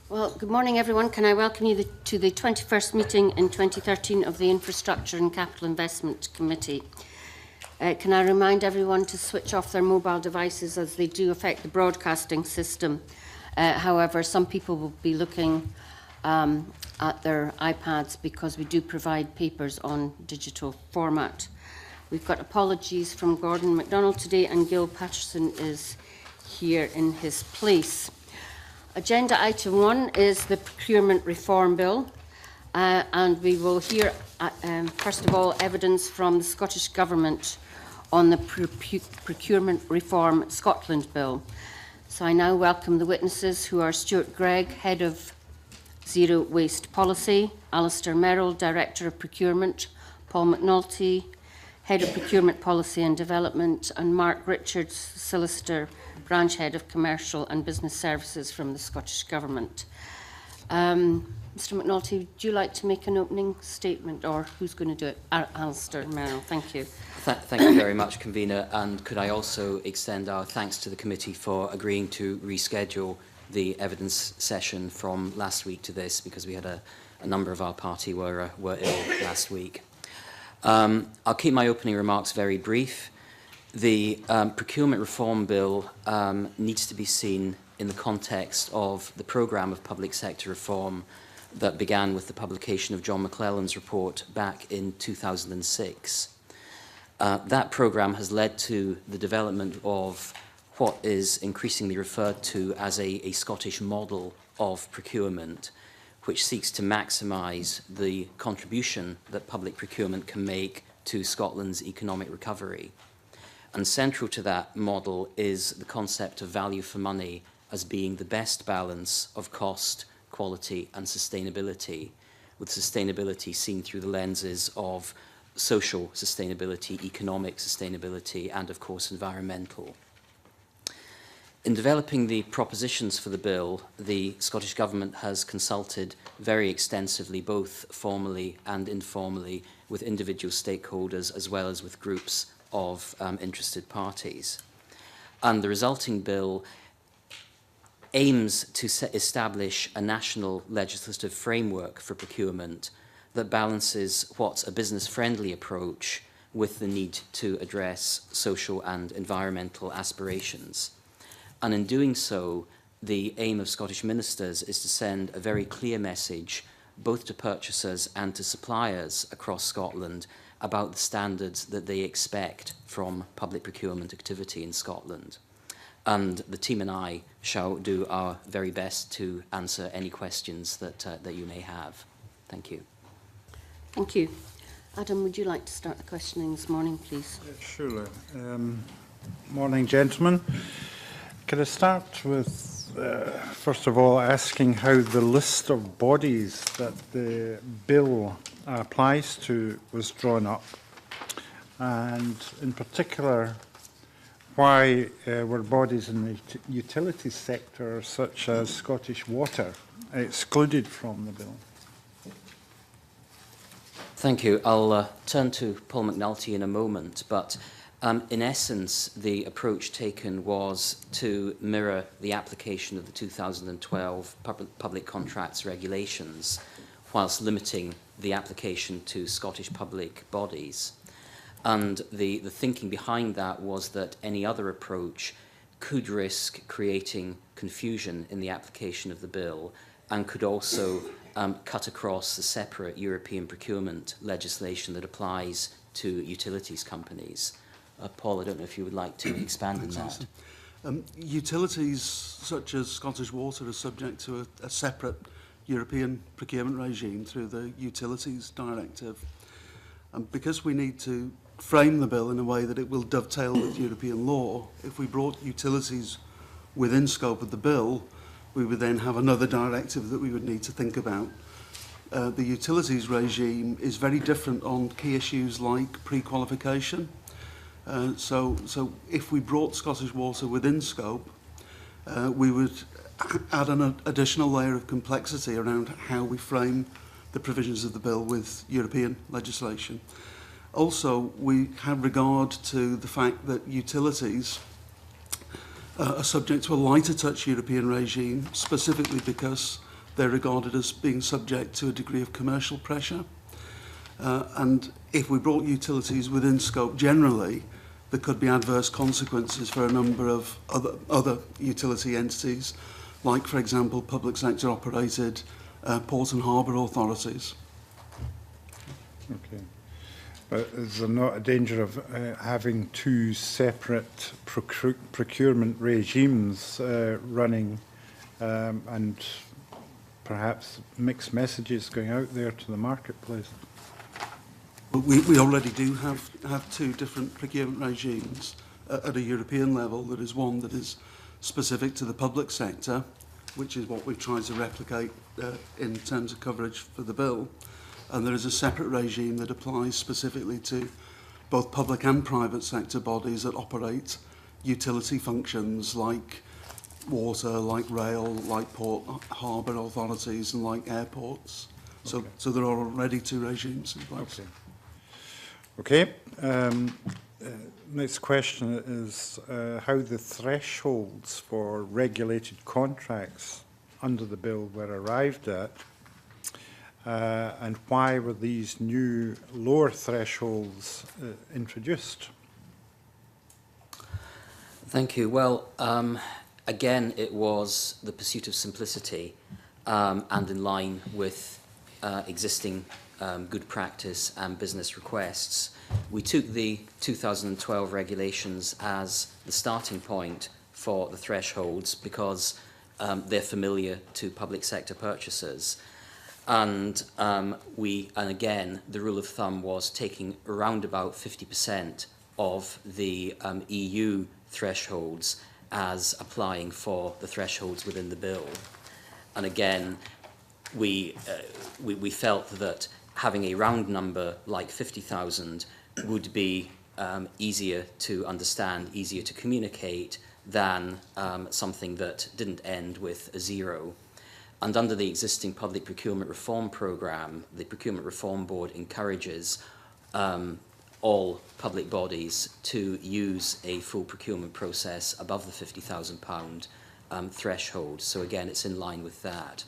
Well, good morning, everyone. Can I welcome you to the 21st meeting in 2013 of the Infrastructure and Capital Investment Committee. Can I remind everyone to switch off their mobile devices as they do affect the broadcasting system. However, some people will be looking at their iPads because we do provide papers on digital format. We've got apologies from Gordon MacDonald today, and Gil Patterson is here in his place. Agenda item 1 is the Procurement-Reform Bill, and we will hear, first of all, evidence from the Scottish Government on the Procurement-Reform Scotland Bill. So I now welcome the witnesses, who are Stuart Gregg, Head of Zero Waste Policy, Alistair Merrill, Director of Procurement, Paul McNulty, Head of Procurement Policy and Development, and Mark Richards, Solicitor, Branch Head of Commercial and Business Services from the Scottish Government. Mr McNulty, would you like to make an opening statement, or who's going to do it? Alistair Merrill, thank you. Thank you very much, Convener, and could I also extend our thanks to the committee for agreeing to reschedule the evidence session from last week to this, because we had a number of our party were ill last week. I'll keep my opening remarks very brief. The Procurement Reform Bill needs to be seen in the context of the programme of public sector reform that began with the publication of John McClelland's report back in 2006. That programme has led to the development of what is increasingly referred to as a Scottish model of procurement, which seeks to maximise the contribution that public procurement can make to Scotland's economic recovery. And central to that model is the concept of value for money as being the best balance of cost, quality and sustainability, with sustainability seen through the lenses of social sustainability, economic sustainability and, of course, environmental. In developing the propositions for the bill, the Scottish Government has consulted very extensively, both formally and informally, with individual stakeholders as well as with groups of interested parties. And the resulting bill aims to establish a national legislative framework for procurement that balances what's a business-friendly approach with the need to address social and environmental aspirations. And in doing so, the aim of Scottish ministers is to send a very clear message both to purchasers and to suppliers across Scotland about the standards that they expect from public procurement activity in Scotland. And the team and I shall do our very best to answer any questions that you may have. Thank you. Thank you. Adam, would you like to start the questioning this morning, please? Surely. Morning, gentlemen. Could I start with, first of all, asking how the list of bodies that the bill applies to was drawn up, and in particular, why were bodies in the utilities sector, such as Scottish Water, excluded from the bill? Thank you. I'll turn to Paul McNulty in a moment, but in essence, the approach taken was to mirror the application of the 2012 Public Contracts Regulations, whilst limiting the application to Scottish public bodies. And the thinking behind that was that any other approach could risk creating confusion in the application of the bill, and could also cut across the separate European procurement legislation that applies to utilities companies. Paul, I don't know if you would like to expand on that. Utilities such as Scottish Water are subject to a separate European procurement regime through the Utilities Directive. And because we need to frame the bill in a way that it will dovetail with European law, if we brought utilities within scope of the bill, we would then have another directive that we would need to think about. The utilities regime is very different on key issues like pre-qualification. So if we brought Scottish Water within scope, we would add an additional layer of complexity around how we frame the provisions of the bill with European legislation. Also, we have regard to the fact that utilities are subject to a lighter touch European regime, specifically because they're regarded as being subject to a degree of commercial pressure. And if we brought utilities within scope generally, there could be adverse consequences for a number of other utility entities, like, for example, public sector operated port and harbour authorities. Okay. But is there not a danger of having two separate procurement regimes running and perhaps mixed messages going out there to the marketplace? We already do have two different procurement regimes at a European level. There is one that is specific to the public sector, which is what we've tried to replicate in terms of coverage for the bill. And there is a separate regime that applies specifically to both public and private sector bodies that operate utility functions like water, like rail, like port, harbour authorities and like airports. Okay. So there are already two regimes in place. Okay. Next question is how the thresholds for regulated contracts under the bill were arrived at, and why were these new lower thresholds introduced? Thank you. Well, again, it was the pursuit of simplicity and in line with existing good practice and business requests. We took the 2012 regulations as the starting point for the thresholds because they're familiar to public sector purchasers. And again, the rule of thumb was taking around about 50% of the EU thresholds as applying for the thresholds within the bill. And again, we felt that having a round number like 50,000 would be easier to understand, easier to communicate than something that didn't end with a zero. And under the existing Public Procurement Reform programme, the Procurement Reform Board encourages all public bodies to use a full procurement process above the £50,000 threshold. So again, it's in line with that.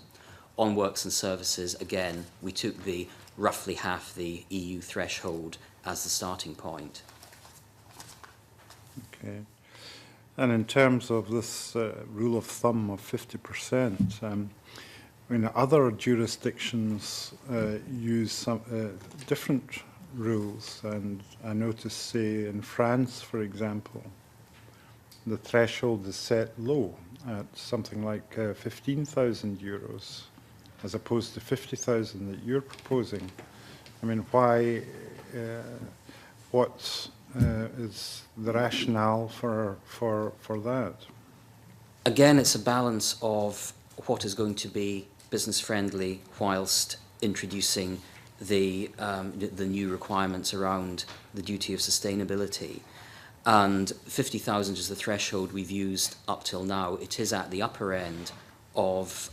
On works and services, again, we took the roughly half the EU threshold as the starting point. Okay. And in terms of this rule of thumb of 50%, I mean, other jurisdictions use some different rules, and I noticed, say, in France, for example, the threshold is set low at something like 15,000 euros, as opposed to 50,000 that you're proposing. I mean, why? What is the rationale for that? Again, it's a balance of what is going to be business friendly whilst introducing the new requirements around the duty of sustainability. And 50,000 is the threshold we've used up till now. It is at the upper end of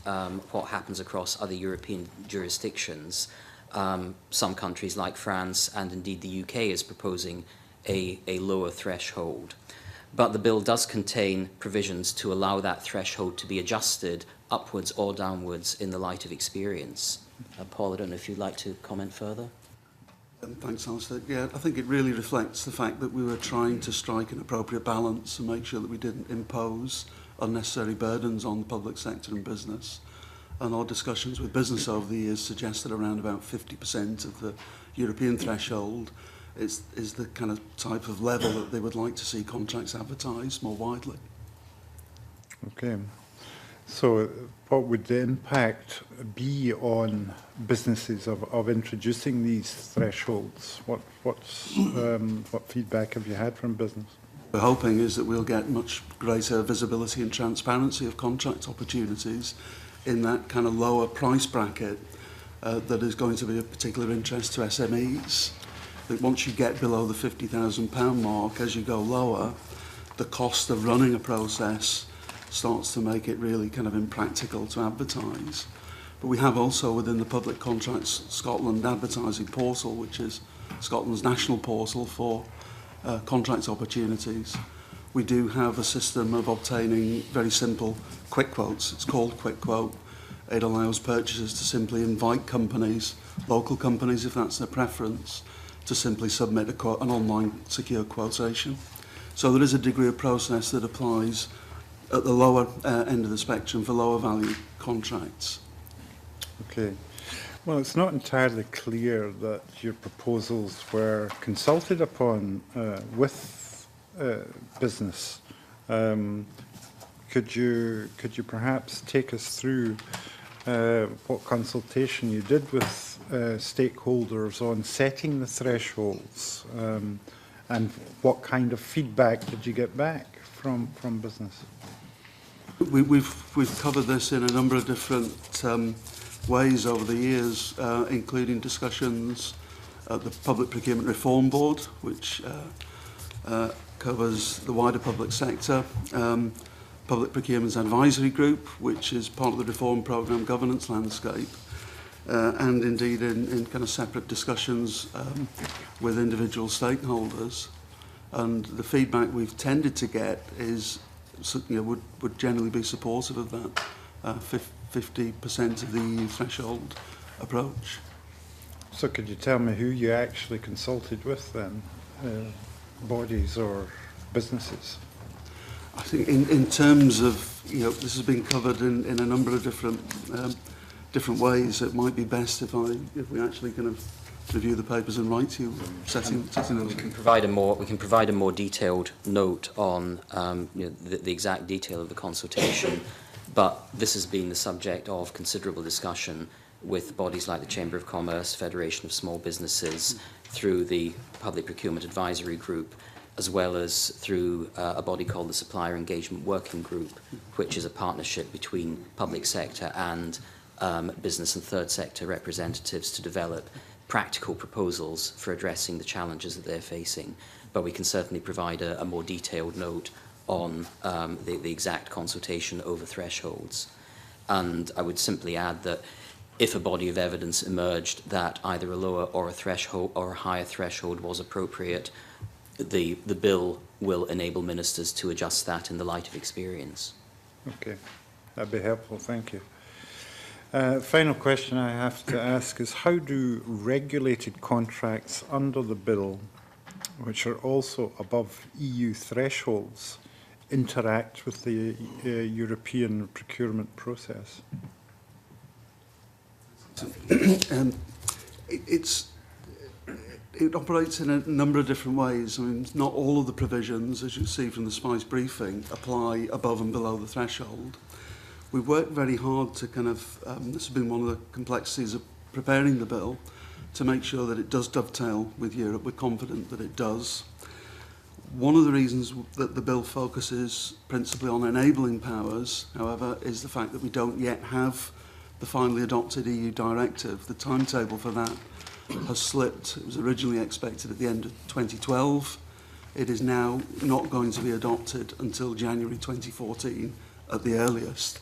what happens across other European jurisdictions. Some countries like France and indeed the UK is proposing a lower threshold. But the bill does contain provisions to allow that threshold to be adjusted upwards or downwards in the light of experience. Paul, I don't know if you'd like to comment further. Thanks, Alistair. Yeah, I think it really reflects the fact that we were trying to strike an appropriate balance and make sure that we didn't impose unnecessary burdens on the public sector and business. And our discussions with business over the years suggest that around about 50% of the European threshold is the kind of type of level that they would like to see contracts advertised more widely. Okay. So what would the impact be on businesses of introducing these thresholds? What feedback have you had from business? We're hoping is that we'll get much greater visibility and transparency of contract opportunities in that kind of lower price bracket that is going to be of particular interest to SMEs. That once you get below the £50,000 mark, as you go lower, the cost of running a process starts to make it really kind of impractical to advertise. But we have also within the Public Contracts Scotland advertising portal, which is Scotland's national portal for contract opportunities. We do have a system of obtaining very simple quick quotes. It's called Quick Quote, It allows purchasers to simply invite companies, local companies if that's their preference, to simply submit an online secure quotation. So there is a degree of process that applies at the lower end of the spectrum for lower value contracts. Okay. Well, it's not entirely clear that your proposals were consulted upon with business. Could you perhaps take us through what consultation you did with stakeholders on setting the thresholds, and what kind of feedback did you get back from business? We've covered this in a number of different ways over the years, including discussions at the Public Procurement-Reform Board, which covers the wider public sector, Public Procurement's Advisory Group, which is part of the reform programme governance landscape, and indeed in kind of separate discussions with individual stakeholders. And the feedback we've tended to get is, you know, would generally be supportive of that 50% of the EU threshold approach. So could you tell me who you actually consulted with then, bodies or businesses? I think in terms of, you know, this has been covered in a number of different ways. It might be best if we actually kind of review the papers and write to you, setting those. We can provide a more detailed note on you know, the exact detail of the consultation, but this has been the subject of considerable discussion with bodies like the Chamber of Commerce, Federation of Small Businesses, through the Public Procurement Advisory Group, as well as through a body called the Supplier Engagement Working Group, which is a partnership between public sector and business and third sector representatives to develop practical proposals for addressing the challenges that they're facing. But we can certainly provide a more detailed note on the exact consultation over thresholds. And I would simply add that if a body of evidence emerged that either a lower or a threshold or a higher threshold was appropriate, the bill will enable ministers to adjust that in the light of experience. Okay, that'd be helpful, thank you. Final question I have to ask is, how do regulated contracts under the bill, which are also above EU thresholds, interact with the European procurement process? It operates in a number of different ways. I mean, not all of the provisions, as you see from the SPICE briefing, apply above and below the threshold. We've worked very hard to kind of, this has been one of the complexities of preparing the bill, to make sure that it does dovetail with Europe. We're confident that it does. One of the reasons that the bill focuses principally on enabling powers, however, is the fact that we don't yet have the finally adopted EU directive. The timetable for that has slipped. It was originally expected at the end of 2012. It is now not going to be adopted until January 2014 at the earliest.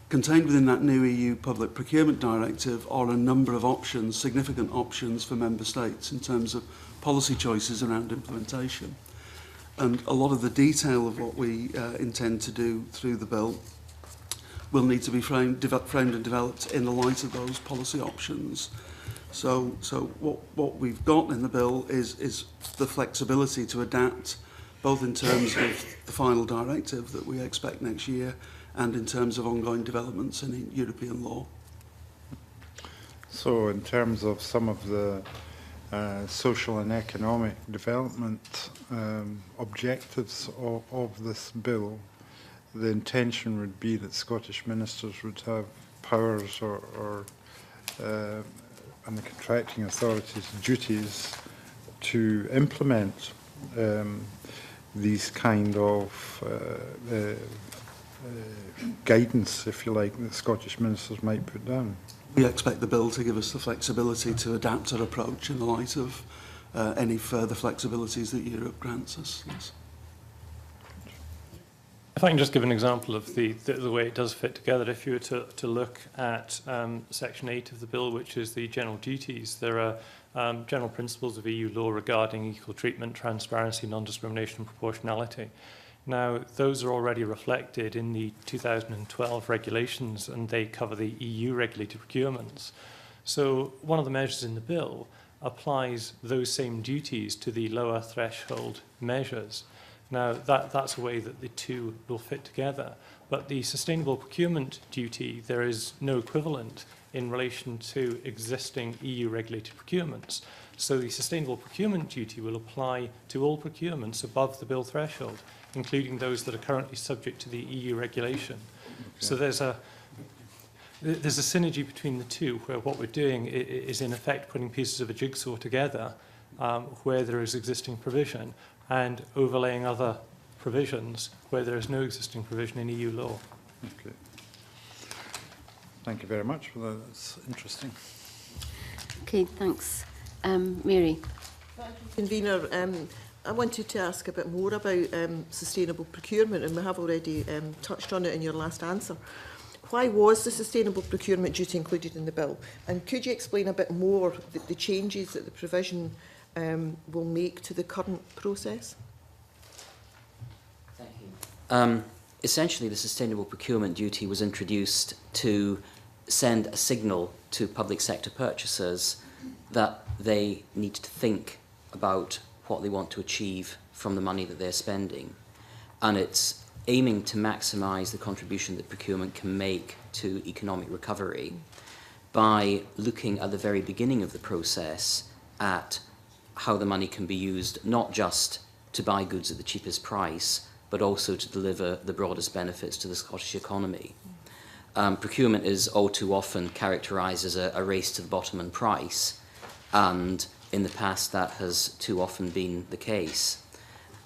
Contained within that new EU Public Procurement Directive are a number of options, significant options for Member States in terms of policy choices around implementation. And a lot of the detail of what we intend to do through the bill will need to be framed and developed in the light of those policy options. So what we've got in the bill is the flexibility to adapt, both in terms of the final directive that we expect next year and in terms of ongoing developments in European law. So in terms of some of the social and economic development objectives of this bill, the intention would be that Scottish ministers would have powers or and the contracting authorities' duties to implement these kind of guidance, if you like, that Scottish ministers might put down. We expect the bill to give us the flexibility to adapt our approach in the light of any further flexibilities that Europe grants us. Yes. If I can just give an example of the way it does fit together, if you were to look at Section 8 of the bill, which is the general duties, there are general principles of EU law regarding equal treatment, transparency, non-discrimination and proportionality. Now, those are already reflected in the 2012 regulations, and they cover the EU regulated procurements. So one of the measures in the bill applies those same duties to the lower threshold measures. Now, that's a way that the two will fit together. But the sustainable procurement duty, there is no equivalent in relation to existing EU-regulated procurements. So the sustainable procurement duty will apply to all procurements above the bill threshold, including those that are currently subject to the EU regulation. Okay. So there's a synergy between the two, where what we're doing is in effect putting pieces of a jigsaw together where there is existing provision, and overlaying other provisions where there is no existing provision in EU law. Okay. Thank you very much for that. That's interesting. Okay, thanks. Mary. Thank you, Convener. I wanted to ask a bit more about sustainable procurement, and we have already touched on it in your last answer. Why was the sustainable procurement duty included in the bill? And could you explain a bit more the changes that the provision will make to the current process? Thank you. Essentially, the sustainable procurement duty was introduced to send a signal to public sector purchasers that they need to think about what they want to achieve from the money that they're spending. And it's aiming to maximise the contribution that procurement can make to economic recovery by looking at the very beginning of the process at how the money can be used not just to buy goods at the cheapest price, but also to deliver the broadest benefits to the Scottish economy. Procurement is all too often characterised as a race to the bottom in price, and in the past that has too often been the case.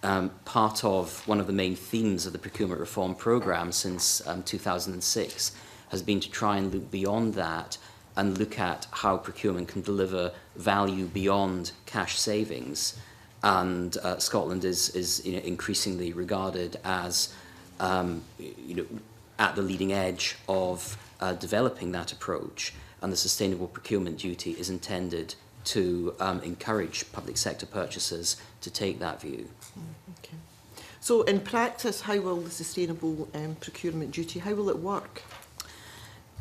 Part of one of the main themes of the Procurement Reform programme since 2006 has been to try and look beyond that and look at how procurement can deliver value beyond cash savings. And Scotland is increasingly regarded as at the leading edge of developing that approach, and the sustainable procurement duty is intended to encourage public sector purchasers to take that view. Okay. So in practice, how will the sustainable procurement duty, how will it work?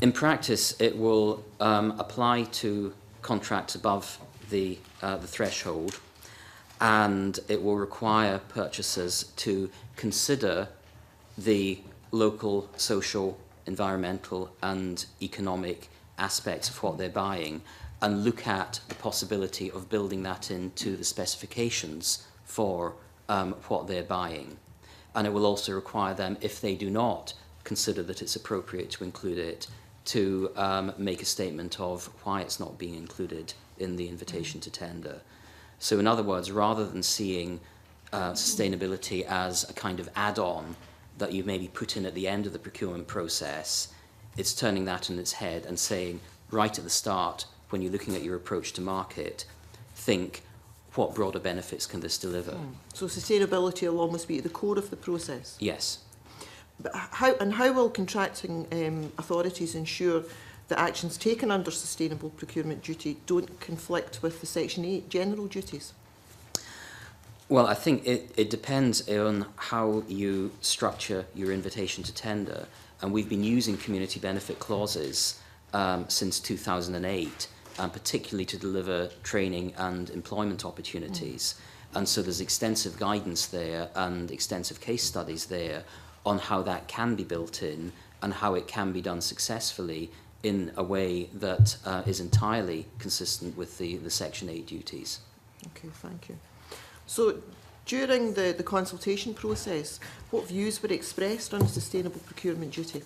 In practice, it will apply to contracts above the threshold, and it will require purchasers to consider the local, social, environmental and economic aspects of what they're buying, and look at the possibility of building that into the specifications for what they're buying. And it will also require them, if they do not consider that it's appropriate to include it, to make a statement of why it's not being included in the invitation to tender. So in other words, rather than seeing sustainability as a kind of add-on that you maybe put in at the end of the procurement process, it's turning that on its head and saying, right at the start, when you're looking at your approach to market, think, what broader benefits can this deliver? So sustainability will almost be at the core of the process? Yes. But how will contracting authorities ensure that actions taken under sustainable procurement duty don't conflict with the Section 8 general duties? Well, I think it depends on how you structure your invitation to tender. And we've been using community benefit clauses since 2008, particularly to deliver training and employment opportunities. And so there's extensive guidance there and extensive case studies there on how that can be built in and how it can be done successfully in a way that is entirely consistent with the Section 8 duties. Okay, thank you. So during the consultation process, what views were expressed on sustainable procurement duty?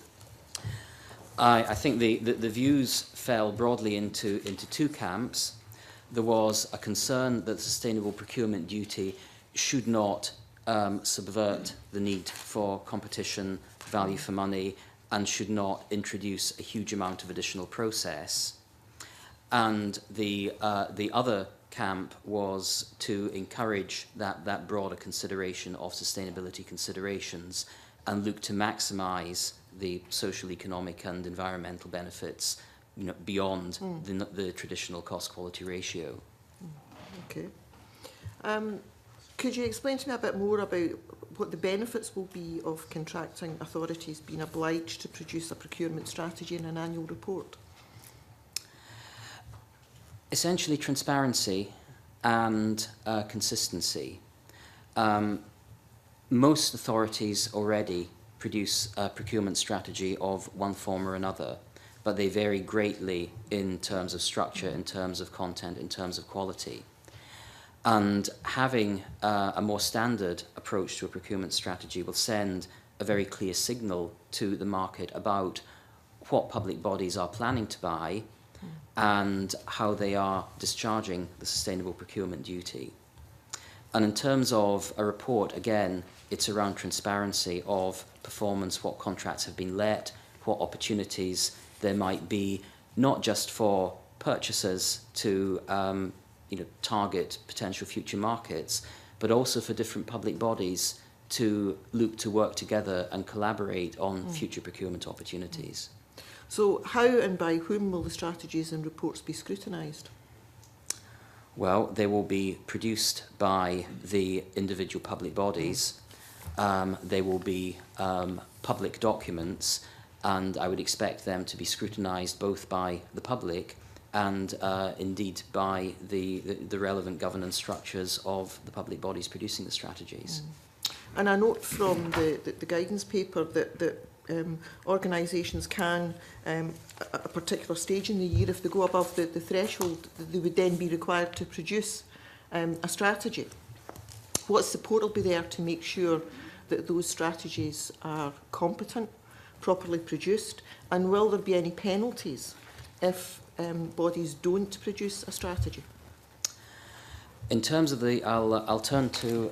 I think the views fell broadly into two camps. There was a concern that sustainable procurement duty should not subvert the need for competition, value for money, and should not introduce a huge amount of additional process. And the other camp was to encourage that broader consideration of sustainability considerations and look to maximise the social, economic and environmental benefits beyond the traditional cost-quality ratio. Okay. Could you explain to me a bit more about what the benefits will be of contracting authorities being obliged to produce a procurement strategy in an annual report? Essentially, transparency and consistency. Most authorities already produce a procurement strategy of one form or another, but they vary greatly in terms of structure, in terms of content, in terms of quality. And having a more standard approach to a procurement strategy will send a very clear signal to the market about what public bodies are planning to buy and how they are discharging the sustainable procurement duty. And in terms of a report, again, it's around transparency of performance, what contracts have been let, what opportunities there might be, not just for purchasers to target potential future markets, but also for different public bodies to look to work together and collaborate on future procurement opportunities. So how and by whom will the strategies and reports be scrutinised? Well, they will be produced by the individual public bodies. They will be public documents, and I would expect them to be scrutinised both by the public and indeed by the relevant governance structures of the public bodies producing the strategies. And I note from the guidance paper that organisations can, at a particular stage in the year, if they go above the threshold, they would then be required to produce a strategy. What support will be there to make sure that those strategies are competent, properly produced, and will there be any penalties if bodies don't produce a strategy? In terms of I'll turn to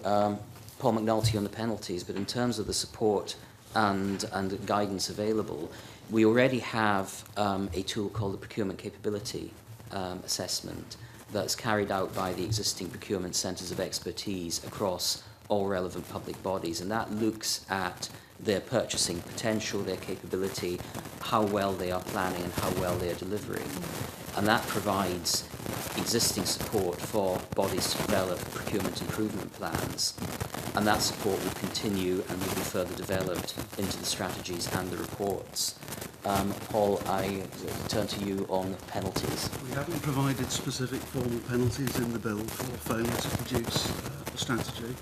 Paul McNulty on the penalties, but in terms of the support and guidance available, we already have a tool called the Procurement Capability Assessment that's carried out by the existing procurement centres of expertise across all relevant public bodies, and that looks at their purchasing potential, their capability, how well they are planning and how well they are delivering. And that provides existing support for bodies to develop procurement improvement plans. And that support will continue and will be further developed into the strategies and the reports. Paul, I turn to you on penalties. We haven't provided specific formal penalties in the bill for failure to produce a strategy.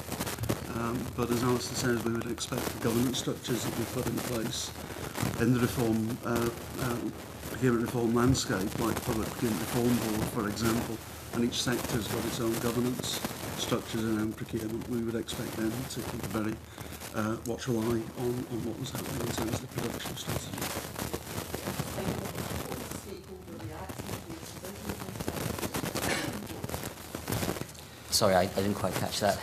But as Alistair says, we would expect the governance structures that we put in place in the procurement reform landscape, like Public Procurement Reform Board, for example, and each sector has got its own governance structures around procurement. We would expect them to keep a very watchful eye on what was happening in terms of the production strategy. Sorry, I didn't quite catch that.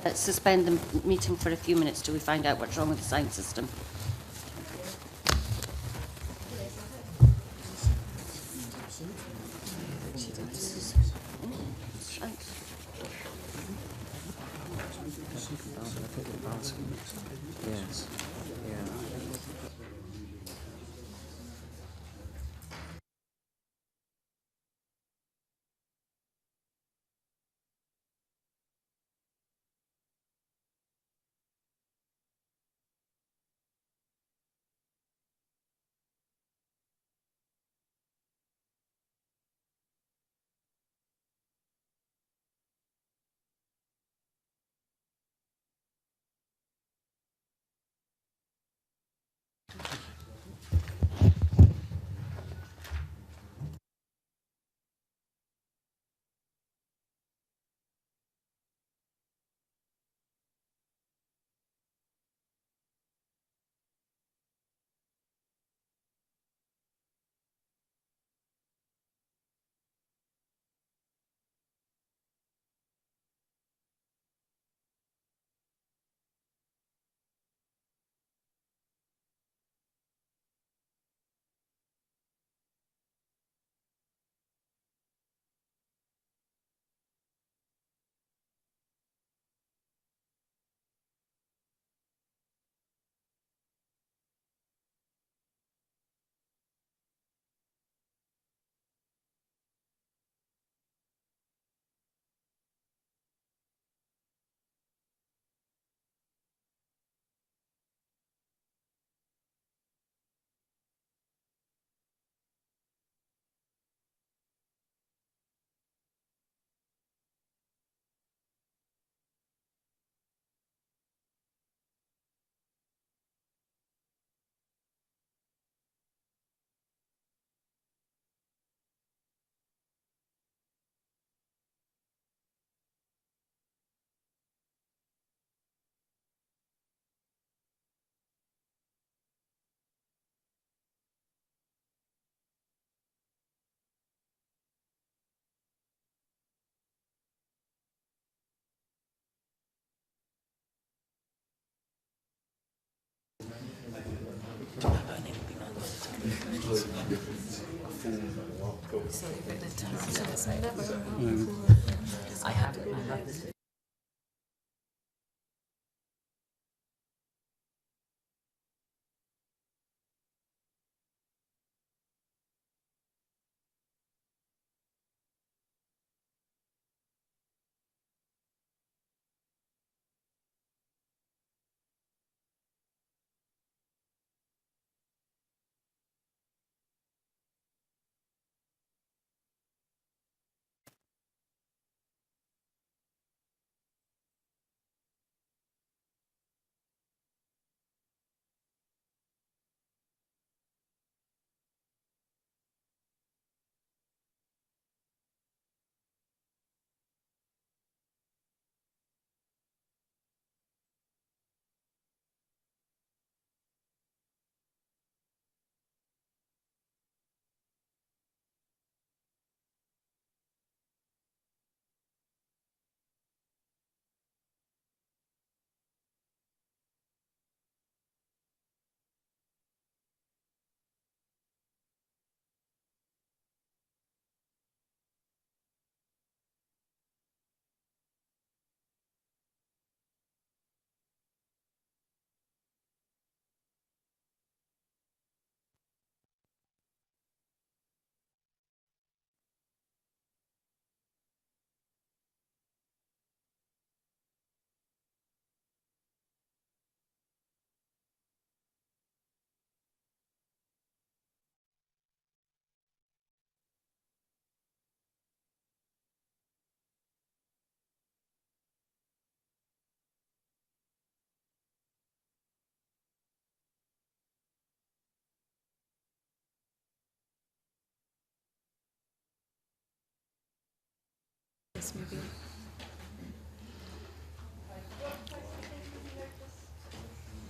Let's suspend the meeting for a few minutes till we find out what's wrong with the sound system. Yes.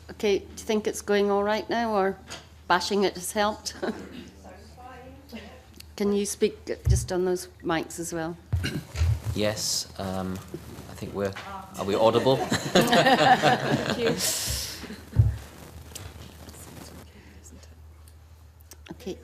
Okay, do you think it's going all right now, or bashing it has helped? Can you speak just on those mics as well? Yes, I think we're... Are we audible? Thank you. Okay.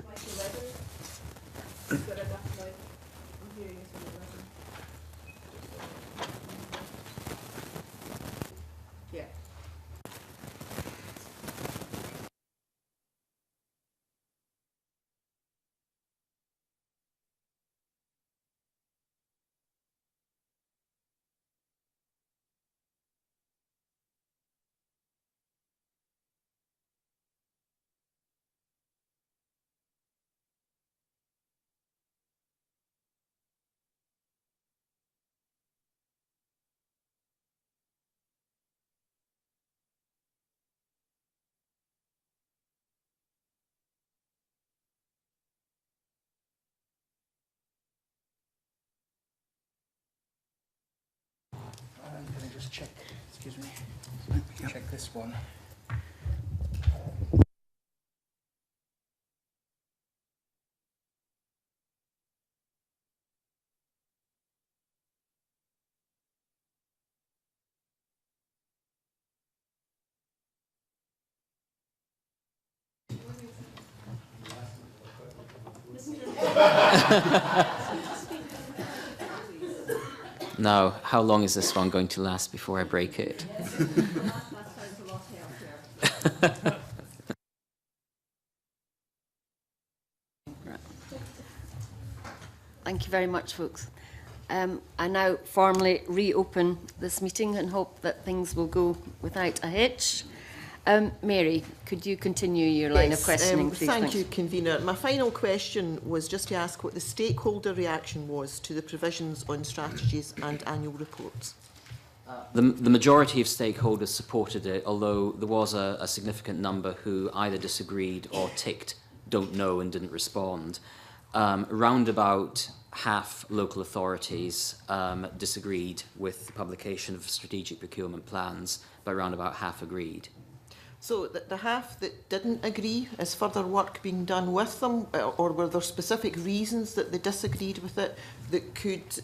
Can I just check, excuse me, check this one. Now, how long is this one going to last before I break it? Thank you very much, folks. I now formally reopen this meeting and hope that things will go without a hitch. Mary, could you continue your line of questioning, please? Thank you, Convener. My final question was just to ask what the stakeholder reaction was to the provisions on strategies and annual reports. The majority of stakeholders supported it, although there was a significant number who either disagreed or ticked "don't know" and didn't respond. Round about half local authorities disagreed with the publication of strategic procurement plans, but around about half agreed. So the half that didn't agree, is further work being done with them, or were there specific reasons that they disagreed with it that could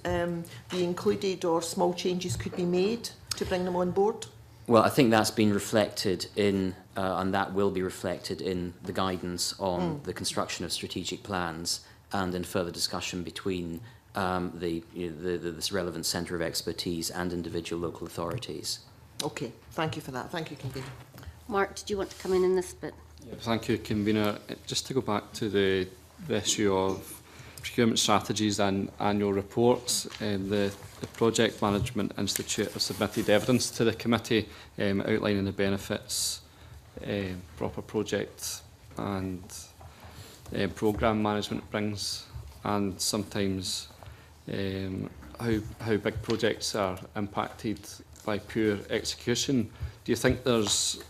be included, or small changes could be made to bring them on board? Well, I think that's been reflected in and that will be reflected in the guidance on the construction of strategic plans and in further discussion between this relevant centre of expertise and individual local authorities. Okay, thank you for that. Thank you, Convener. Mark, did you want to come in this bit? Yeah, thank you, Convener. Just to go back to the issue of procurement strategies and annual reports, the Project Management Institute have submitted evidence to the committee outlining the benefits proper project and programme management brings, and sometimes how big projects are impacted by poor execution. Do you think there's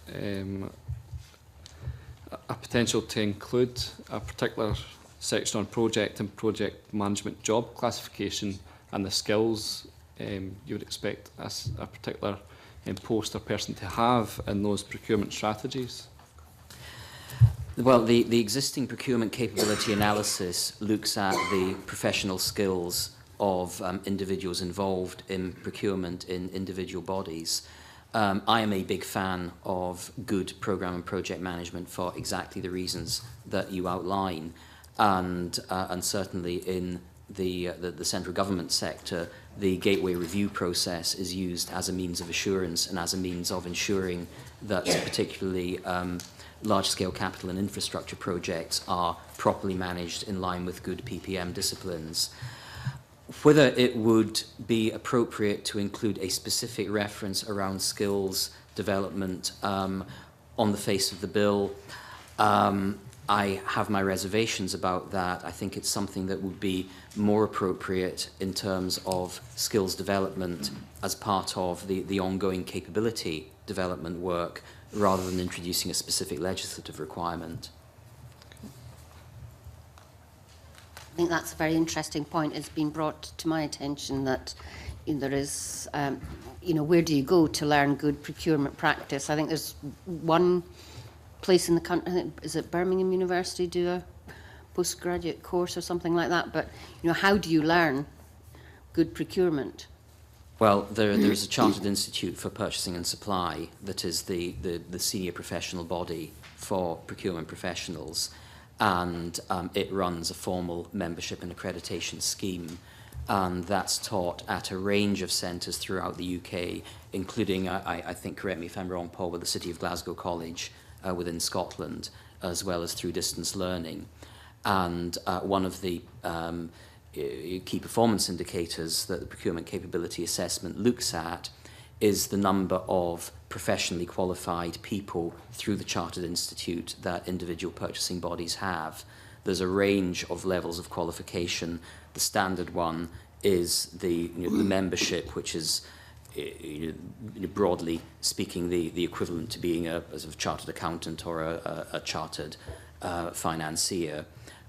a potential to include a particular section on project and project management job classification and the skills you would expect as a particular post or person to have in those procurement strategies? Well, the existing procurement capability analysis looks at the professional skills of individuals involved in procurement in individual bodies. I am a big fan of good programme and project management for exactly the reasons that you outline, and certainly in the central government sector, the gateway review process is used as a means of assurance and as a means of ensuring that particularly large-scale capital and infrastructure projects are properly managed in line with good PPM disciplines. Whether it would be appropriate to include a specific reference around skills development on the face of the bill, I have my reservations about that. I think it's something that would be more appropriate in terms of skills development as part of the ongoing capability development work, rather than introducing a specific legislative requirement. I think that's a very interesting point. It's been brought to my attention that there is, where do you go to learn good procurement practice? I think there's one place in the country, I think, is it Birmingham University, do a postgraduate course or something like that, but how do you learn good procurement? Well, there's a Chartered Institute for Purchasing and Supply that is the senior professional body for procurement professionals, and it runs a formal membership and accreditation scheme, and that's taught at a range of centres throughout the UK, including, I think, correct me if I'm wrong, Paul, with the City of Glasgow College within Scotland, as well as through distance learning. And one of the key performance indicators that the procurement capability assessment looks at is the number of professionally qualified people through the Chartered Institute that individual purchasing bodies have. There's a range of levels of qualification. The standard one is the membership, which is broadly speaking the equivalent to being a sort of chartered accountant or a chartered financier.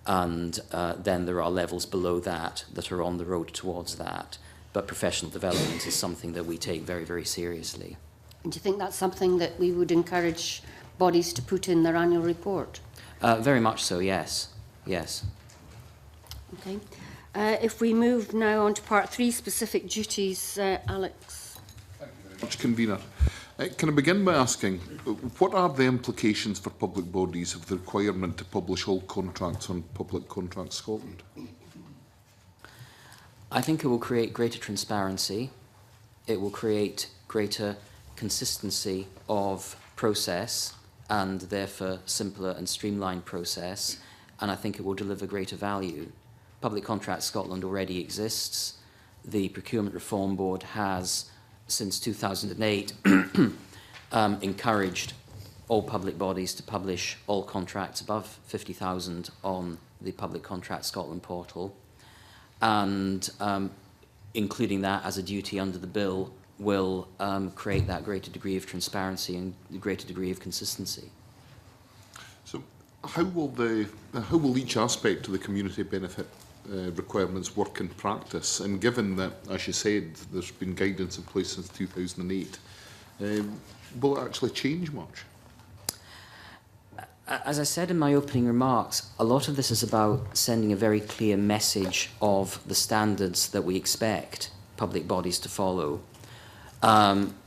And then there are levels below that are on the road towards that. But professional development is something that we take very, very seriously. And do you think that's something that we would encourage bodies to put in their annual report? Very much so, yes. Yes. Okay. If we move now on to part 3, specific duties, Alex. Thank you very much, Convener. Can I begin by asking, what are the implications for public bodies of the requirement to publish all contracts on Public Contracts Scotland? I think it will create greater transparency. It will create greater consistency of process and therefore simpler and streamlined process. And I think it will deliver greater value. Public Contracts Scotland already exists. The Procurement-Reform Board has, since 2008, encouraged all public bodies to publish all contracts above 50,000 on the Public Contracts Scotland portal. And including that as a duty under the bill will create that greater degree of transparency and a greater degree of consistency. So how will each aspect of the community benefit requirements work in practice? And given that, as you said, there's been guidance in place since 2008, will it actually change much? As I said in my opening remarks, a lot of this is about sending a very clear message of the standards that we expect public bodies to follow.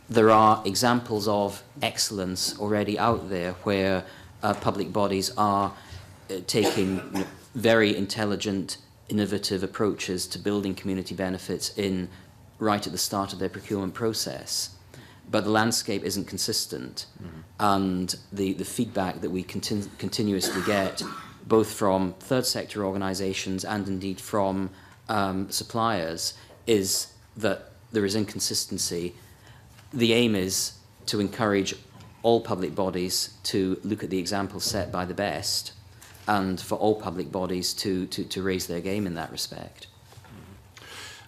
there are examples of excellence already out there where public bodies are taking very intelligent, innovative approaches to building community benefits right at the start of their procurement process. But the landscape isn't consistent, and the feedback that we continuously get, both from third sector organisations and indeed from suppliers, is that there is inconsistency. The aim is to encourage all public bodies to look at the examples set by the best, and for all public bodies to raise their game in that respect.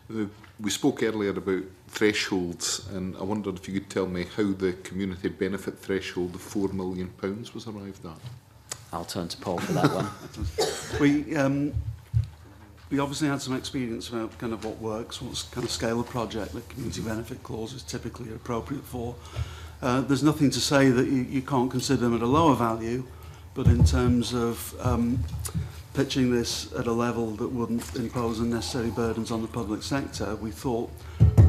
We spoke earlier about thresholds, and I wondered if you could tell me how the community benefit threshold of £4 million was arrived at. I'll turn to Paul for that one. We obviously had some experience about kind of what works, what kind of scale of project that community benefit clauses typically are appropriate for. There's nothing to say that you can't consider them at a lower value, but in terms of pitching this at a level that wouldn't impose unnecessary burdens on the public sector, we thought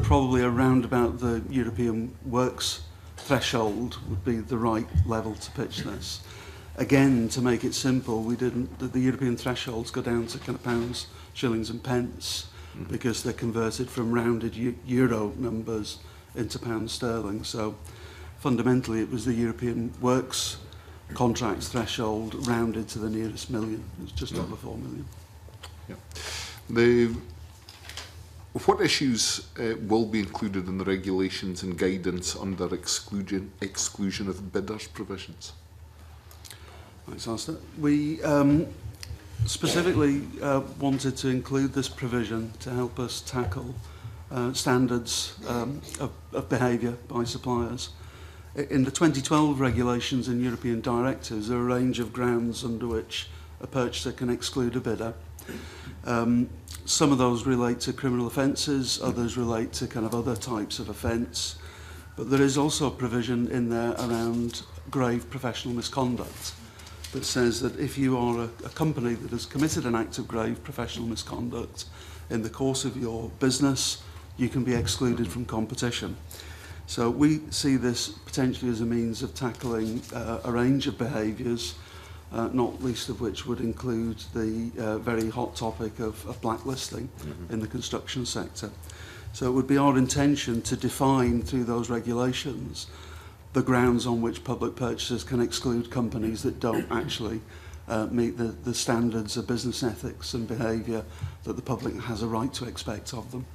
probably around about the European works threshold would be the right level to pitch this. Again, to make it simple, the European thresholds go down to kind of pounds, shillings and pence, because they're converted from rounded euro numbers into pounds sterling. So fundamentally it was the European works contracts threshold rounded to the nearest million. It was just over 4 million. Yeah. What issues will be included in the regulations and guidance under exclusion of bidders provisions? We specifically wanted to include this provision to help us tackle standards of behaviour by suppliers. In the 2012 regulations and European directives, there are a range of grounds under which a purchaser can exclude a bidder. Some of those relate to criminal offences, others relate to kind of other types of offence. But there is also a provision in there around grave professional misconduct that says that if you are a company that has committed an act of grave professional misconduct in the course of your business, you can be excluded from competition. So we see this potentially as a means of tackling a range of behaviours, not least of which would include the very hot topic of blacklisting in the construction sector. So it would be our intention to define through those regulations the grounds on which public purchasers can exclude companies that don't actually meet the standards of business ethics and behaviour that the public has a right to expect of them.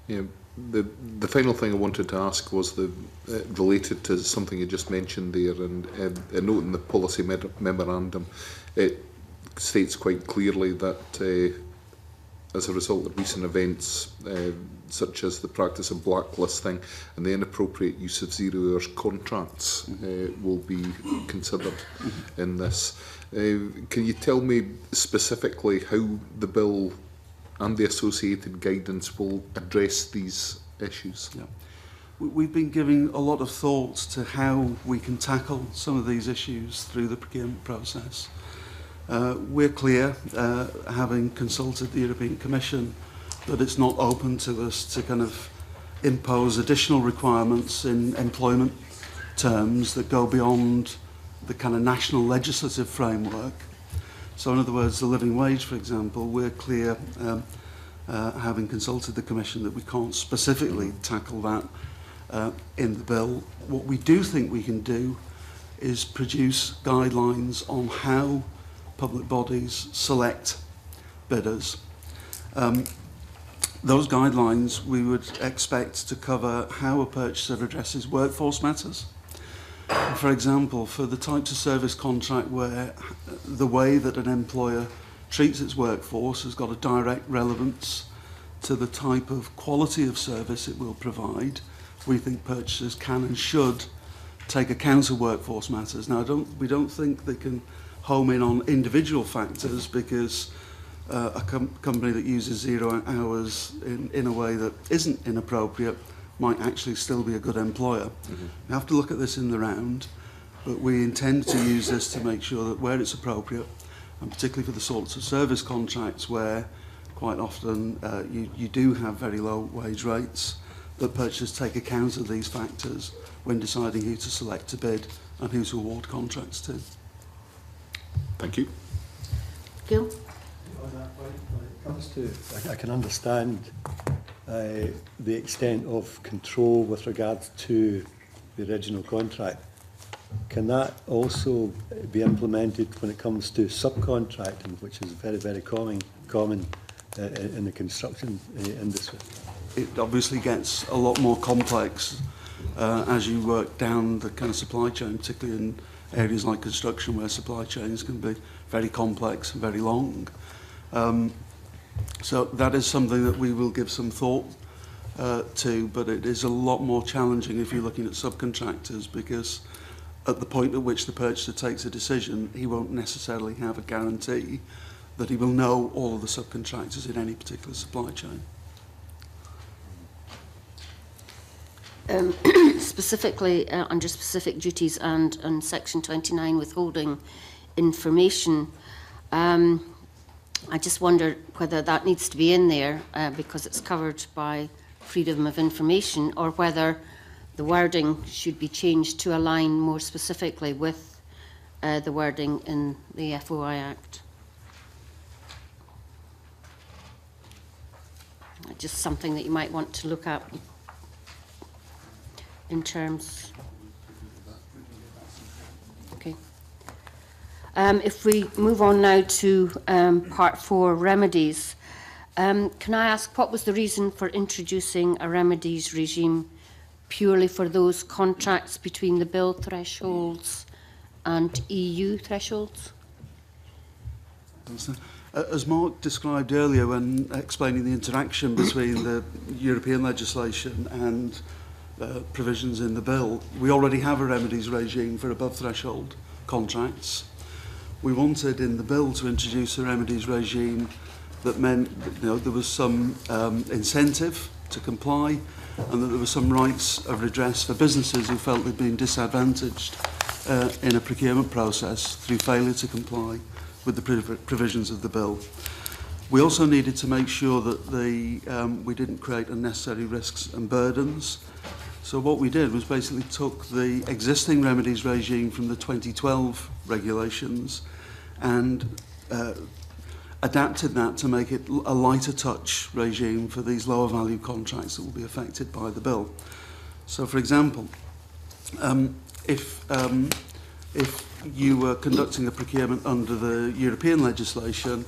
Yeah, the final thing I wanted to ask was related to something you just mentioned there, and a note in the policy memorandum. It states quite clearly that as a result of recent events, such as the practice of blacklisting and the inappropriate use of zero-hours contracts, will be considered in this. Can you tell me specifically how the bill and the associated guidance will address these issues? Yeah. We've been giving a lot of thought to how we can tackle some of these issues through the procurement process. We're clear, having consulted the European Commission, that it's not open to us to kind of impose additional requirements in employment terms that go beyond the kind of national legislative framework. So in other words, the living wage, for example, we're clear, having consulted the Commission, that we can't specifically tackle that in the bill. What we do think we can do is produce guidelines on how public bodies select bidders. Those guidelines we would expect to cover how a purchaser addresses workforce matters. For example, for the types of service contract where the way that an employer treats its workforce has got a direct relevance to the type of quality of service it will provide, we think purchasers can and should take account of workforce matters. Now, we don't think they can home in on individual factors, because a company that uses 0 hours in a way that isn't inappropriate might actually still be a good employer. We have to look at this in the round, but we intend to use this to make sure that where it's appropriate, and particularly for the sorts of service contracts where quite often you do have very low wage rates, that purchasers take account of these factors when deciding who to select to bid and who to award contracts to. Thank you. Gil? On that point, when it comes to, I can understand the extent of control with regards to the original contract. Can that also be implemented when it comes to subcontracting, which is very, very common in the construction industry? It obviously gets a lot more complex as you work down the kind of supply chain, particularly in areas like construction where supply chains can be very complex and very long. So that is something that we will give some thought to, but it is a lot more challenging if you're looking at subcontractors, because at the point at which the purchaser takes a decision, he won't necessarily have a guarantee that he will know all of the subcontractors in any particular supply chain. Specifically under specific duties and Section 29 withholding information, I just wonder whether that needs to be in there because it's covered by freedom of information, or whether the wording should be changed to align more specifically with the wording in the FOI Act. Just something that you might want to look at in terms. Okay. If we move on now to Part 4, remedies, can I ask what was the reason for introducing a remedies regime purely for those contracts between the bill thresholds and EU thresholds? As Mark described earlier when explaining the interaction between the European legislation and provisions in the bill, we already have a remedies regime for above threshold contracts. We wanted in the bill to introduce a remedies regime that meant that there was some incentive to comply, and that there were some rights of redress for businesses who felt they'd been disadvantaged in a procurement process through failure to comply with the provisions of the bill. We also needed to make sure that we didn't create unnecessary risks and burdens. So what we did was basically took the existing remedies regime from the 2012 regulations and adapted that to make it a lighter touch regime for these lower value contracts that will be affected by the bill. So for example, if you were conducting a procurement under the European legislation,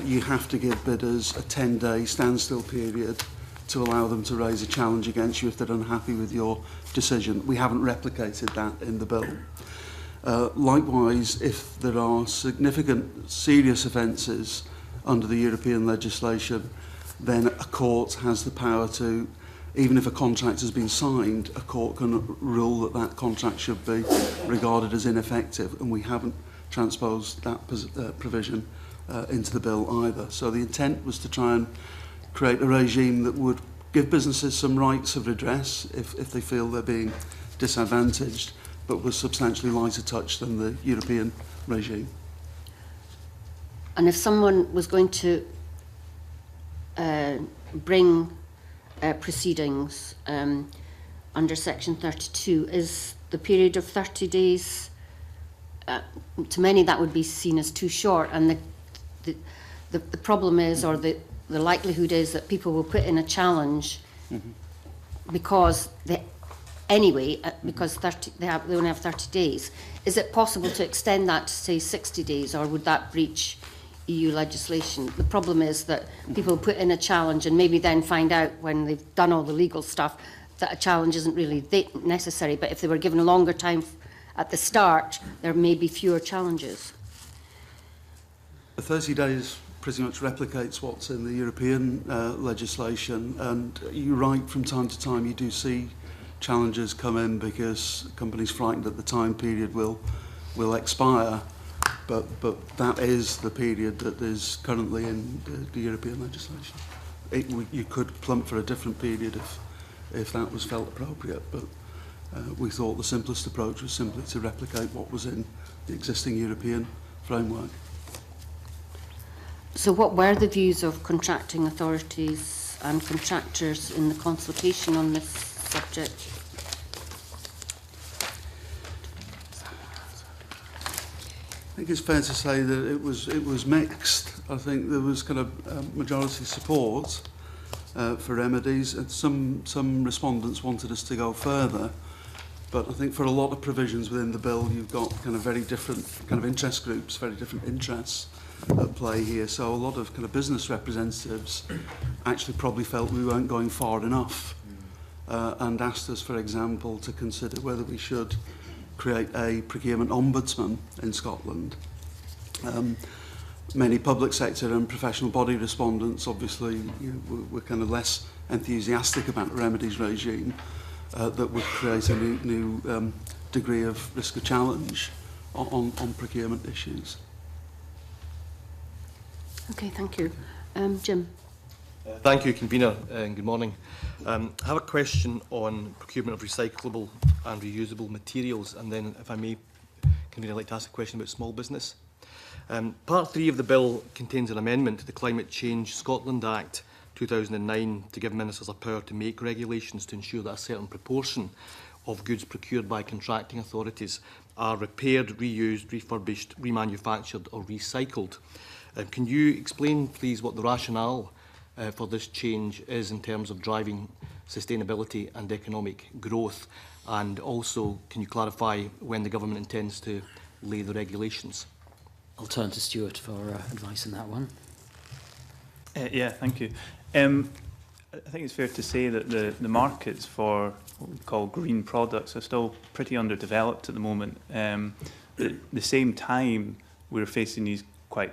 you have to give bidders a 10-day standstill period to allow them to raise a challenge against you if they're unhappy with your decision. We haven't replicated that in the bill. Likewise, if there are significant serious offences under the European legislation, then a court has the power to, even if a contract has been signed, a court can rule that that contract should be regarded as ineffective, and we haven't transposed that provision into the bill either. So the intent was to try and create a regime that would give businesses some rights of redress if they feel they're being disadvantaged, but was substantially lighter touch than the European regime. And if someone was going to bring proceedings under Section 32, is the period of 30 days, to many that would be seen as too short, and the problem is, or the likelihood is, that people will put in a challenge because they only have 30 days. Is it possible to extend that to, say, 60 days, or would that breach EU legislation? The problem is that people put in a challenge and maybe then find out when they've done all the legal stuff that a challenge isn't really necessary, but if they were given a longer time at the start, there may be fewer challenges. The 30 days pretty much replicates what's in the European legislation, and you're right, from time to time you do see challenges come in because companies frightened that the time period will expire, but that is the period that is currently in the European legislation. You could plump for a different period if that was felt appropriate, but we thought the simplest approach was simply to replicate what was in the existing European framework. So what were the views of contracting authorities and contractors in the consultation on this subject? I think it's fair to say that it was mixed. I think there was kind of majority support for remedies, and some respondents wanted us to go further. But I think for a lot of provisions within the bill, you've got kind of very different kind of interest groups, very different interests at play here. So a lot of kind of business representatives actually probably felt we weren't going far enough, and asked us, for example, to consider whether we should create a procurement ombudsman in Scotland. Many public sector and professional body respondents obviously were kind of less enthusiastic about the remedies regime that would create a new degree of risk of challenge on procurement issues. Okay, thank you. Jim. Thank you, Convener, and good morning. I have a question on procurement of recyclable and reusable materials, and then, if I may, Convener, I'd like to ask a question about small business. Part 3 of the bill contains an amendment to the Climate Change Scotland Act 2009 to give ministers a power to make regulations to ensure that a certain proportion of goods procured by contracting authorities are repaired, reused, refurbished, remanufactured or recycled. Can you explain, please, what the rationale for this change is in terms of driving sustainability and economic growth? And also, can you clarify when the government intends to lay the regulations? I'll turn to Stuart for advice on that one. Yeah, thank you. I think it's fair to say that the markets for what we call green products are still pretty underdeveloped at the moment. At the same time, we're facing these quite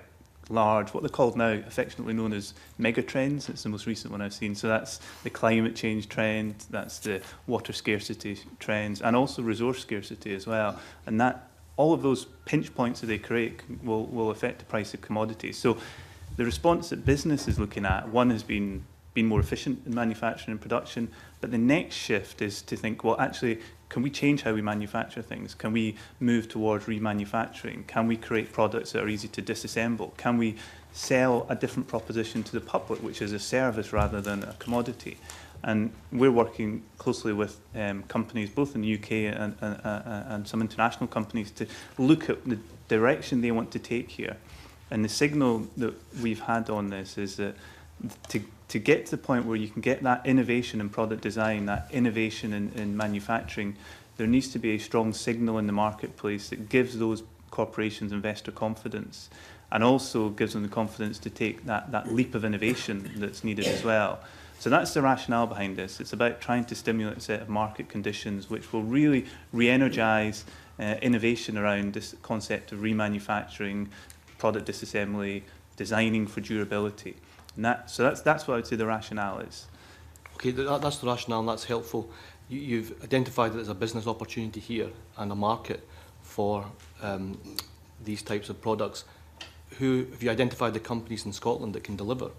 large, what they're called now, affectionately known as mega trends. It's the most recent one I've seen. So that's the climate change trend, that's the water scarcity trends, and also resource scarcity as well. And that all of those pinch points that they create will affect the price of commodities. So the response that business is looking at, one has been more efficient in manufacturing and production, but the next shift is to think, well, actually, can we change how we manufacture things? Can we move towards remanufacturing? Can we create products that are easy to disassemble? Can we sell a different proposition to the public, which is a service rather than a commodity? And we're working closely with companies, both in the UK and some international companies, to look at the direction they want to take here. And the signal that we've had on this is that to get to the point where you can get that innovation in product design, that innovation in manufacturing, there needs to be a strong signal in the marketplace that gives those corporations investor confidence, and also gives them the confidence to take that leap of innovation that's needed as well. So that's the rationale behind this. It's about trying to stimulate a set of market conditions which will really re-energise innovation around this concept of remanufacturing, product disassembly, designing for durability. And that's what I would say the rationale is. Okay, that's the rationale, and that's helpful. You've identified that there's a business opportunity here and a market for these types of products. Have you identified the companies in Scotland that can deliver?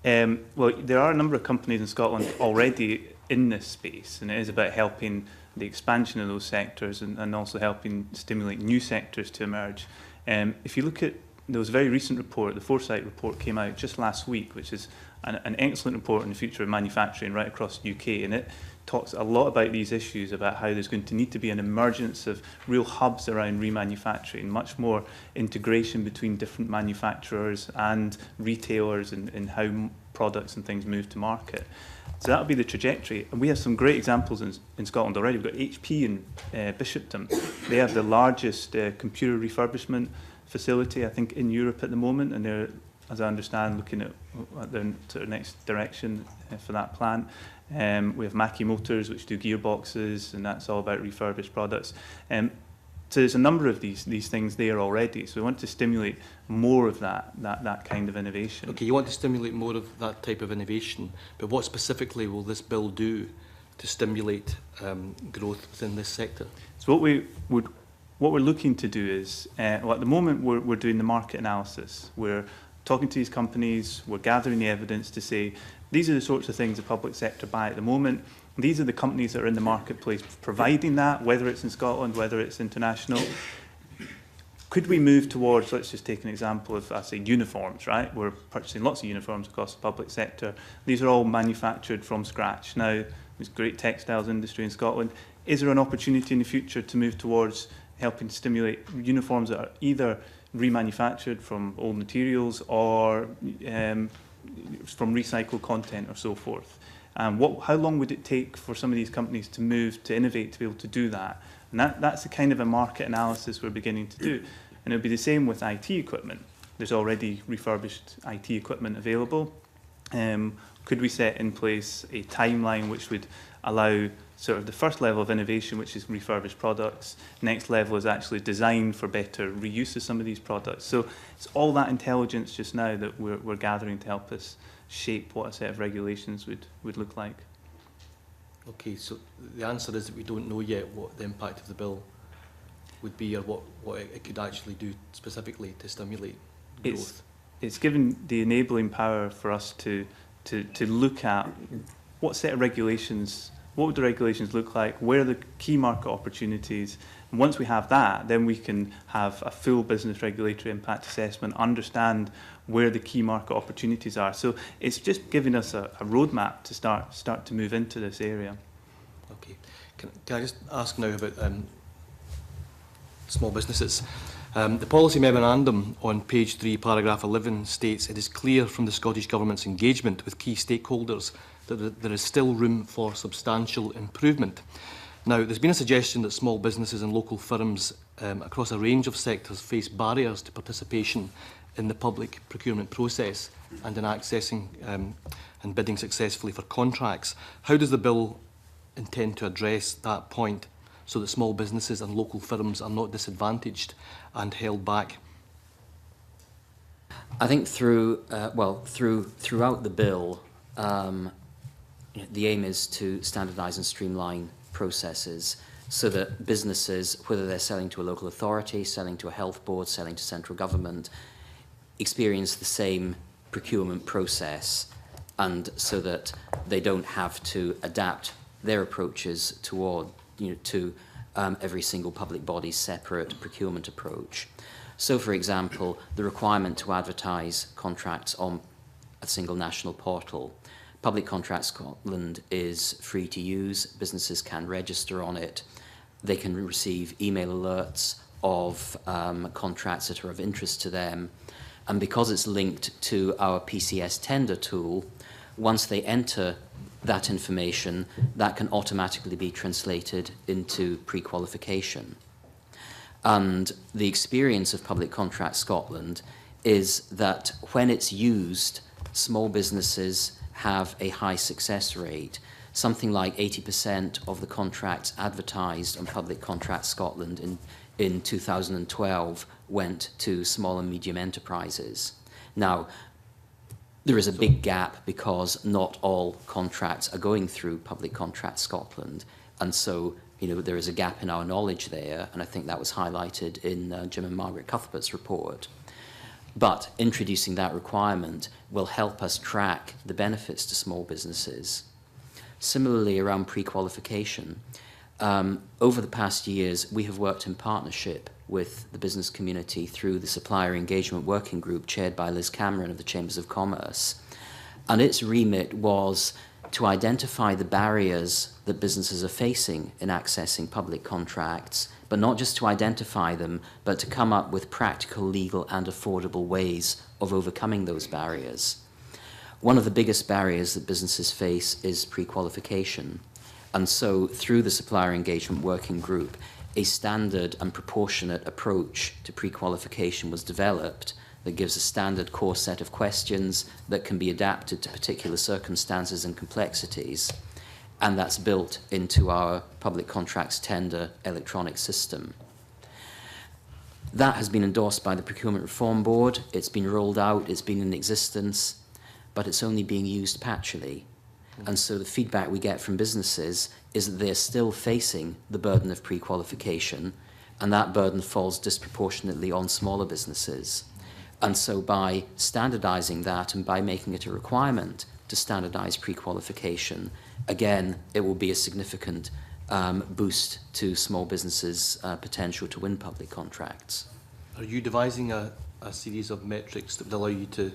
Well, there are a number of companies in Scotland already in this space, and it is about helping the expansion of those sectors and also helping stimulate new sectors to emerge. If you look at there was a very recent report, the Foresight report came out just last week, which is an excellent report on the future of manufacturing right across the UK, and it talks a lot about these issues, about how there's going to need to be an emergence of real hubs around remanufacturing, much more integration between different manufacturers and retailers in how products and things move to market. So that will be the trajectory. And we have some great examples in Scotland already. We've got HP in Bishopton. They have the largest computer refurbishment facility, I think, in Europe at the moment, and they're, as I understand, looking at their sort of next direction for that plant. We have Mackie Motors, which do gearboxes, and that's all about refurbished products. So there's a number of these things there already. So we want to stimulate more of that kind of innovation. Okay, you want to stimulate more of that type of innovation, but what specifically will this bill do to stimulate growth within this sector? So what we're looking to do is, well, at the moment we're doing the market analysis. We're talking to these companies, we're gathering the evidence to say, these are the sorts of things the public sector buy at the moment. These are the companies that are in the marketplace providing that, whether it's in Scotland, whether it's international. Could we move towards, let's just take an example of, I say, uniforms, right? We're purchasing lots of uniforms across the public sector. These are all manufactured from scratch. Now, there's great textiles industry in Scotland. Is there an opportunity in the future to move towards helping to stimulate uniforms that are either remanufactured from old materials or from recycled content or so forth? How long would it take for some of these companies to move, to innovate, to be able to do that? And that's the kind of a market analysis we're beginning to do. And it'll be the same with IT equipment. There's already refurbished IT equipment available. Could we set in place a timeline which would allow sort of the first level of innovation, which is refurbished products? Next level is actually design for better reuse of some of these products. So it's all that intelligence just now that we're gathering to help us shape what a set of regulations would look like. Okay, so the answer is that we don't know yet what the impact of the bill would be, or what it could actually do specifically to stimulate growth. It's given the enabling power for us to look at what set of regulations, what would the regulations look like, where are the key market opportunities, and once we have that, then we can have a full business regulatory impact assessment, understand where the key market opportunities are. So it's just giving us a roadmap to start to move into this area. Okay. Can I just ask now about small businesses? The policy memorandum on page 3, paragraph 11 states, "It is clear from the Scottish Government's engagement with key stakeholders that there is still room for substantial improvement." Now, there's been a suggestion that small businesses and local firms across a range of sectors face barriers to participation in the public procurement process and in accessing and bidding successfully for contracts. How does the bill intend to address that point so that small businesses and local firms are not disadvantaged and held back? I think throughout the bill, the aim is to standardise and streamline processes so that businesses, whether they're selling to a local authority, selling to a health board, selling to central government, experience the same procurement process, and so that they don't have to adapt their approaches toward, to every single public body's separate procurement approach. So, for example, the requirement to advertise contracts on a single national portal. Public Contract Scotland is free to use. Businesses can register on it. They can receive email alerts of contracts that are of interest to them. And because it's linked to our PCS tender tool, once they enter that information, that can automatically be translated into pre-qualification. And the experience of Public Contract Scotland is that when it's used, small businesses have a high success rate. Something like 80% of the contracts advertised on Public Contract Scotland in 2012 went to small and medium enterprises. Now, there is a big gap because not all contracts are going through Public Contract Scotland, and so there is a gap in our knowledge there, and I think that was highlighted in Jim and Margaret Cuthbert's report. But introducing that requirement will help us track the benefits to small businesses. Similarly, around pre-qualification, over the past years, we have worked in partnership with the business community through the Supplier Engagement Working Group chaired by Liz Cameron of the Chambers of Commerce. And its remit was to identify the barriers that businesses are facing in accessing public contracts, but not just to identify them, but to come up with practical, legal and affordable ways of overcoming those barriers. One of the biggest barriers that businesses face is pre-qualification. And so through the Supplier Engagement Working Group, a standard and proportionate approach to pre-qualification was developed that gives a standard core set of questions that can be adapted to particular circumstances and complexities. And that's built into our public contracts tender electronic system. That has been endorsed by the Procurement-Reform Board. It's been rolled out, it's been in existence, but it's only being used patchily. And so the feedback we get from businesses is that they're still facing the burden of pre-qualification, and that burden falls disproportionately on smaller businesses. And so by standardizing that and by making it a requirement to standardize pre-qualification, again, it will be a significant boost to small businesses' potential to win public contracts. are you devising a series of metrics that would allow you to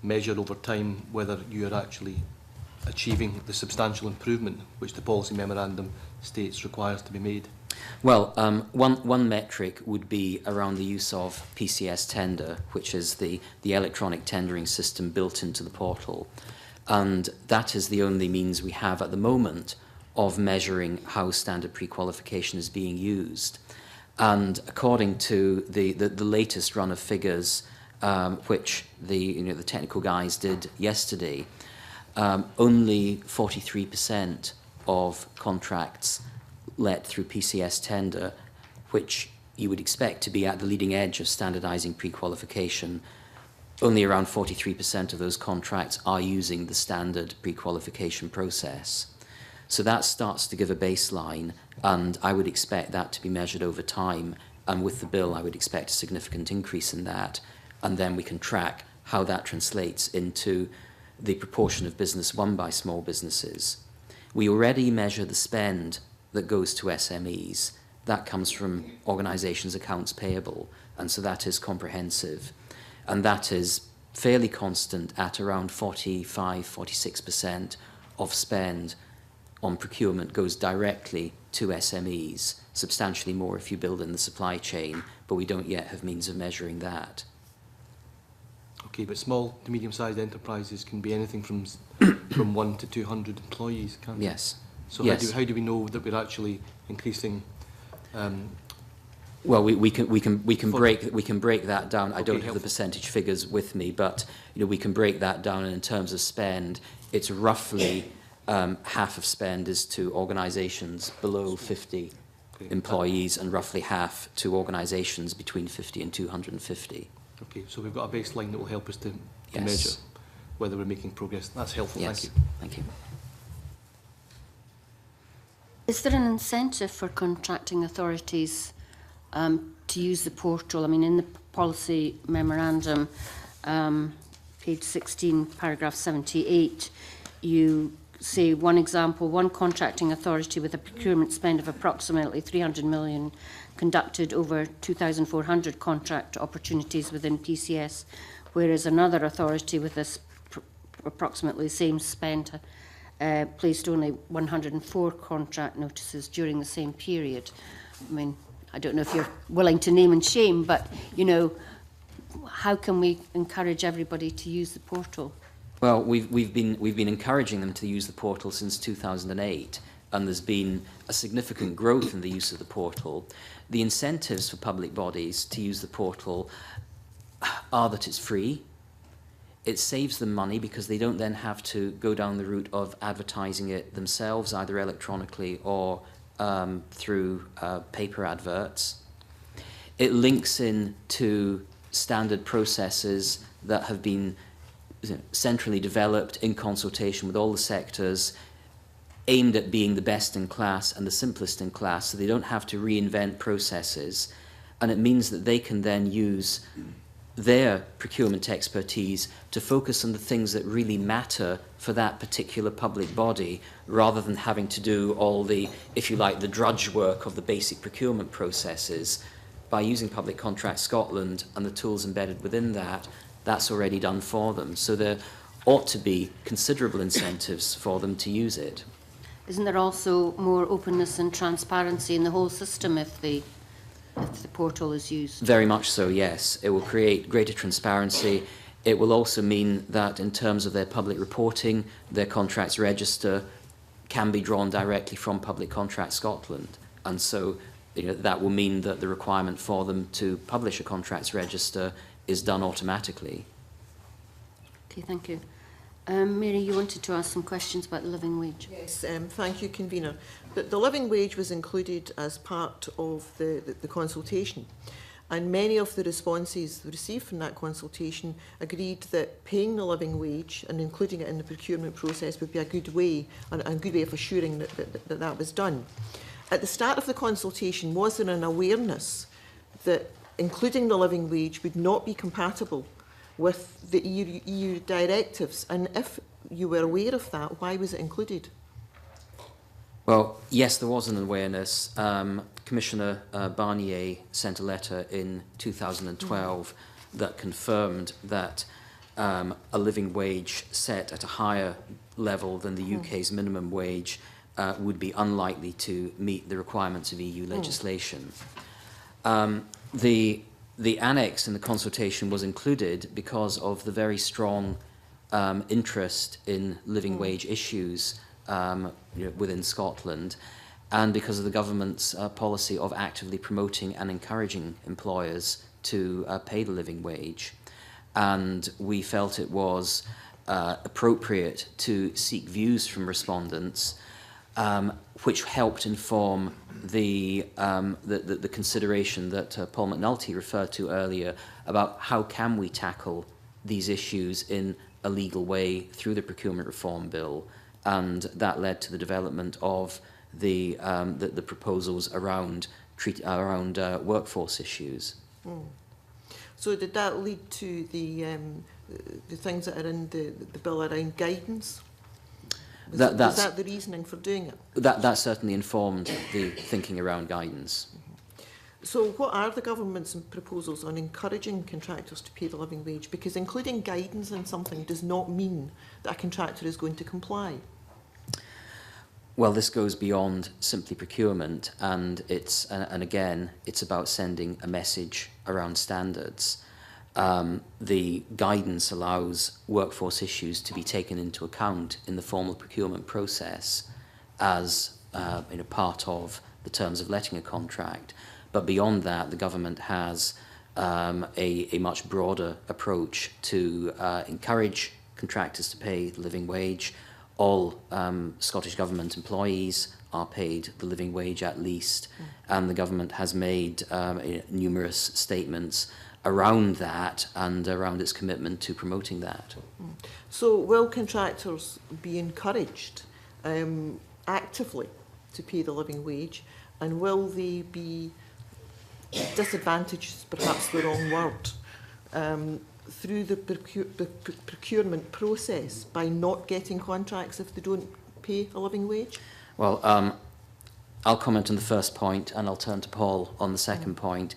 measure over time whether you are actually achieving the substantial improvement which the policy memorandum states requires to be made? Well, one metric would be around the use of PCS tender, which is the electronic tendering system built into the portal. And that is the only means we have at the moment of measuring how standard pre-qualification is being used. And according to the latest run of figures, which the technical guys did yesterday, only 43% of contracts let through PCS tender, which you would expect to be at the leading edge of standardising pre-qualification, only around 43% of those contracts are using the standard pre-qualification process. So that starts to give a baseline, and I would expect that to be measured over time, and with the bill I would expect a significant increase in that, and then we can track how that translates into the proportion of business won by small businesses. We already measure the spend that goes to SMEs. That comes from organisations' accounts payable, and so that is comprehensive. And that is fairly constant at around 45–46% of spend on procurement goes directly to SMEs, substantially more if you build in the supply chain, but we don't yet have means of measuring that. Okay, but small to medium-sized enterprises can be anything from 1 to 200 employees, can't they? Yes. So yes. how do we know that we're actually increasing? Well, we can break that down. I don't have helpful. the percentage figures with me, but we can break that down. And in terms of spend, it's roughly half of spend is to organisations below 50 employees, and roughly half to organisations between 50 and 250. Okay, so we've got a baseline that will help us to Yes. measure whether we're making progress. That's helpful. Yes. Thank you. Thank you. Is there an incentive for contracting authorities to use the portal? I mean, in the policy memorandum, page 16, paragraph 78, you say one example, one contracting authority with a procurement spend of approximately 300 million conducted over 2,400 contract opportunities within PCS, whereas another authority with this approximately the same spend placed only 104 contract notices during the same period. I mean, I don't know if you're willing to name and shame, but, how can we encourage everybody to use the portal? Well, we've been encouraging them to use the portal since 2008, and there's been a significant growth in the use of the portal. The incentives for public bodies to use the portal are that it's free. It saves them money because they don't then have to go down the route of advertising it themselves, either electronically or through paper adverts. It links in to standard processes that have been centrally developed in consultation with all the sectors, aimed at being the best in class and the simplest in class, so they don't have to reinvent processes. And it means that they can then use their procurement expertise to focus on the things that really matter for that particular public body, rather than having to do all the, if you like, the drudge work of the basic procurement processes. By using Public Contract Scotland and the tools embedded within that, that's already done for them. So there ought to be considerable incentives for them to use it. Isn't there also more openness and transparency in the whole system if the portal is used? Very much so, yes. It will create greater transparency. It will also mean that in terms of their public reporting, their contracts register can be drawn directly from Public Contract Scotland. And so that will mean that the requirement for them to publish a contracts register is done automatically. Okay, thank you. Mary, you wanted to ask some questions about the living wage. Yes, thank you, Convener. The living wage was included as part of the consultation, and many of the responses received from that consultation agreed that paying the living wage and including it in the procurement process would be a good way, and a good way of assuring that was done. At the start of the consultation, was there an awareness that including the living wage would not be compatible with the EU directives? And if you were aware of that, why was it included? Well, yes, there was an awareness. Commissioner Barnier sent a letter in 2012 that confirmed that a living wage set at a higher level than the UK's minimum wage would be unlikely to meet the requirements of EU legislation. The annex in the consultation was included because of the very strong interest in living wage issues within Scotland, and because of the government's policy of actively promoting and encouraging employers to pay the living wage. And we felt it was appropriate to seek views from respondents, which helped inform the consideration that Paul McNulty referred to earlier about how can we tackle these issues in a legal way through the Procurement Reform Bill, and that led to the development of the proposals around workforce issues. So did that lead to the things that are in the bill around guidance? Was that the reasoning for doing it? That certainly informed the thinking around guidance. So what are the government's proposals on encouraging contractors to pay the living wage? Because including guidance in something does not mean that a contractor is going to comply. Well, this goes beyond simply procurement, and again, it's about sending a message around standards. The guidance allows workforce issues to be taken into account in the formal procurement process as part of the terms of letting a contract. But beyond that, the government has a much broader approach to encourage contractors to pay the living wage. All Scottish Government employees are paid the living wage at least, and the government has made numerous statements around that and around its commitment to promoting that. So will contractors be encouraged actively to pay the living wage, and will they be disadvantaged, is perhaps the wrong word, through the procurement process by not getting contracts if they don't pay a living wage? Well, I'll comment on the first point and I'll turn to Paul on the second point.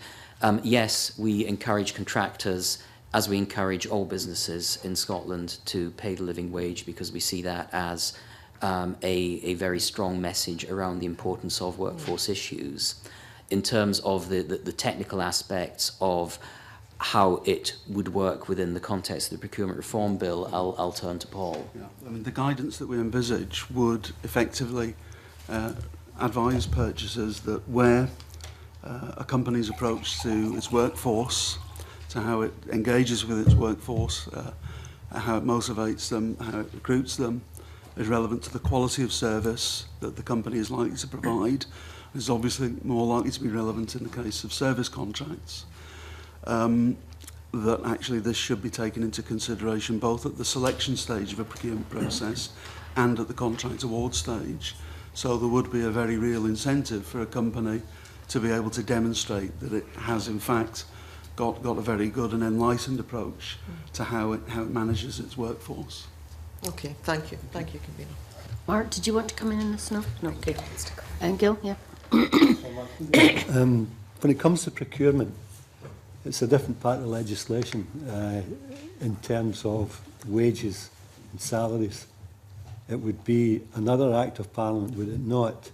Yes, we encourage contractors, as we encourage all businesses in Scotland, to pay the living wage, because we see that as a very strong message around the importance of workforce issues. In terms of the technical aspects of how it would work within the context of the Procurement Reform Bill, I'll turn to Paul. Yeah. I mean, the guidance that we envisage would effectively advise purchasers that where a company's approach to its workforce, to how it engages with its workforce, how it motivates them, how it recruits them, is relevant to the quality of service that the company is likely to provide. Is obviously more likely to be relevant in the case of service contracts. That actually this should be taken into consideration both at the selection stage of a procurement process and at the contract award stage. So there would be a very real incentive for a company to be able to demonstrate that it has in fact got a very good and enlightened approach to how it manages its workforce. Okay, thank you. Thank you, Convener. Mark, did you want to come in this? No? No, okay. Gil, yeah. When it comes to procurement, it's a different part of the legislation in terms of wages and salaries. It would be another act of Parliament, would it not,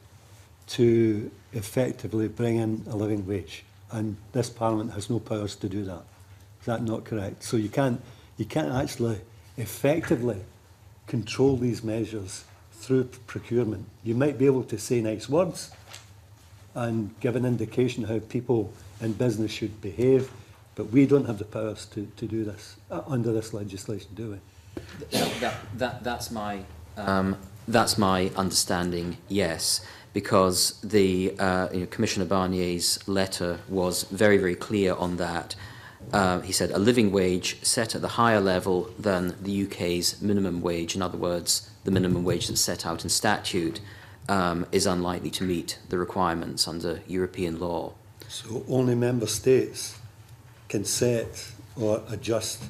to effectively bring in a living wage, and this Parliament has no powers to do that. Is that not correct? So you can't actually effectively control these measures through procurement. You might be able to say nice words and give an indication how people in business should behave, but we don't have the powers to do this under this legislation, do we? That's my understanding, yes, because the Commissioner Barnier's letter was very, very clear on that. He said a living wage set at the higher level than the UK's minimum wage, in other words, the minimum wage that's set out in statute, is unlikely to meet the requirements under European law. So only member states can set or adjust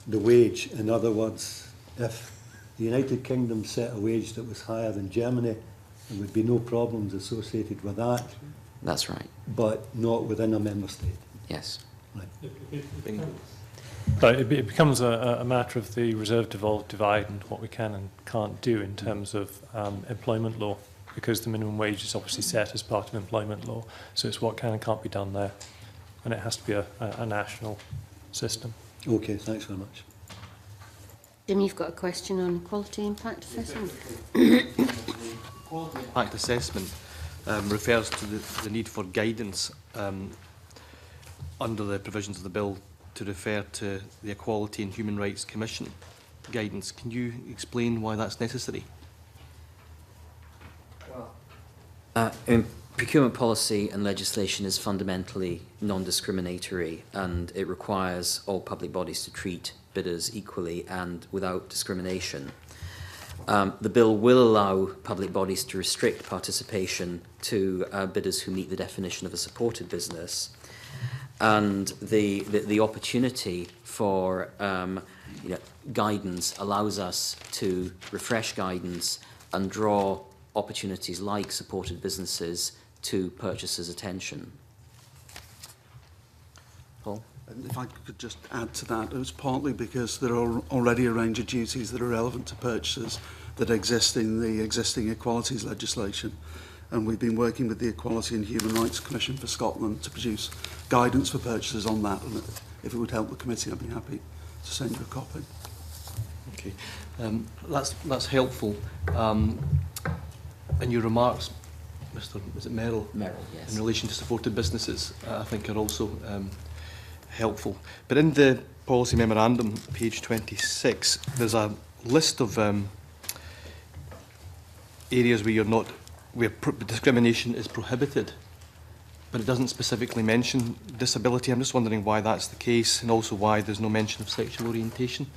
the wage. In other words, if the United Kingdom set a wage that was higher than Germany, there would be no problems associated with that. That's right. but not within a member state. Yes. Right. But it becomes a matter of the reserve devolved divide and what we can and can't do in terms of employment law, because the minimum wage is obviously set as part of employment law. So it's what can and can't be done there. And it has to be a national system. Okay, thanks very much. Jim, you've got a question on quality impact assessment? Quality impact assessment refers to the need for guidance under the provisions of the bill to refer to the Equality and Human Rights Commission guidance. Can you explain why that's necessary? Procurement policy and legislation is fundamentally non-discriminatory, and it requires all public bodies to treat bidders equally and without discrimination. The bill will allow public bodies to restrict participation to bidders who meet the definition of a supported business, and the opportunity for guidance allows us to refresh guidance and draw opportunities like supported businesses to purchasers' attention. Paul? And if I could just add to that, it was partly because there are already a range of duties that are relevant to purchasers that exist in the existing equalities legislation. And we've been working with the Equality and Human Rights Commission for Scotland to produce guidance for purchasers on that. And if it would help the committee, I'd be happy to send you a copy. Okay, that's helpful. In your remarks, is it Merrill? Merrill, yes. In relation to supported businesses, I think are also helpful. But in the policy memorandum, page 26, there's a list of areas where discrimination is prohibited, but it doesn't specifically mention disability. I'm just wondering why that's the case, and also why there's no mention of sexual orientation.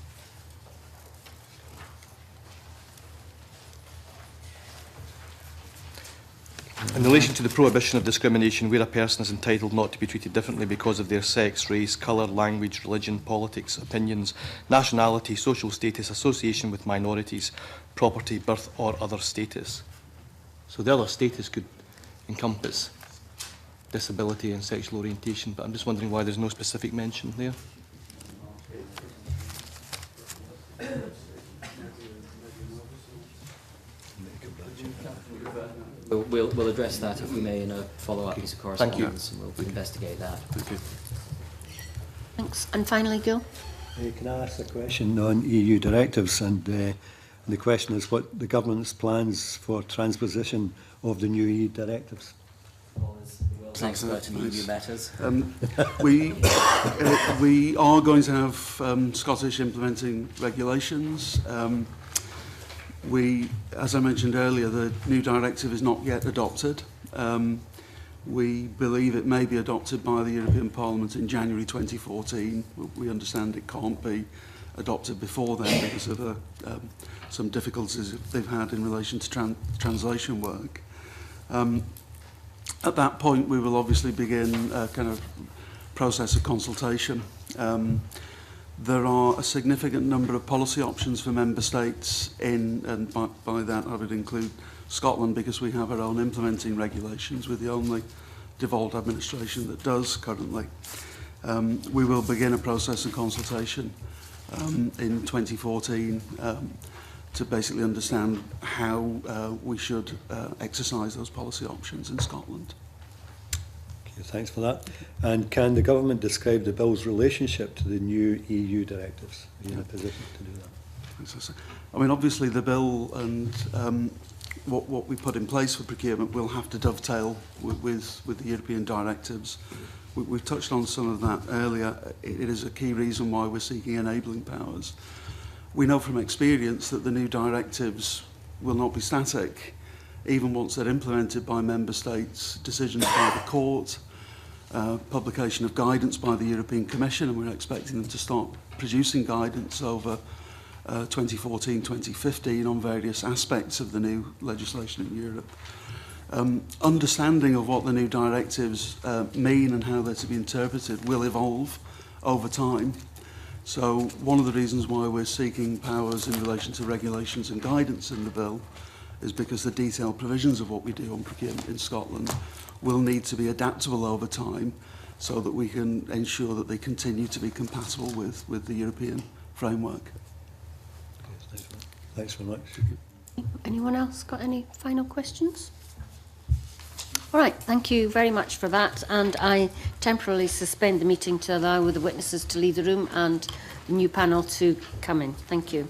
In relation to the prohibition of discrimination where a person is entitled not to be treated differently because of their sex, race, colour, language, religion, politics, opinions, nationality, social status, association with minorities, property, birth or other status. So the other status could encompass disability and sexual orientation, but I'm just wondering why there's no specific mention there. We'll address that, if we may, in a follow-up piece of correspondence, and we'll investigate that. Thank you. Thanks. And finally, Gil? Can I ask a question on EU directives? And the question is what the government's plans for transposition of the new EU directives? Thanks for to EU matters. We are going to have Scottish implementing regulations. As I mentioned earlier, the new directive is not yet adopted. We believe it may be adopted by the European Parliament in January 2014. We understand it can't be adopted before then because of some difficulties they've had in relation to translation work. At that point, we will obviously begin a kind of process of consultation. There are a significant number of policy options for member states and by that I would include Scotland, because we have our own implementing regulations. We're the only devolved administration that does currently. We will begin a process of consultation in 2014 to basically understand how we should exercise those policy options in Scotland. Thanks for that. And can the government describe the bill's relationship to the new EU directives? Are you in a position to do that? I mean, obviously the bill and what we put in place for procurement will have to dovetail with the European directives. We've touched on some of that earlier. It is a key reason why we're seeking enabling powers. We know from experience that the new directives will not be static, even once they're implemented by member states, decisions by the court, publication of guidance by the European Commission, and we're expecting them to start producing guidance over 2014-2015 on various aspects of the new legislation in Europe. Understanding of what the new directives mean and how they're to be interpreted will evolve over time. So one of the reasons why we're seeking powers in relation to regulations and guidance in the bill is because the detailed provisions of what we do on procurement in Scotland will need to be adaptable over time so that we can ensure that they continue to be compatible with the European framework. Thanks very much. Anyone else got any final questions? All right, thank you very much for that. And I temporarily suspend the meeting to allow the witnesses to leave the room and the new panel to come in. Thank you.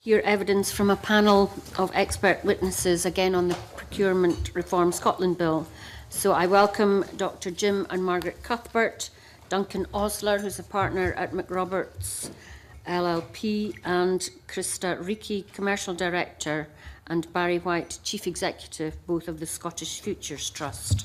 hear evidence from a panel of expert witnesses, again on the Procurement-Reform Scotland Bill. So I welcome Dr Jim and Margaret Cuthbert, Duncan Osler, who's a partner at McRoberts LLP, and Krista Ricci, Commercial Director, and Barry White, Chief Executive, both of the Scottish Futures Trust.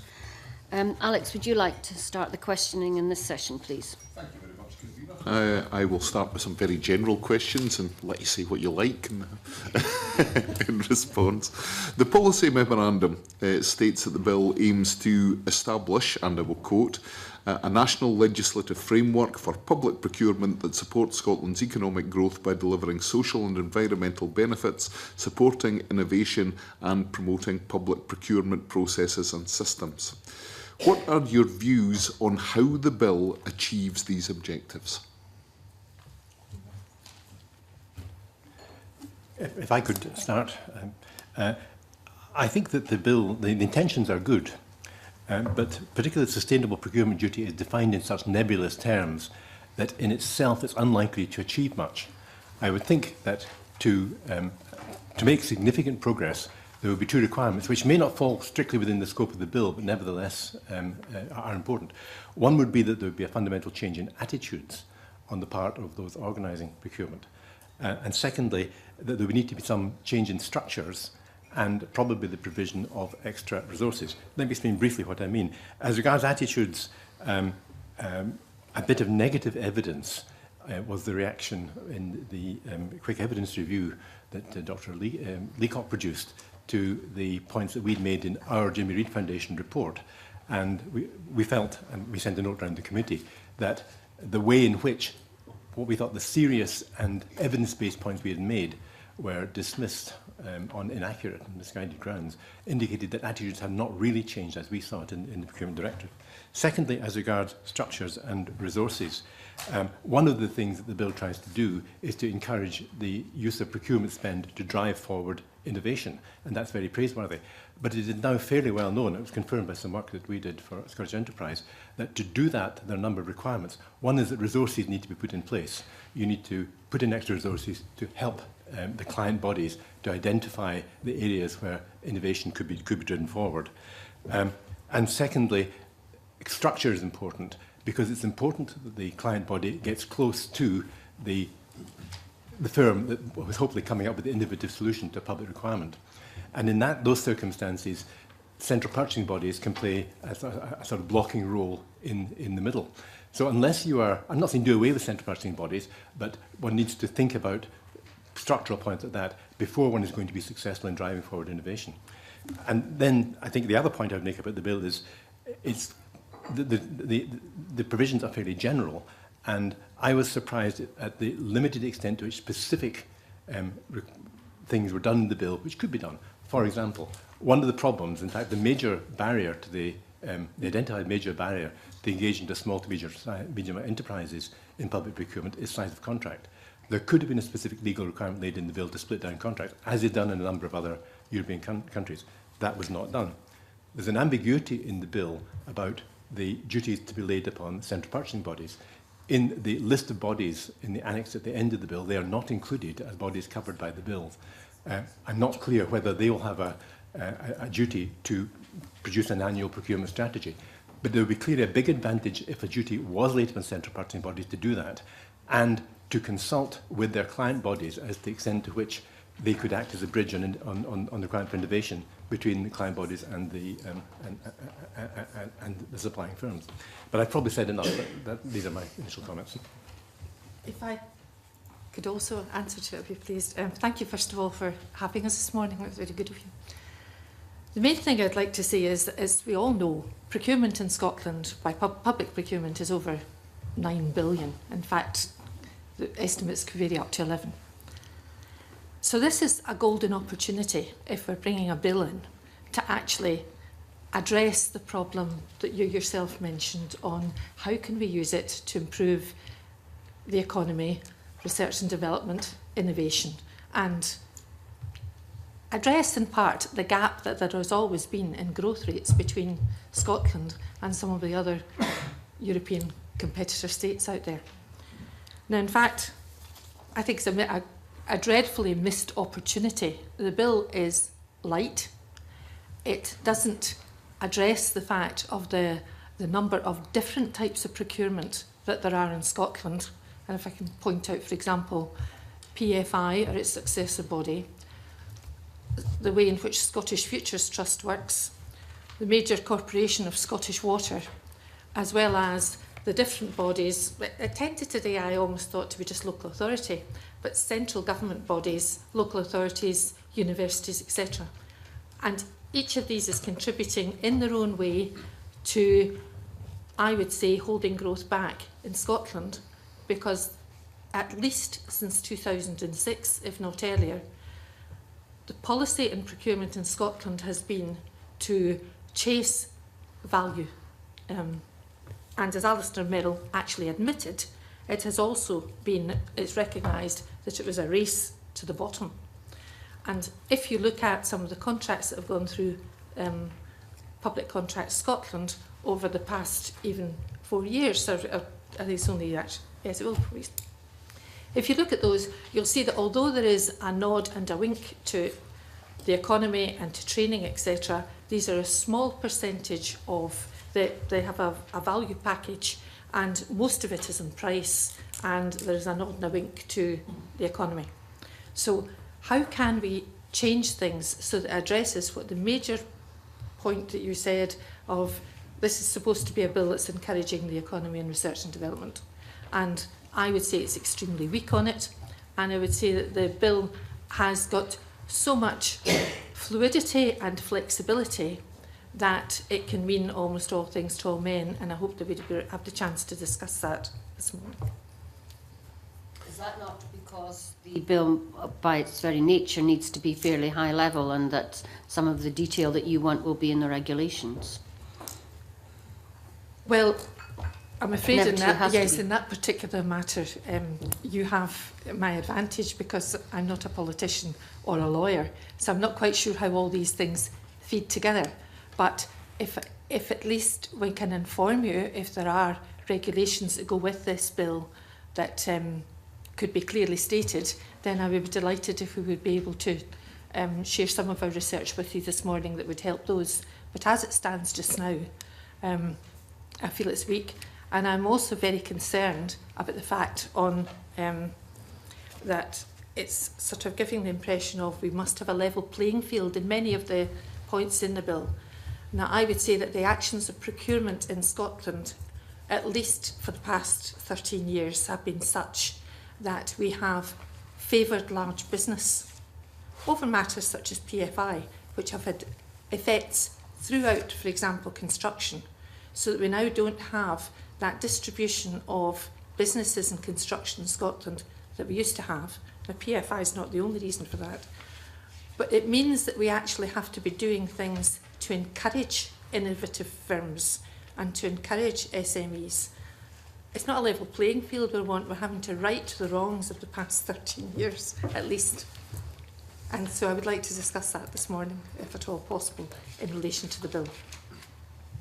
Alex, would you like to start the questioning in this session, please? Thank you very much, Convener. I will start with some very general questions and let you say what you like in response. The policy memorandum states that the bill aims to establish, and I will quote, a national legislative framework for public procurement that supports Scotland's economic growth by delivering social and environmental benefits, supporting innovation and promoting public procurement processes and systems. What are your views on how the bill achieves these objectives? If I could start, I think that the bill, the intentions are good, but particularly sustainable procurement duty is defined in such nebulous terms that in itself it's unlikely to achieve much. I would think that to make significant progress, there would be two requirements, which may not fall strictly within the scope of the bill, but nevertheless are important. One would be that there would be a fundamental change in attitudes on the part of those organising procurement. And secondly, that there would need to be some change in structures and probably the provision of extra resources. Let me explain briefly what I mean. As regards attitudes, a bit of negative evidence was the reaction in the quick evidence review that Dr. Leacock produced to the points that we'd made in our Jimmy Reid Foundation report. And we felt, and we sent a note around the committee, that the way in which what we thought the serious and evidence-based points we had made were dismissed on inaccurate and misguided grounds indicated that attitudes had not really changed as we saw it in the Procurement Directive. Secondly, as regards structures and resources, one of the things that the bill tries to do is to encourage the use of procurement spend to drive forward innovation, and that's very praiseworthy. But it is now fairly well known, it was confirmed by some work that we did for Scottish Enterprise, that to do that, there are a number of requirements. One is that resources need to be put in place. You need to put in extra resources to help the client bodies to identify the areas where innovation could be driven forward. And secondly, structure is important because it's important that the client body gets close to the firm that was hopefully coming up with the innovative solution to a public requirement. And in those circumstances, central purchasing bodies can play a sort of blocking role in the middle. So unless you are, I'm not saying do away with central purchasing bodies, but one needs to think about structural points like that before one is going to be successful in driving forward innovation. And then I think the other point I would make about the bill is it's the provisions are fairly general, and I was surprised at the limited extent to which specific things were done in the bill which could be done. For example, one of the problems, in fact the major barrier to the identified major barrier to engaging to small to medium enterprises in public procurement is size of contract. There could have been a specific legal requirement laid in the bill to split down contracts, as is done in a number of other European countries. That was not done. There's an ambiguity in the bill about the duties to be laid upon central purchasing bodies. In the list of bodies in the annex at the end of the bill, they are not included as bodies covered by the bill. I'm not clear whether they will have a duty to produce an annual procurement strategy. But there would be clearly a big advantage if a duty was laid upon central purchasing bodies to do that, and to consult with their client bodies as to the extent to which they could act as a bridge on the requirement for innovation between the client bodies and the supplying firms. But I've probably said enough. These are my initial comments. If I could also answer to it, if you please. Thank you, first of all, for having us this morning. It was very good of you. The main thing I'd like to say is that, as we all know, procurement in Scotland, by public procurement, is over 9 billion. In fact, the estimates could vary up to 11. So this is a golden opportunity, if we're bringing a bill in, to actually address the problem that you yourself mentioned on how can we use it to improve the economy, research and development, innovation, and address in part the gap that there has always been in growth rates between Scotland and some of the other European competitor states out there. Now, in fact, I think it's a dreadfully missed opportunity. The bill is light. It doesn't address the fact of the number of different types of procurement that there are in Scotland. And if I can point out, for example, PFI or its successor body, the way in which Scottish Futures Trust works, the major corporation of Scottish Water, as well as the different bodies, attended today I almost thought to be just local authority, but central government bodies, local authorities, universities, etc. And each of these is contributing in their own way to, I would say, holding growth back in Scotland, because at least since 2006, if not earlier, the policy in procurement in Scotland has been to chase value. And as Alistair Merrill actually admitted, it has also been, it's recognised that it was a race to the bottom. And if you look at some of the contracts that have gone through Public Contracts Scotland over the past even 4 years, or I think it's only actually, yes, it will be. If you look at those, you'll see that although there is a nod and a wink to the economy and to training, etc., these are a small percentage of they have a value package, and most of it is in price, and there's a nod and a wink to the economy. So how can we change things so that it addresses what the major point that you said of this is supposed to be a bill that's encouraging the economy and research and development? And I would say it's extremely weak on it, and I would say that the bill has got so much fluidity and flexibility that it can mean almost all things to all men, and I hope that we'd have the chance to discuss that this morning. Is that not because the bill, by its very nature, needs to be fairly high level, and that some of the detail that you want will be in the regulations? Well, I'm afraid in that, yes, in that particular matter, you have my advantage because I'm not a politician or a lawyer, so I'm not quite sure how all these things feed together. But if at least we can inform you if there are regulations that go with this bill that could be clearly stated, then I would be delighted if we would be able to share some of our research with you this morning that would help those. But as it stands just now, I feel it's weak. And I'm also very concerned about the fact that it's sort of giving the impression of we must have a level playing field in many of the points in the bill. Now, I would say that the actions of procurement in Scotland, at least for the past 13 years, have been such that we have favoured large business over matters such as PFI, which have had effects throughout, for example, construction, so that we now don't have that distribution of businesses and construction in Scotland that we used to have. Now, PFI is not the only reason for that, but it means that we actually have to be doing things to encourage innovative firms and to encourage SMEs. It's not a level playing field we're having to right the wrongs of the past 13 years, at least. And so I would like to discuss that this morning, if at all possible, in relation to the bill.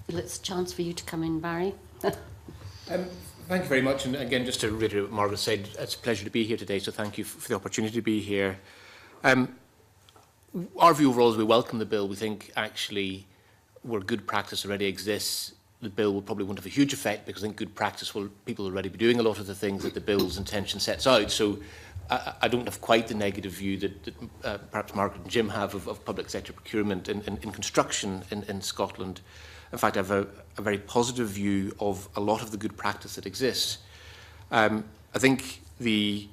It's a chance for you to come in, Barry. Thank you very much. And again, just to reiterate what Margaret said, it's a pleasure to be here today, so thank you for the opportunity to be here. Our view overall is we welcome the bill. We think actually where good practice already exists, the bill will probably won't have a huge effect because I think good practice will people already be doing a lot of the things that the bill's intention sets out. So I don't have quite the negative view that perhaps Margaret and Jim have of public sector procurement in construction in Scotland. In fact, I have a very positive view of a lot of the good practice that exists. I think the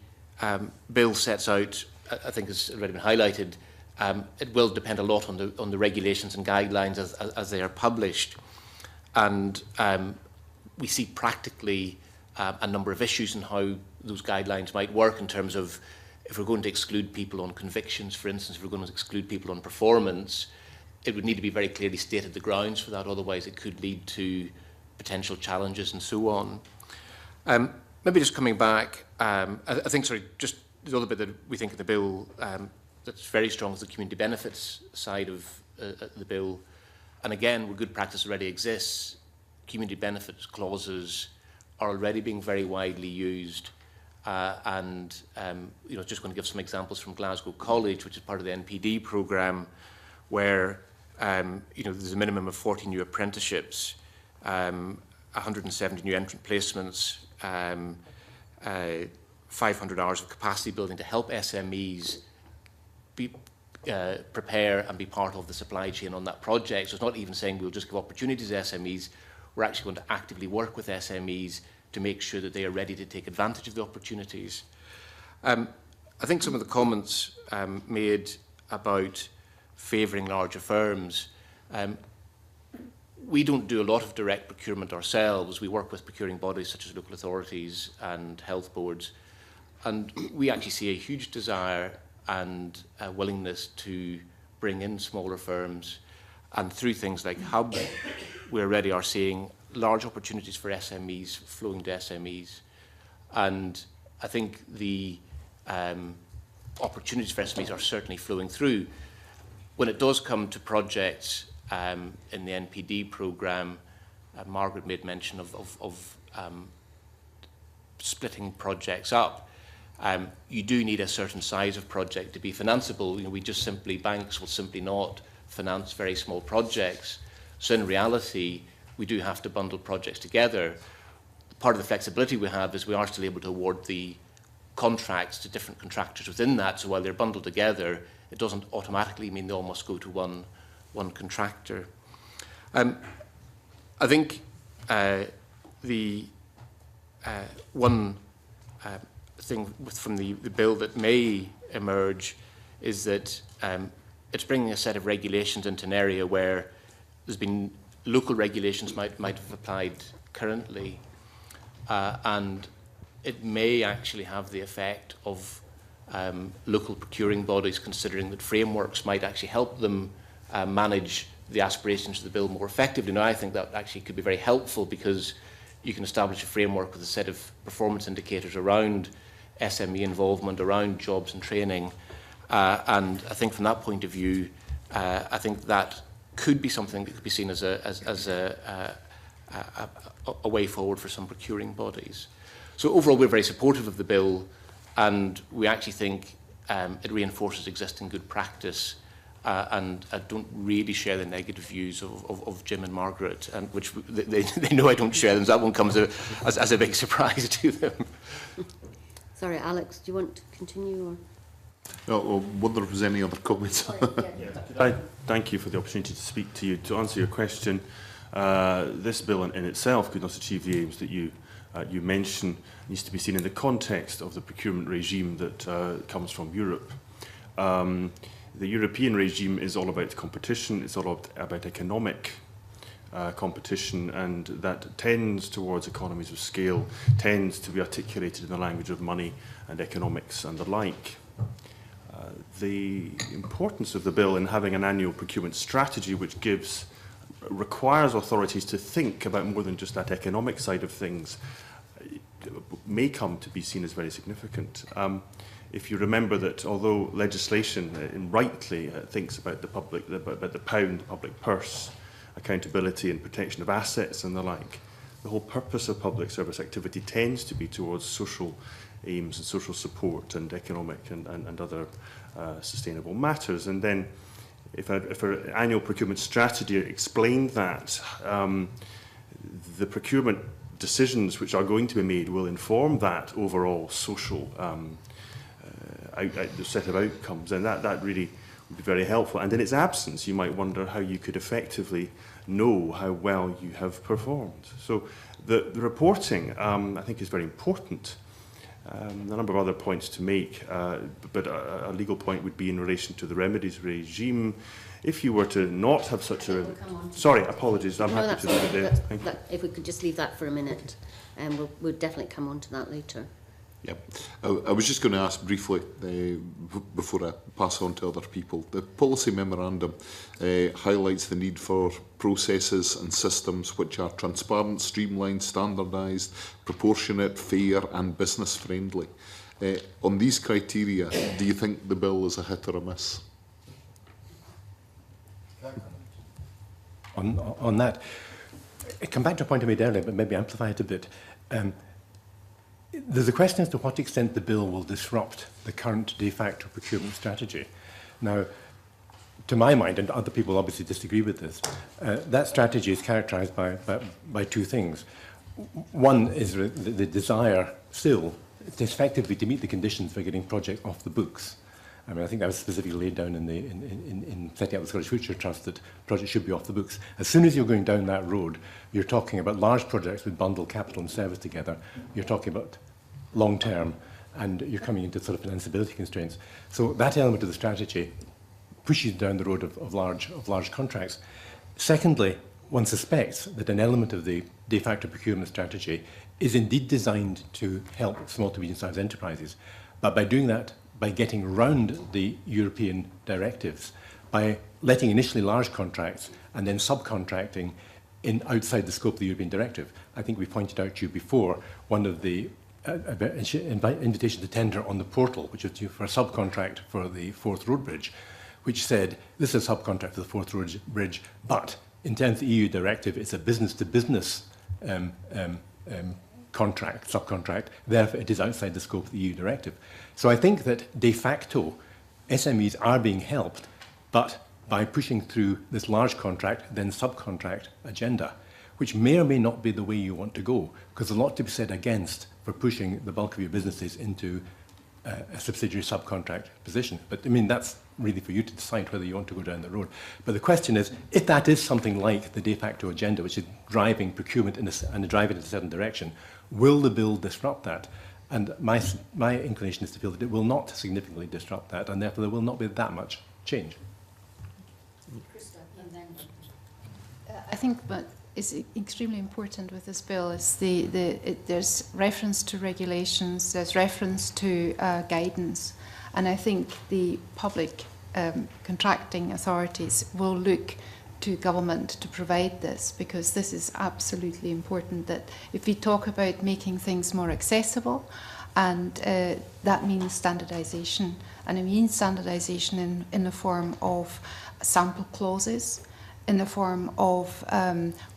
bill sets out, I think has already been highlighted, it will depend a lot on the regulations and guidelines as they are published. And we see practically a number of issues in how those guidelines might work in terms of if we're going to exclude people on convictions, for instance, if we're going to exclude people on performance, it would need to be very clearly stated the grounds for that, otherwise it could lead to potential challenges and so on. Maybe just coming back, I think, sorry, just the other bit that we think of the bill that's very strong is the community benefits side of the bill. And again, where good practice already exists, community benefits clauses are already being very widely used. Just going to give some examples from Glasgow College, which is part of the NPD programme, where there's a minimum of 40 new apprenticeships, 170 new entrant placements, 500 hours of capacity building to help SMEs prepare and be part of the supply chain on that project. So it's not even saying we'll just give opportunities to SMEs. We're actually going to actively work with SMEs to make sure that they are ready to take advantage of the opportunities. I think some of the comments made about favouring larger firms, we don't do a lot of direct procurement ourselves. We work with procuring bodies such as local authorities and health boards, and we actually see a huge desire and willingness to bring in smaller firms, and through things like Hub, we already are seeing large opportunities for SMEs flowing to SMEs. And I think the opportunities for SMEs are certainly flowing through. When it does come to projects in the NPD programme, Margaret made mention of splitting projects up. You do need a certain size of project to be financeable. Banks will simply not finance very small projects. So in reality, we do have to bundle projects together. Part of the flexibility we have is we are still able to award the contracts to different contractors within that. So while they're bundled together, it doesn't automatically mean they all must go to one contractor. I think the one thing from the bill that may emerge is that it's bringing a set of regulations into an area where there's been local regulations might have applied currently, and it may actually have the effect of local procuring bodies considering that frameworks might actually help them manage the aspirations of the bill more effectively. Now, I think that actually could be very helpful because you can establish a framework with a set of performance indicators around SME involvement, around jobs and training, and I think from that point of view, I think that could be something that could be seen as a way forward for some procuring bodies. So overall, we're very supportive of the bill, and we actually think it reinforces existing good practice, and I don't really share the negative views of Jim and Margaret, and which they know I don't share them, so that one comes as a big surprise to them. Sorry, Alex, do you want to continue? Or? Well, whether there was any other comments. Thank you for the opportunity to speak to you. To answer your question, this bill in itself could not achieve the aims that you mention. It needs to be seen in the context of the procurement regime that comes from Europe. The European regime is all about competition, it's all about economic competition, and that tends towards economies of scale, tends to be articulated in the language of money and economics and the like. The importance of the bill in having an annual procurement strategy which requires authorities to think about more than just that economic side of things may come to be seen as very significant. If you remember that although legislation rightly thinks about the public, about the pound, the public purse, accountability and protection of assets and the like, the whole purpose of public service activity tends to be towards social aims and social support and economic and other sustainable matters. And then if our annual procurement strategy explained that, the procurement decisions which are going to be made will inform that overall social set of outcomes, and that really would be very helpful. And in its absence, you might wonder how you could effectively know how well you have performed. So the reporting, I think, is very important. A number of other points to make, but a legal point would be in relation to the remedies regime. If you were to not have such a... Sorry, apologies, I'm happy to do it there. Thank you. If we could just leave that for a minute, and we'll definitely come on to that later. Yep. I was just going to ask briefly, before I pass on to other people, the policy memorandum highlights the need for processes and systems which are transparent, streamlined, standardised, proportionate, fair and business friendly. On these criteria, do you think the bill is a hit or a miss? On that, I come back to a point I made earlier, but maybe amplify it a bit. there's a question as to what extent the bill will disrupt the current de facto procurement strategy. Now, to my mind, and other people obviously disagree with this, that strategy is characterised by two things. One is the desire still effectively to meet the conditions for getting projects off the books. I mean, I think that was specifically laid down in setting up the Scottish Future Trust, that projects should be off the books. As soon as you're going down that road, you're talking about large projects with bundled capital and service together. You're talking about long term, and you're coming into sort of financeability constraints. So that element of the strategy pushes down the road of large contracts. Secondly, one suspects that an element of the de facto procurement strategy is indeed designed to help small to medium-sized enterprises. But by doing that, by getting around the European directives, by letting initially large contracts and then subcontracting outside the scope of the European directive. I think we pointed out to you before one of the invitation to tender on the portal, which was for a subcontract for the Forth Road Bridge, which said this is a subcontract for the Forth Road Bridge, but in terms of the EU directive, it's a business-to-business subcontract, therefore it is outside the scope of the EU directive. So I think that de facto SMEs are being helped, but by pushing through this large contract, then subcontract agenda, which may or may not be the way you want to go, because there's a lot to be said against for pushing the bulk of your businesses into a subsidiary subcontract position. But I mean, that's really for you to decide whether you want to go down the road. But the question is, if that is something like the de facto agenda, which is driving procurement and driving it in a certain direction, will the bill disrupt that? And my inclination is to feel that it will not significantly disrupt that, and therefore there will not be that much change. I think what is extremely important with this bill is there's reference to regulations, there's reference to guidance, and I think the public contracting authorities will look to government to provide this, because this is absolutely important. That if we talk about making things more accessible, and that means standardisation, and it means standardisation in the form of sample clauses, in the form of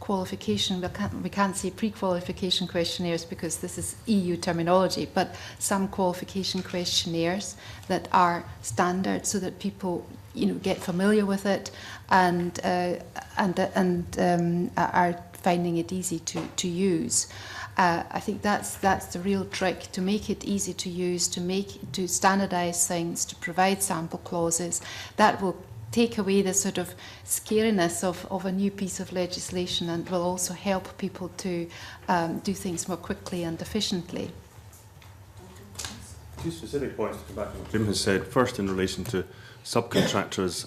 qualification. We can't say pre-qualification questionnaires because this is EU terminology, but some qualification questionnaires that are standard, so that people get familiar with it and are finding it easy to use. I think that's the real trick, to make it easy to use, to standardise things, to provide sample clauses. That will take away the sort of scariness of a new piece of legislation, and will also help people to do things more quickly and efficiently. Two specific points to come back to what Jim has said. First, in relation to subcontractors,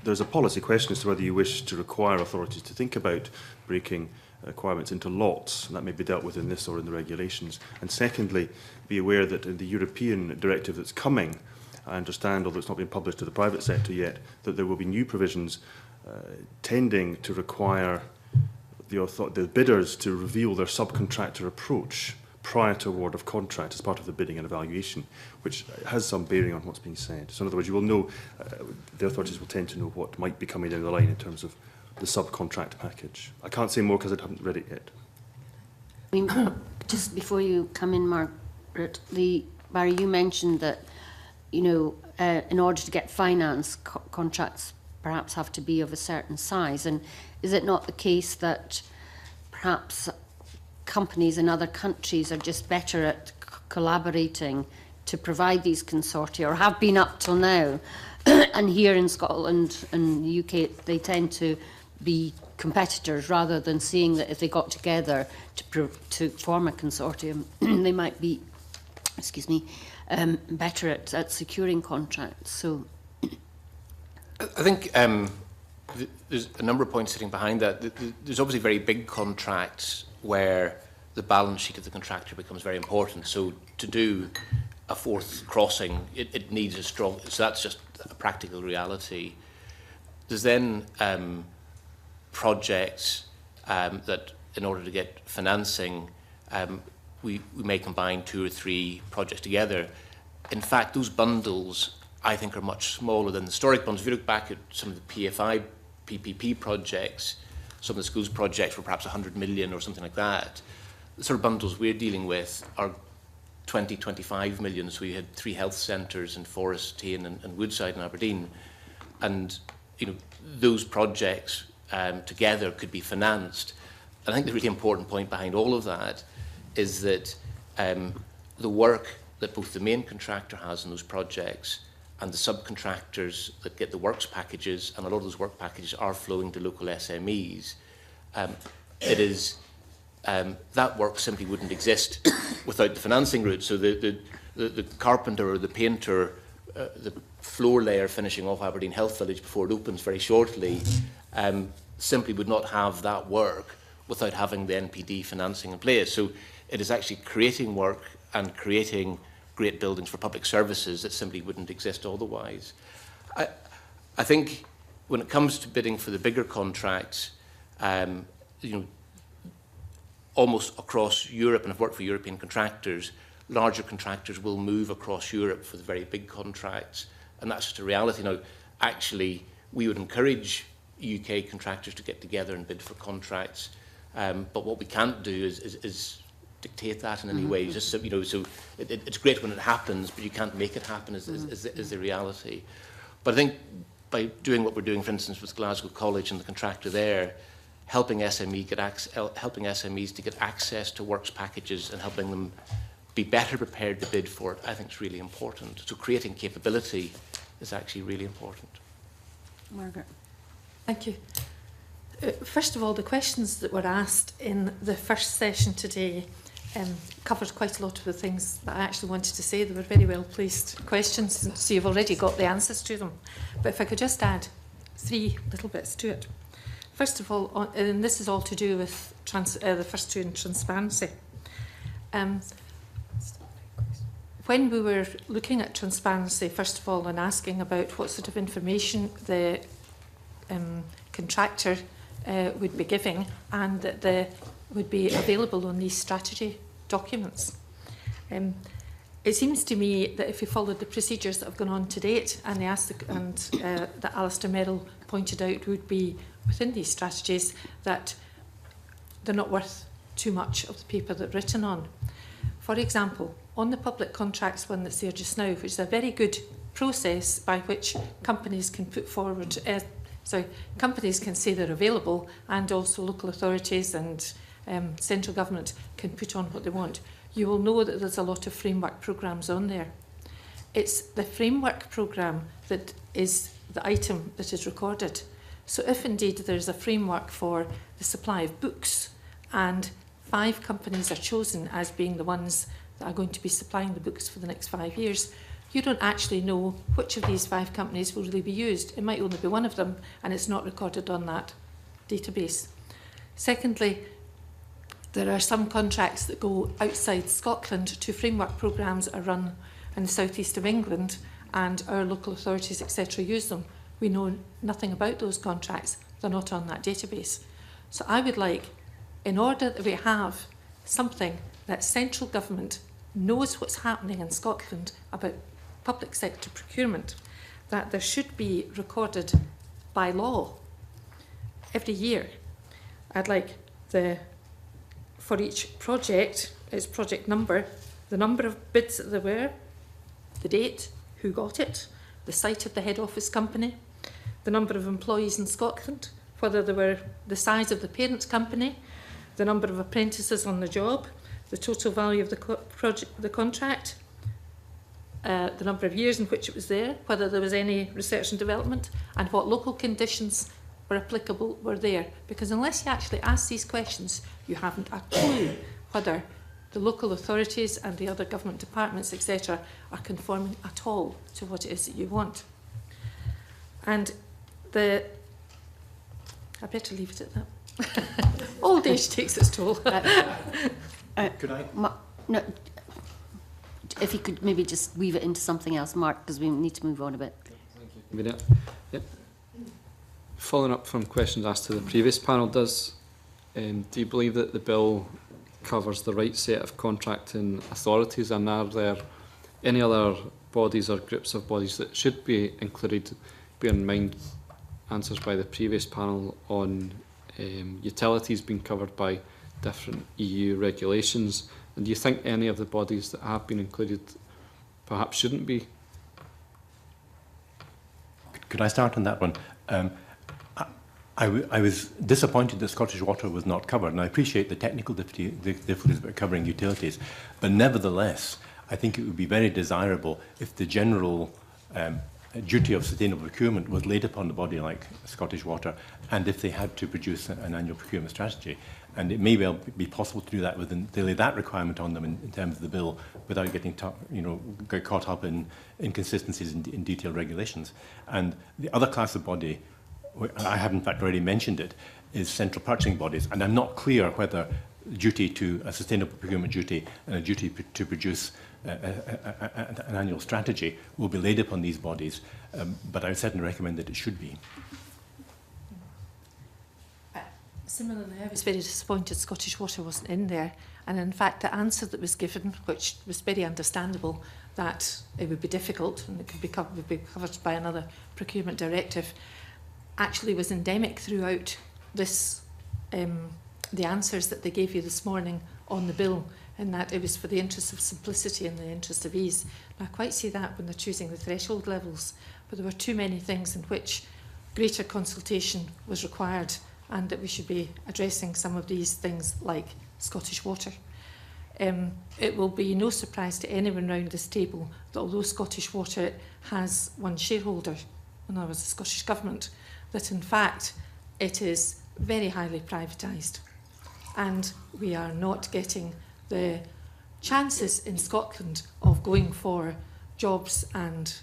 there's a policy question as to whether you wish to require authorities to think about breaking requirements into lots, and that may be dealt with in this or in the regulations. And secondly, be aware that in the European directive that's coming, I understand, although it's not been published to the private sector yet, that there will be new provisions tending to require the bidders to reveal their subcontractor approach prior to award of contract as part of the bidding and evaluation, which has some bearing on what's being said. So in other words, you will know, the authorities will tend to know what might be coming down the line in terms of the subcontract package. I can't say more because I haven't read it yet. I mean, just before you come in, Margaret, Barry, you mentioned that in order to get finance, contracts perhaps have to be of a certain size. And is it not the case that perhaps companies in other countries are just better at collaborating to provide these consortia, or have been up till now? And here in Scotland and the UK, they tend to be competitors, rather than seeing that if they got together to form a consortium, they might be, better at securing contracts. So I think there's a number of points sitting behind that. There's obviously very big contracts where the balance sheet of the contractor becomes very important. So to do a fourth crossing, it needs a strong, so that's just a practical reality. There's then projects that, in order to get financing, we may combine 2 or 3 projects together. In fact, those bundles, I think, are much smaller than the historic bundles. If you look back at some of the PFI, PPP projects, some of the schools projects were perhaps 100 million or something like that. The sort of bundles we're dealing with are 25 million. So we had 3 health centres in Forest, Tane and Woodside in Aberdeen. And those projects together could be financed. And I think the really important point behind all of that is that the work that both the main contractor has in those projects and the subcontractors that get the works packages, and a lot of those work packages are flowing to local SMEs, that work simply wouldn't exist without the financing route. So the carpenter or the painter, the floor layer finishing off Aberdeen Health Village before it opens very shortly, simply would not have that work without having the NPD financing in place. So it is actually creating work and creating great buildings for public services that simply wouldn't exist otherwise. I think when it comes to bidding for the bigger contracts, almost across Europe, and I've worked for European contractors, larger contractors will move across Europe for the very big contracts, and that's just a reality. Now, actually, we would encourage UK contractors to get together and bid for contracts, but what we can't do is dictate that in any way. Just so it's great when it happens, but you can't make it happen. Is the reality. But I think by doing what we're doing, for instance, with Glasgow College and the contractor there, helping SMEs to get access to works packages and helping them be better prepared to bid for it, I think is really important. So creating capability is actually really important. Margaret. Thank you. First of all, the questions that were asked in the first session today covered quite a lot of the things that I actually wanted to say. They were very well placed questions, so you've already got the answers to them. But if I could just add 3 little bits to it. First of all, and this is all to do with the first 2 in transparency. When we were looking at transparency, first of all, and asking about what sort of information the contractor would be giving and that would be available on these strategy documents. It seems to me that if you followed the procedures that have gone on to date, and that Alistair Merrill pointed out would be within these strategies, that they're not worth too much of the paper they're written on. For example, on the public contracts one that's there just now, which is a very good process by which companies can put forward, companies can say they're available, and also local authorities and central government can put on what they want. You will know that there's a lot of framework programmes on there. It's the framework programme that is the item that is recorded. So if indeed there's a framework for the supply of books and 5 companies are chosen as being the ones that are going to be supplying the books for the next 5 years, you don't actually know which of these 5 companies will really be used. It might only be one of them, and it's not recorded on that database. Secondly, there are some contracts that go outside Scotland to framework programmes that are run in the southeast of England, and our local authorities, etc., use them. We know nothing about those contracts. They're not on that database. So I would like, in order that we have something that central government knows what's happening in Scotland about public sector procurement, that there should be recorded by law every year. I'd like for each project, its project number, the number of bids that there were, the date, who got it, the site of the head office company, the number of employees in Scotland, whether they were the size of the parent company, the number of apprentices on the job, the total value of the contract, the number of years in which it was there, whether there was any research and development, and what local conditions were applicable were there. Because unless you actually ask these questions, you haven't a clue whether the local authorities and the other government departments, etc., are conforming at all to what it is that you want. And I better leave it at that. Old age takes its toll. Could I? No, if you could maybe just weave it into something else, Mark, because we need to move on a bit. Thank you. Yep. Following up from questions asked to the previous panel, do you believe that the bill covers the right set of contracting authorities, and are there any other bodies or groups of bodies that should be included, bear in mind answers by the previous panel on utilities being covered by different EU regulations? And do you think any of the bodies that have been included perhaps shouldn't be? Could I start on that one? I was disappointed that Scottish Water was not covered, and I appreciate the technical difficulties about covering utilities, but nevertheless, I think it would be very desirable if the general duty of sustainable procurement was laid upon a body like Scottish Water, and if they had to produce an annual procurement strategy. And it may well be possible to do that to lay that requirement on them in terms of the bill without getting get caught up in inconsistencies in detailed regulations. And the other class of body, I have in fact already mentioned it, is central purchasing bodies, and I'm not clear whether duty to a sustainable procurement duty and a duty to produce an annual strategy will be laid upon these bodies, but I would certainly recommend that it should be. Similarly, I was very disappointed Scottish Water wasn't in there, and in fact the answer that was given, which was very understandable, that it would be difficult and it could be covered by another procurement directive, actually was endemic throughout this, the answers that they gave you this morning on the bill, in that it was for the interest of simplicity and the interest of ease. And I quite see that when they're choosing the threshold levels, but there were too many things in which greater consultation was required, and that we should be addressing some of these things like Scottish Water. It will be no surprise to anyone around this table that although Scottish Water has one shareholder, in other words the Scottish Government, that in fact it is very highly privatised, and we are not getting the chances in Scotland of going for jobs and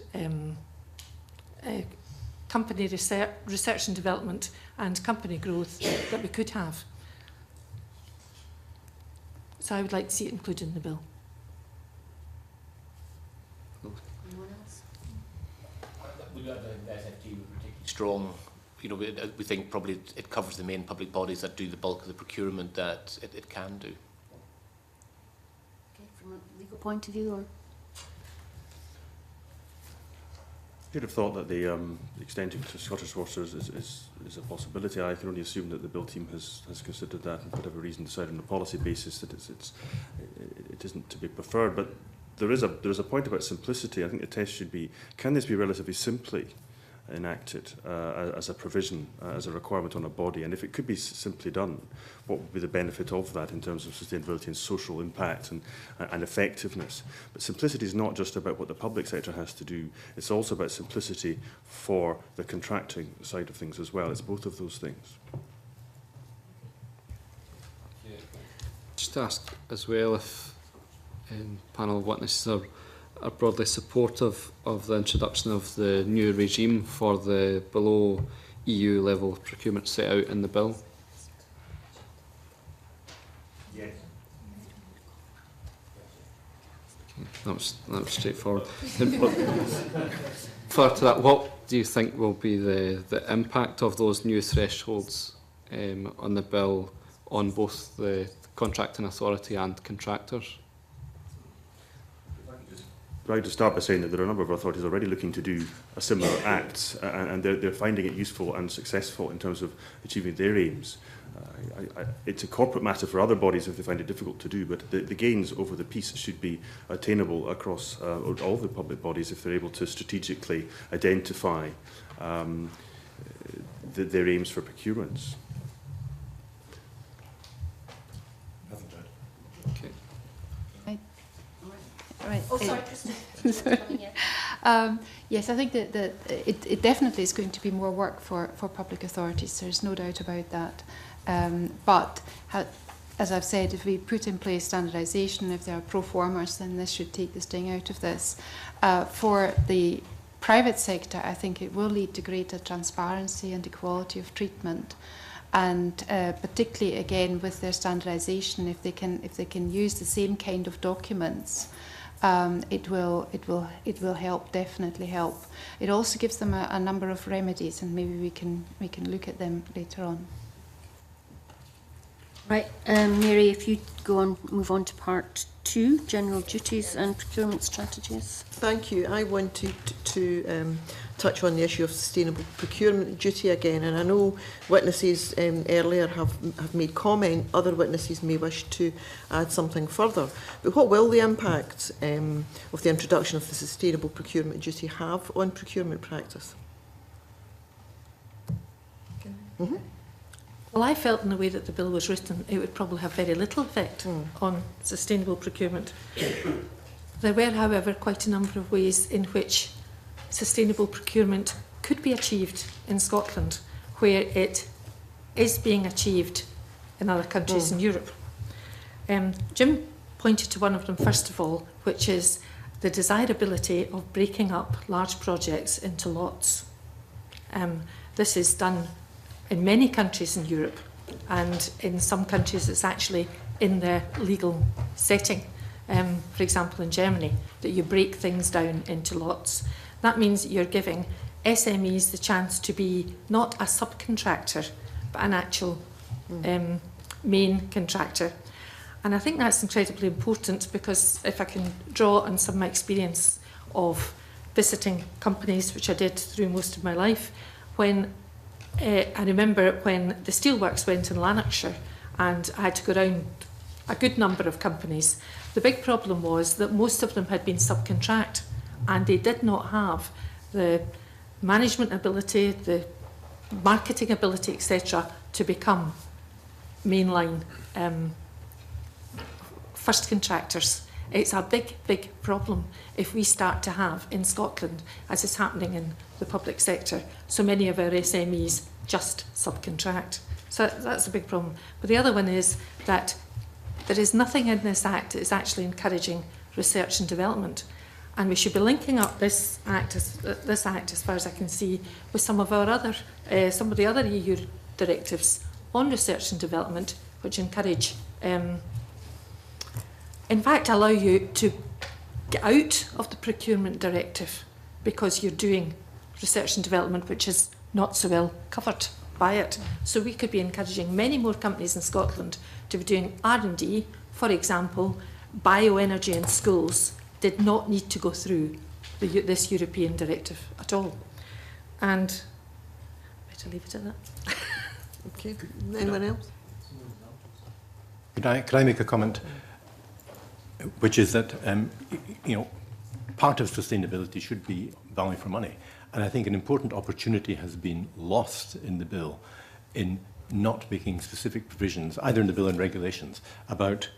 company research and development and company growth that we could have. So I would like to see it included in the bill. Anyone else? We don't think the SFT would be particularly strong. You know, we think probably it covers the main public bodies that do the bulk of the procurement that it can do. Okay, from a legal point of view, or? You'd have thought that the extending to Scottish Water is a possibility. I can only assume that the bill team has considered that and for whatever reason decided on a policy basis that it isn't to be preferred. But there is a point about simplicity. I think the test should be, can this be relatively simply enacted as a provision, as a requirement on a body? And if it could be simply done, what would be the benefit of that in terms of sustainability and social impact and effectiveness? But simplicity is not just about what the public sector has to do, it's also about simplicity for the contracting side of things as well. It's both of those things. Just to ask as well if panel of witnesses are broadly supportive of the introduction of the new regime for the below EU level procurement set out in the bill. Yes. Okay, that was straightforward. Further to that, what do you think will be the impact of those new thresholds on the bill on both the contracting authority and contractors? I'd like to start by saying that there are a number of authorities already looking to do a similar act, and they're finding it useful and successful in terms of achieving their aims. It's a corporate matter for other bodies if they find it difficult to do, but the gains over the piece should be attainable across all the public bodies if they're able to strategically identify their aims for procurements. Okay. Right. Oh, sorry, Yes, I think that it definitely is going to be more work for public authorities. There's no doubt about that. But as I've said, if we put in place standardisation, if there are pro formas, then this should take the sting out of this. For the private sector, I think it will lead to greater transparency and equality of treatment. And particularly again with their standardisation, if they can use the same kind of documents, it will help, definitely help. It also gives them a number of remedies, and maybe we can look at them later on. Right, Mary, if you go on, move on to part 2, general duties and procurement strategies. Thank you. I wanted to touch on the issue of sustainable procurement duty again, and I know witnesses earlier have made comment. Other witnesses may wish to add something further. But what will the impact of the introduction of the sustainable procurement duty have on procurement practice? Mm-hmm. Well, I felt in the way that the bill was written, it would probably have very little effect on sustainable procurement. There were, however, quite a number of ways in which sustainable procurement could be achieved in Scotland, where it is being achieved in other countries in Europe. Jim pointed to one of them first of all, which is the desirability of breaking up large projects into lots. This is done in many countries in Europe, and in some countries it's actually in their legal setting. For example, in Germany, that you break things down into lots. That means you're giving SMEs the chance to be not a subcontractor, but an actual main contractor. And I think that's incredibly important, because if I can draw on some of my experience of visiting companies, which I did through most of my life, when I remember when the steelworks went in Lanarkshire and I had to go around a good number of companies, the big problem was that most of them had been subcontract and they did not have the management ability, the marketing ability, etc., to become mainline first contractors. It's a big, big problem if we start to have in Scotland, as is happening in the public sector, so many of our SMEs just subcontract. So that's a big problem. But the other one is that there is nothing in this Act that is actually encouraging research and development. And we should be linking up this Act, as far as I can see, with some of our other, some of the other EU directives on research and development, which encourage, in fact, allow you to get out of the procurement directive because you're doing research and development which is not so well covered by it. So we could be encouraging many more companies in Scotland to be doing R&D. For example, bioenergy in schools did not need to go through this European directive at all. And better leave it at that. Okay, anyone else? Could I make a comment? Which is that, part of sustainability should be value for money. And I think an important opportunity has been lost in the bill in not making specific provisions, either in the bill and regulations, about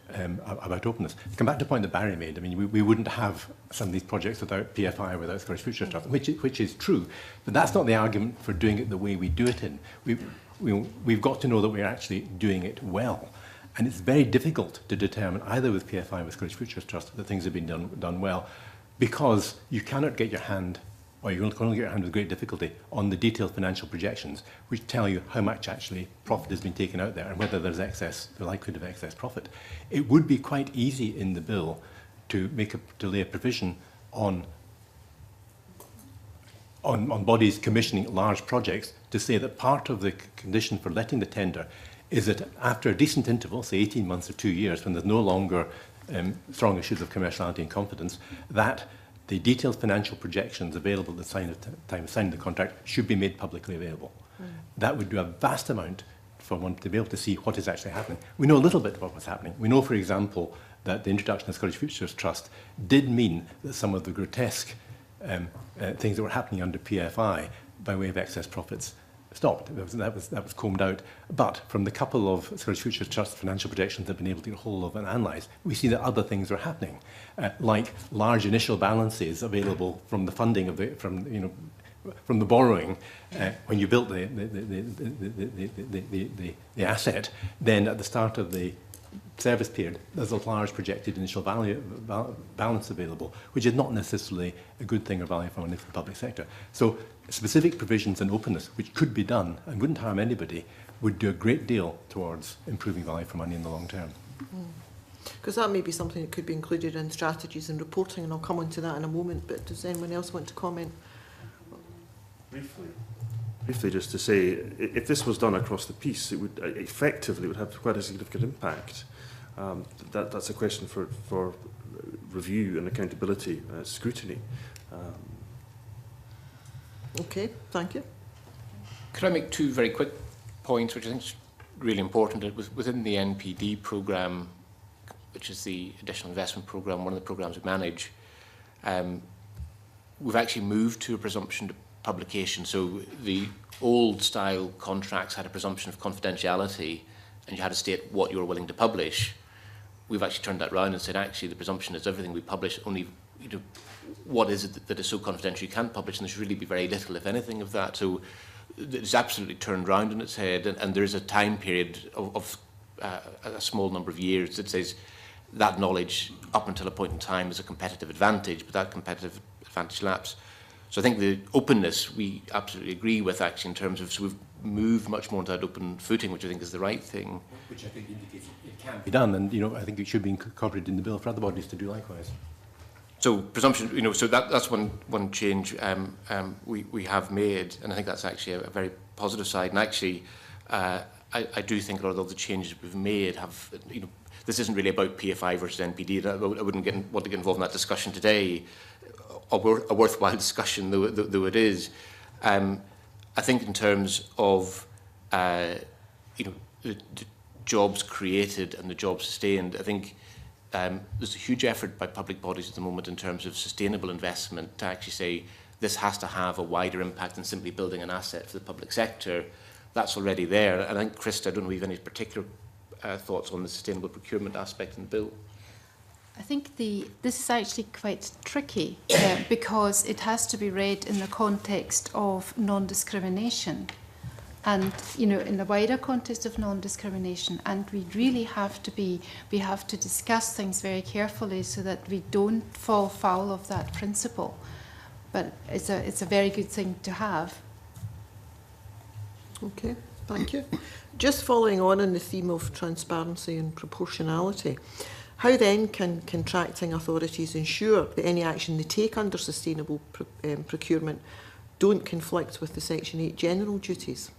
openness. To come back to the point that Barry made, I mean, we wouldn't have some of these projects without PFI, without Scottish Future Trust, which is true. But that's not the argument for doing it the way we do it in. We've got to know that we're actually doing it well. And it's very difficult to determine, either with PFI or with Scottish Futures Trust, that things have been done well, because you cannot get your hand, or you can only get your hand with great difficulty, on the detailed financial projections, which tell you how much actually profit has been taken out there and whether there's the likelihood of excess profit. It would be quite easy in the bill to lay a provision on bodies commissioning large projects to say that part of the condition for letting the tender is that after a decent interval, say 18 months or 2 years, when there's no longer strong issues of commerciality and confidence, that the detailed financial projections available at the time of signing the contract should be made publicly available. That would do a vast amount for one to be able to see what is actually happening. We know a little bit about what's happening. We know, for example, that the introduction of Scottish Futures Trust did mean that some of the grotesque things that were happening under PFI by way of excess profits stopped. That was combed out. But from the couple of Scottish Futures Trust financial projections that have been able to get hold of and analyse, we see that other things are happening, like large initial balances available from the funding of from the borrowing when you built the asset. Then at the start of the service period, there's a large projected initial balance available, which is not necessarily a good thing or value for money for the public sector. So specific provisions and openness, which could be done and wouldn't harm anybody, would do a great deal towards improving value for money in the long term. Because that may be something that could be included in strategies and reporting, and I'll come on to that in a moment, but does anyone else want to comment? Briefly, briefly just to say, if this was done across the piece, it would effectively have quite a significant impact. That's a question for review and accountability scrutiny. Okay, thank you. Could I make two very quick points, which I think is really important? It was within the NPD programme, which is the additional investment programme, one of the programmes we manage, we've actually moved to a presumption to publication. So the old style contracts had a presumption of confidentiality and you had to state what you were willing to publish. We've actually turned that around and said, actually, the presumption is everything we publish, only what is it that is so confidential you can't publish, and there should really be very little, if anything, of that. So it's absolutely turned round on its head, and there is a time period of a small number of years that says that knowledge up until a point in time is a competitive advantage, but that competitive advantage lapse. So I think the openness we absolutely agree with, actually, in terms of, so we've moved much more into that open footing, which I think is the right thing. Which I think indicates it can be done, and I think it should be incorporated in the bill for other bodies to do likewise. So presumption, so that's one change we have made, and I think that's actually a very positive side. And actually, I do think a lot of the changes we've made have, this isn't really about PFI versus NPD. I wouldn't want to get involved in that discussion today, a worthwhile discussion though it is. I think in terms of the jobs created and the jobs sustained, I think there's a huge effort by public bodies at the moment in terms of sustainable investment to actually say this has to have a wider impact than simply building an asset for the public sector. That's already there. And I think, Krista, I don't know if you have any particular thoughts on the sustainable procurement aspect in the bill. I think this is actually quite tricky because it has to be read in the context of non-discrimination and, in the wider context of non-discrimination. And we really have to discuss things very carefully so that we don't fall foul of that principle. But it's a very good thing to have. Okay, thank you. Just following on the theme of transparency and proportionality, how then can contracting authorities ensure that any action they take under sustainable procurement don't conflict with the Section 8 general duties?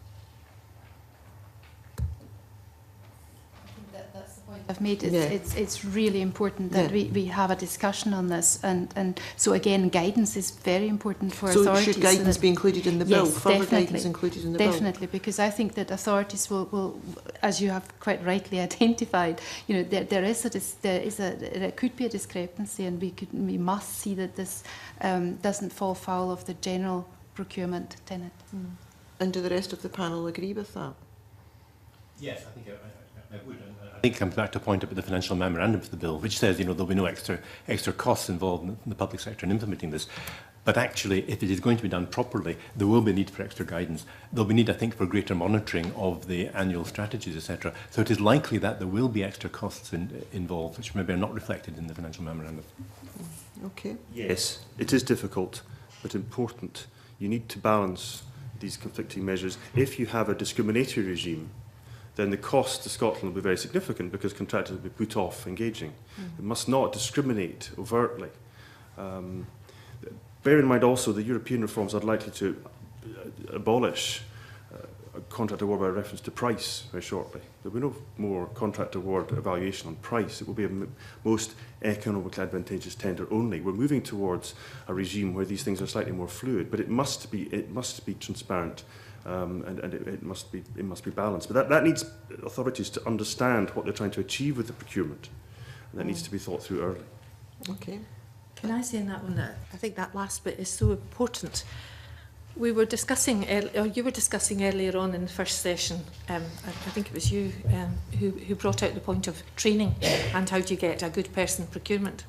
That's the point I've made. It's really important that we have a discussion on this, and so again, guidance is very important for authorities. So should guidance be included in the bill? Yes, Further definitely. guidance included in the bill? Definitely, because I think that authorities will, as you have quite rightly identified, there could be a discrepancy, and we must see that this doesn't fall foul of the general procurement tenet. And do the rest of the panel agree with that? Yes, I think I would. I think it comes back to a point about the financial memorandum for the bill, which says there'll be no extra costs involved in the public sector in implementing this. But actually, if it is going to be done properly, there will be a need for extra guidance. There'll be need, I think, for greater monitoring of the annual strategies, etc. So it is likely that there will be extra costs involved, which maybe are not reflected in the financial memorandum. Okay. Yes, it is difficult, but important. You need to balance these conflicting measures. If you have a discriminatory regime, then the cost to Scotland will be very significant because contractors will be put off engaging. It must not discriminate overtly. Bear in mind also the European reforms are likely to abolish a contract award by reference to price very shortly. There will be no more contract award evaluation on price. It will be a most economically advantageous tender only. We're moving towards a regime where these things are slightly more fluid, but it must be transparent. And it must be balanced. But that needs authorities to understand what they're trying to achieve with the procurement. And that needs to be thought through early. Okay. Can I say in that one that I think that last bit is so important. We were discussing, or you were discussing earlier on in the first session, I think it was you who brought out the point of training and how do you get a good person in procurement.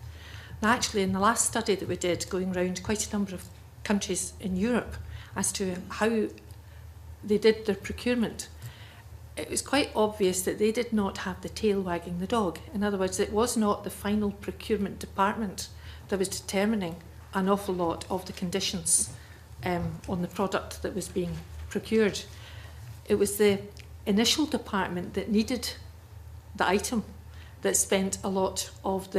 Now actually in the last study that we did, going around quite a number of countries in Europe as to how they did their procurement, it was quite obvious that they did not have the tail wagging the dog. In other words, it was not the final procurement department that was determining an awful lot of the conditions on the product that was being procured. It was the initial department that needed the item that spent a lot of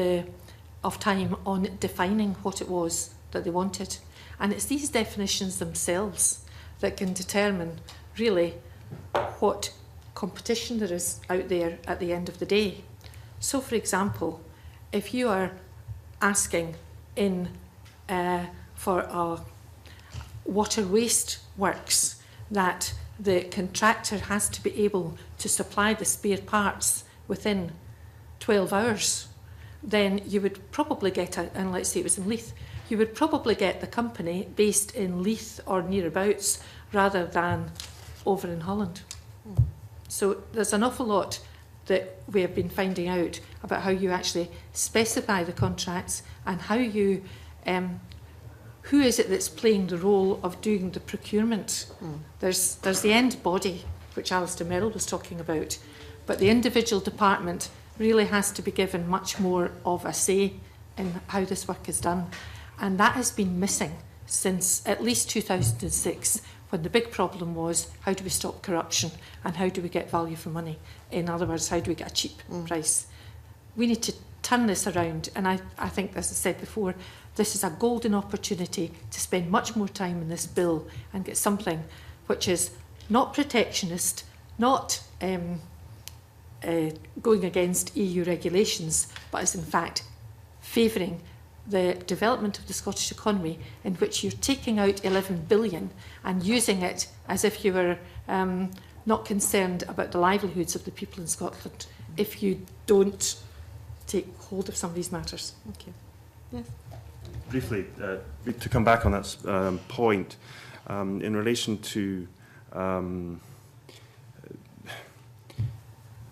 time on defining what it was that they wanted. And it's these definitions themselves that can determine really what competition there is out there at the end of the day. So, for example, if you are asking in for a water waste works that the contractor has to be able to supply the spare parts within 12 hours, then you would probably get, and let's say it was in Leith, you would probably get the company based in Leith or nearabouts rather than over in Holland. So there's an awful lot that we have been finding out about how you actually specify the contracts and how you, who is it that's playing the role of doing the procurement. There's the end body, which Alistair Merrill was talking about, but the individual department really has to be given much more of a say in how this work is done. And that has been missing since at least 2006, when the big problem was, how do we stop corruption and how do we get value for money? In other words, how do we get a cheap price? We need to turn this around, and I think, as I said before, this is a golden opportunity to spend much more time in this bill and get something which is not protectionist, not going against EU regulations, but is in fact favouring the development of the Scottish economy, in which you're taking out 11 billion and using it as if you were not concerned about the livelihoods of the people in Scotland if you don't take hold of some of these matters. Thank you. Yes. Briefly, to come back on that point, in relation to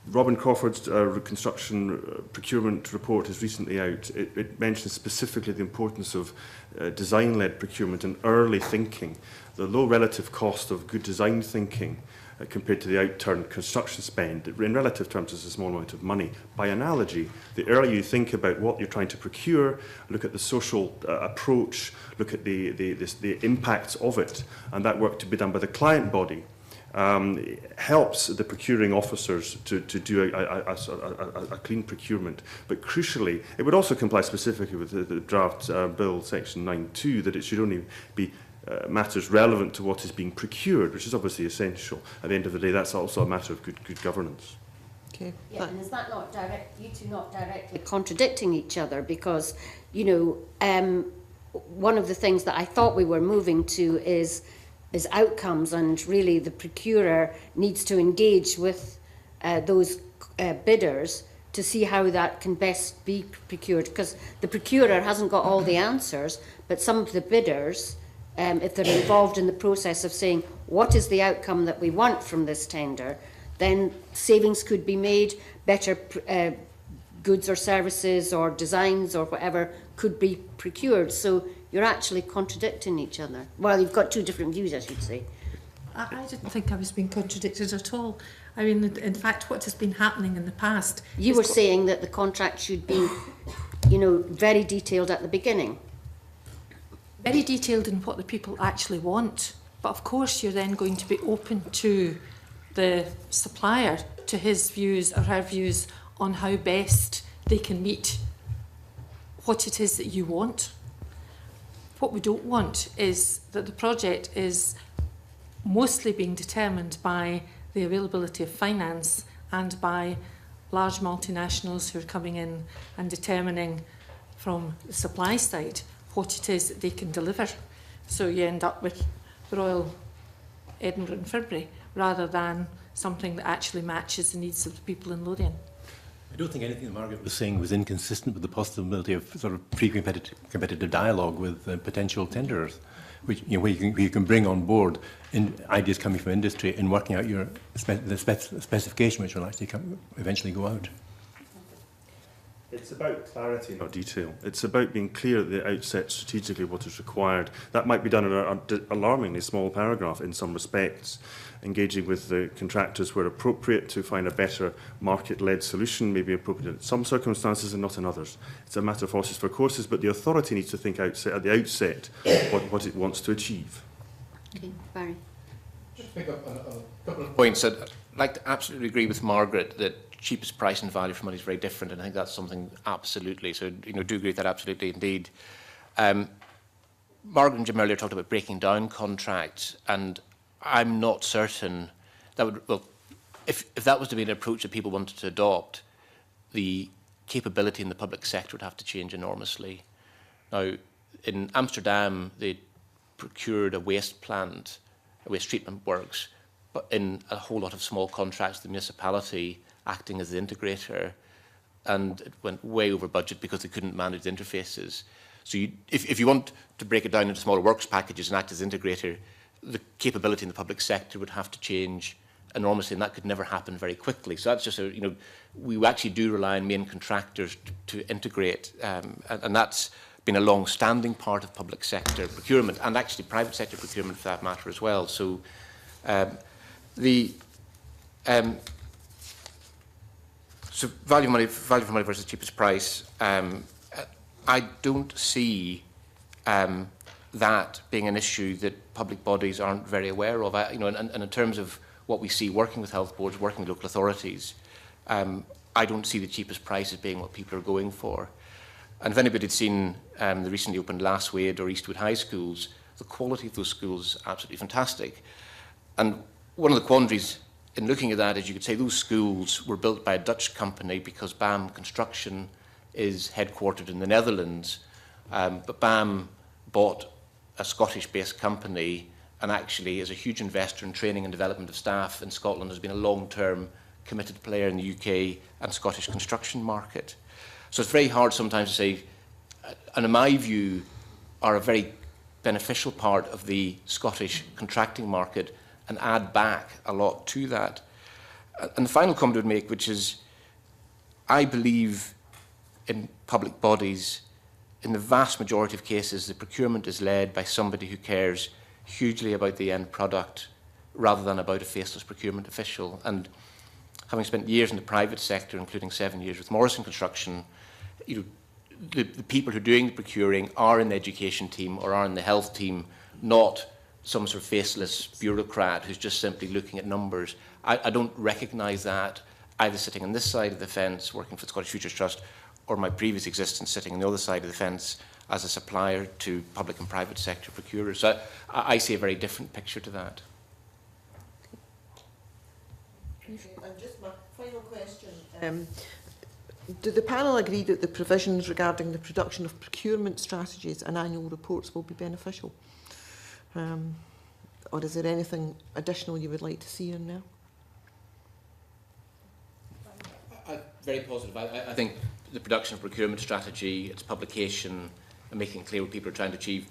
Robin Crawford's reconstruction procurement report is recently out. It mentions specifically the importance of design-led procurement and early thinking, the low relative cost of good design thinking compared to the outturned construction spend. In relative terms, it's a small amount of money. By analogy, the earlier you think about what you're trying to procure, look at the social approach, look at the impacts of it, and that work to be done by the client body, helps the procuring officers to do a clean procurement. But crucially, it would also comply specifically with the draft bill section 9.2 that it should only be matters relevant to what is being procured, which is obviously essential. At the end of the day, that's also a matter of good governance. Okay. Yeah, and is that not you two not directly contradicting each other? Because, you know, one of the things that I thought we were moving to is outcomes, and really the procurer needs to engage with those bidders to see how that can best be procured, because the procurer hasn't got all the answers, but some of the bidders, if they're involved in the process of saying what is the outcome that we want from this tender, then savings could be made, better goods or services or designs or whatever could be procured. So you're actually contradicting each other. Well, you've got two different views, I should say. I didn't think I was being contradicted at all. I mean, in fact, what has been happening in the past... You were saying that the contract should be, you know, very detailed at the beginning. Very detailed in what the people actually want. But of course, you're then going to be open to the supplier, to his views or her views on how best they can meet what it is that you want. What we don't want is that the project is mostly being determined by the availability of finance and by large multinationals who are coming in and determining from the supply side what it is that they can deliver. So you end up with the Royal Edinburgh and Fibbury rather than something that actually matches the needs of the people in Lothian. I don't think anything that Margaret was saying was inconsistent with the possibility of sort of pre-competitive dialogue with potential tenderers, which, you know, where you can bring on board ideas coming from industry and working out the specification which will actually eventually go out. It's about clarity, not detail. It's about being clear at the outset strategically what is required. That might be done in an alarmingly small paragraph in some respects, engaging with the contractors where appropriate to find a better market-led solution, may be appropriate in some circumstances and not in others. It's a matter of horses for courses, but the authority needs to think at the outset what it wants to achieve. Okay, Barry. Just pick up on a couple of points. I'd like to absolutely agree with Margaret that cheapest price and value for money is very different, and I think that's something absolutely, so, you know, do agree with that absolutely indeed. Margaret and Jim earlier talked about breaking down contracts, and I'm not certain that would, well, if that was to be an approach that people wanted to adopt, the capability in the public sector would have to change enormously. Now, in Amsterdam, they procured a waste plant, a waste treatment works, but in a whole lot of small contracts, the municipality acting as the integrator, and it went way over budget because they couldn't manage the interfaces. So if you want to break it down into smaller works packages and act as integrator, the capability in the public sector would have to change enormously, and that could never happen very quickly. So that's just a, you know, we actually do rely on main contractors to integrate, and that's been a long-standing part of public sector procurement, and actually private sector procurement for that matter as well. So so value for money versus cheapest price. I don't see that being an issue that public bodies aren't very aware of. You know, and in terms of what we see working with health boards, working with local authorities, I don't see the cheapest price as being what people are going for. And if anybody had seen the recently opened Lasswade or Eastwood High schools, the quality of those schools is absolutely fantastic. And one of the quandaries in looking at that is you could say those schools were built by a Dutch company because BAM Construction is headquartered in the Netherlands, but BAM bought a Scottish-based company and actually is a huge investor in training and development of staff in Scotland, has been a long-term committed player in the UK and Scottish construction market. So it's very hard sometimes to say, and in my view, are a very beneficial part of the Scottish contracting market and add back a lot to that. And the final comment I would make, which is, I believe in public bodies, in the vast majority of cases, the procurement is led by somebody who cares hugely about the end product rather than about a faceless procurement official. And having spent years in the private sector, including 7 years with Morrison Construction, you know, the people who are doing the procuring are in the education team or are in the health team, not some sort of faceless bureaucrat who's just simply looking at numbers. I don't recognise that, either sitting on this side of the fence working for the Scottish Futures Trust or my previous existence sitting on the other side of the fence as a supplier to public and private sector procurers. So I see a very different picture to that. And just my final question. Do the panel agree that the provisions regarding the production of procurement strategies and annual reports will be beneficial? Or is there anything additional you would like to see in there? Very positive. I think the production of procurement strategy, its publication, and making it clear what people are trying to achieve,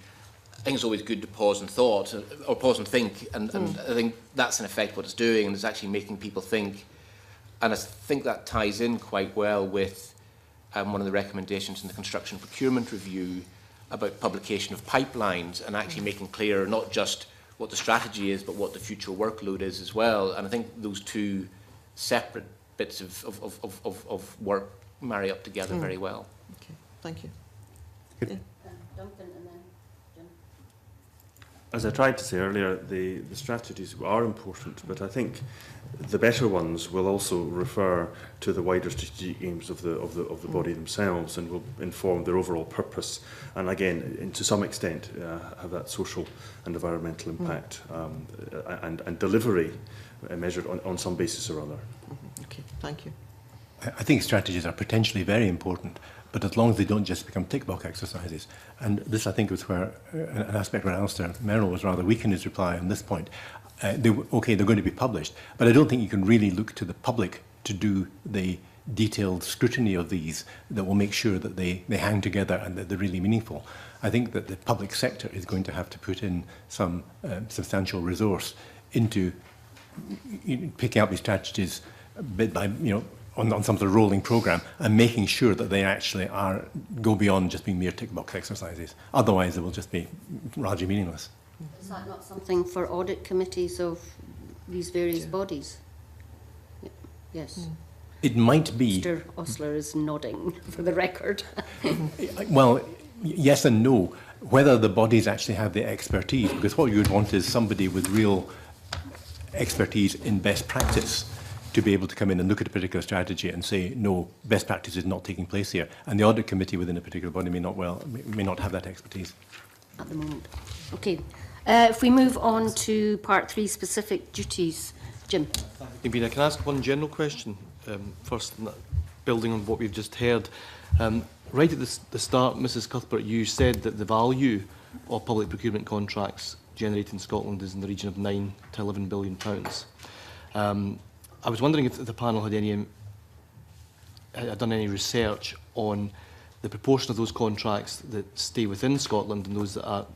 I think it's always good to pause and thought, or pause and think, and I think that's in effect what it's doing, and it's actually making people think. And I think that ties in quite well with one of the recommendations in the Construction Procurement Review about publication of pipelines and actually making clear not just what the strategy is, but what the future workload is as well. And I think those two separate bits of work marry up together very well. Okay, thank you. Duncan and then Jim. As I tried to say earlier, the strategies are important, but I think the better ones will also refer to the wider strategic aims of the body themselves and will inform their overall purpose, and again, and to some extent, have that social and environmental impact and delivery measured on some basis or other. Okay, thank you. I think strategies are potentially very important, but as long as they don't just become tick-box exercises. And this, I think, was where an aspect where Alistair Merrill was rather weak in his reply on this point. They're going to be published, but I don't think you can really look to the public to do the detailed scrutiny of these that will make sure that they hang together and that they're really meaningful. I think that the public sector is going to have to put in some substantial resource into picking up these strategies bit by, on some sort of rolling programme and making sure that they actually go beyond just being mere tick-box exercises. Otherwise, they will just be largely meaningless. Is that not something for audit committees of these various bodies? Yes. It might be. Mr. Osler is nodding for the record. Well, yes and no. Whether the bodies actually have the expertise, because what you would want is somebody with real expertise in best practice to be able to come in and look at a particular strategy and say, no, best practice is not taking place here. And the audit committee within a particular body may not have that expertise. At the moment. Okay. If we move on to part 3, specific duties. Jim. Convener, can I ask one general question first, building on what we've just heard? Right at the start, Mrs Cuthbert, you said that the value of public procurement contracts generated in Scotland is in the region of £9 to £11 billion. I was wondering if the panel had done any research on the proportion of those contracts that stay within Scotland and those that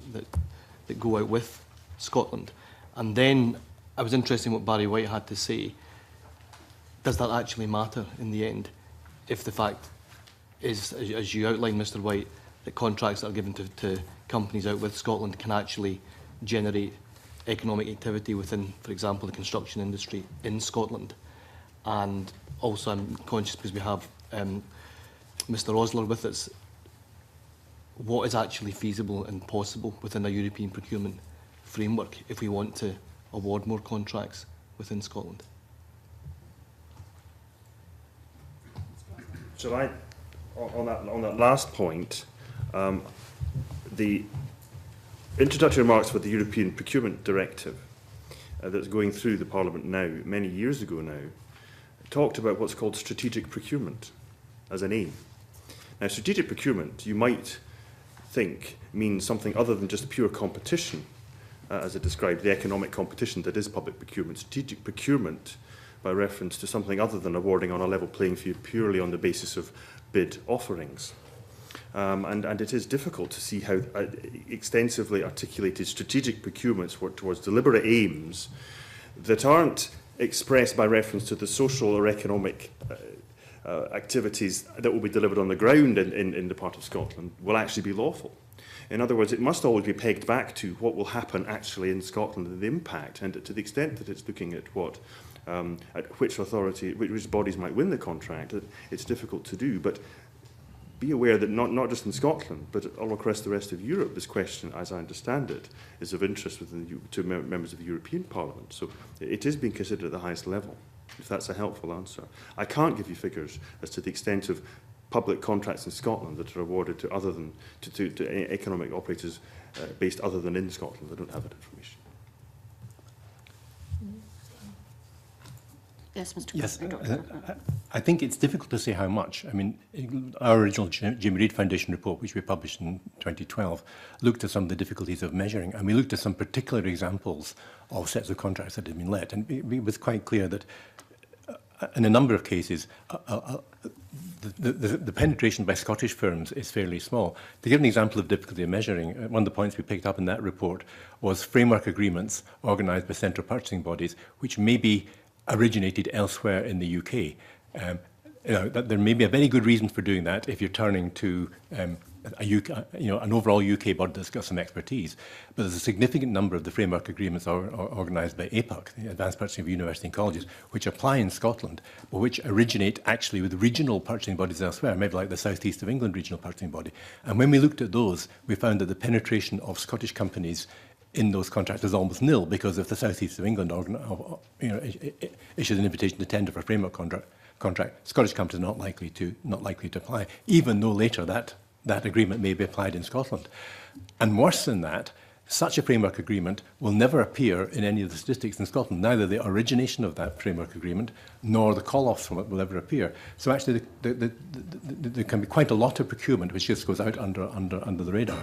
go out with Scotland. And then I was interested in what Barry White had to say. Does that actually matter in the end, if the fact is, as you outlined, Mr White, that contracts that are given to companies out with Scotland can actually generate economic activity within, for example, the construction industry in Scotland? And also I'm conscious, because we have Mr Osler with us, what is actually feasible and possible within a European procurement framework if we want to award more contracts within Scotland? So on that last point, the introductory remarks for the European Procurement Directive that's going through the Parliament now, many years ago now, talked about what's called strategic procurement as an aim. Now, strategic procurement, you might think, means something other than just pure competition, as it described, the economic competition that is public procurement. Strategic procurement, by reference to something other than awarding on a level playing field purely on the basis of bid offerings. And it is difficult to see how extensively articulated strategic procurements work towards deliberate aims that aren't expressed by reference to the social or economic activities that will be delivered on the ground in the part of Scotland will actually be lawful. In other words, it must always be pegged back to what will happen actually in Scotland and the impact, and to the extent that it's looking at what at which authority, which bodies might win the contract, it's difficult to do. But be aware that not just in Scotland, but all across the rest of Europe, this question, as I understand it, is of interest to members of the European Parliament. So it is being considered at the highest level, if that's a helpful answer. I can't give you figures as to the extent of public contracts in Scotland that are awarded to other than to economic operators based other than in Scotland. I don't have that information. Yes, Mr. Yes, Dr. I think it's difficult to say how much. I mean, our original Jim Reid Foundation report, which we published in 2012, looked at some of the difficulties of measuring, and we looked at some particular examples of sets of contracts that had been let, and it was quite clear that in a number of cases, the penetration by Scottish firms is fairly small. To give an example of difficulty of measuring, one of the points we picked up in that report was framework agreements organised by central purchasing bodies, which may be originated elsewhere in the UK. There may be a very good reason for doing that if you're turning to an overall UK body that's got some expertise. But there's a significant number of the framework agreements are organised by APUC, the Advanced Purchasing of University and Colleges, which apply in Scotland, but which originate actually with regional purchasing bodies elsewhere, maybe like the South East of England regional purchasing body. And when we looked at those, we found that the penetration of Scottish companies in those contracts is almost nil, because if the South East of England issues an invitation to tender for a framework contract, Scottish companies are not likely to apply, even though later that agreement may be applied in Scotland. And worse than that, such a framework agreement will never appear in any of the statistics in Scotland. Neither the origination of that framework agreement nor the call-offs from it will ever appear. So actually, there can be quite a lot of procurement which just goes out under the radar.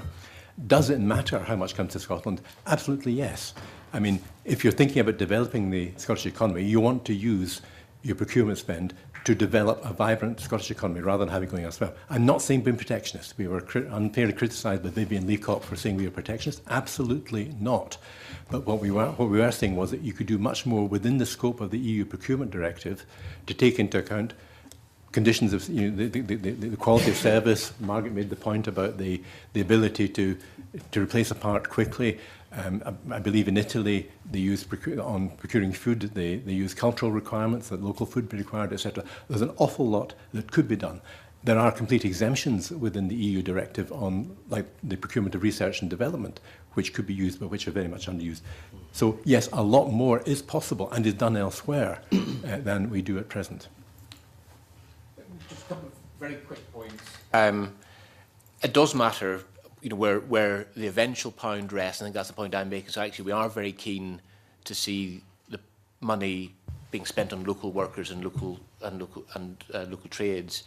Does it matter how much comes to Scotland? Absolutely yes. I mean, if you're thinking about developing the Scottish economy, you want to use your procurement spend to develop a vibrant Scottish economy rather than having it going elsewhere. I'm not saying being protectionist. We were unfairly criticised by Vivian Leacock for saying we were protectionist. Absolutely not. But what we were saying was that you could do much more within the scope of the EU Procurement Directive to take into account conditions of the quality of service. Margaret made the point about the ability to replace a part quickly. I believe in Italy they use on procuring food, they use cultural requirements that local food be required, etc. There's an awful lot that could be done. There are complete exemptions within the EU directive on, like, the procurement of research and development, which could be used but which are very much underused. So yes, a lot more is possible and is done elsewhere than we do at present. Just a couple of very quick points. It does matter you know, where the eventual pound rests. I think that's the point I'm making. So actually, we are very keen to see the money being spent on local workers and local trades.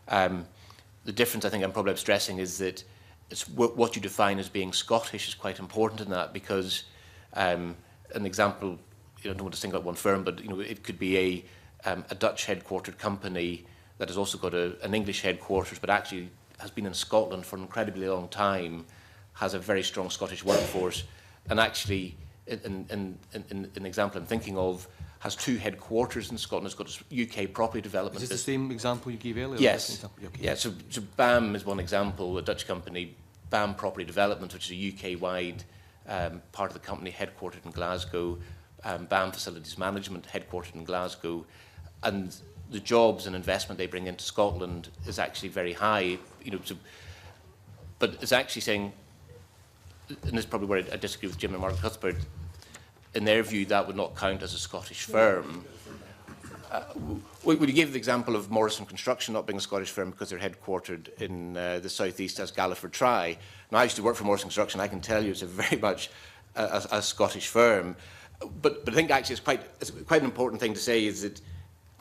The difference I think I'm probably stressing is that it's what you define as being Scottish is quite important in that, because an example, you know, I don't want to single out one firm, but you know, it could be a Dutch headquartered company that has also got an English headquarters, but actually has been in Scotland for an incredibly long time, has a very strong Scottish workforce, and actually, in an example I'm thinking of, has 2 headquarters in Scotland. It's got its UK property development. Is this the same example you gave earlier? Yes. Okay. Yeah, so BAM is one example, a Dutch company, BAM Property Development, which is a UK-wide part of the company headquartered in Glasgow, BAM Facilities Management headquartered in Glasgow, and the jobs and investment they bring into Scotland is actually very high. You know, but it's actually saying, and this is probably where I disagree with Jim and Mark Cuthbert, in their view, that would not count as a Scottish firm. We gave the example of Morrison Construction not being a Scottish firm because they're headquartered in the southeast as Galliford Try. Now, I used to work for Morrison Construction. I can tell you it's a very much a Scottish firm. But I think actually it's quite an important thing to say is that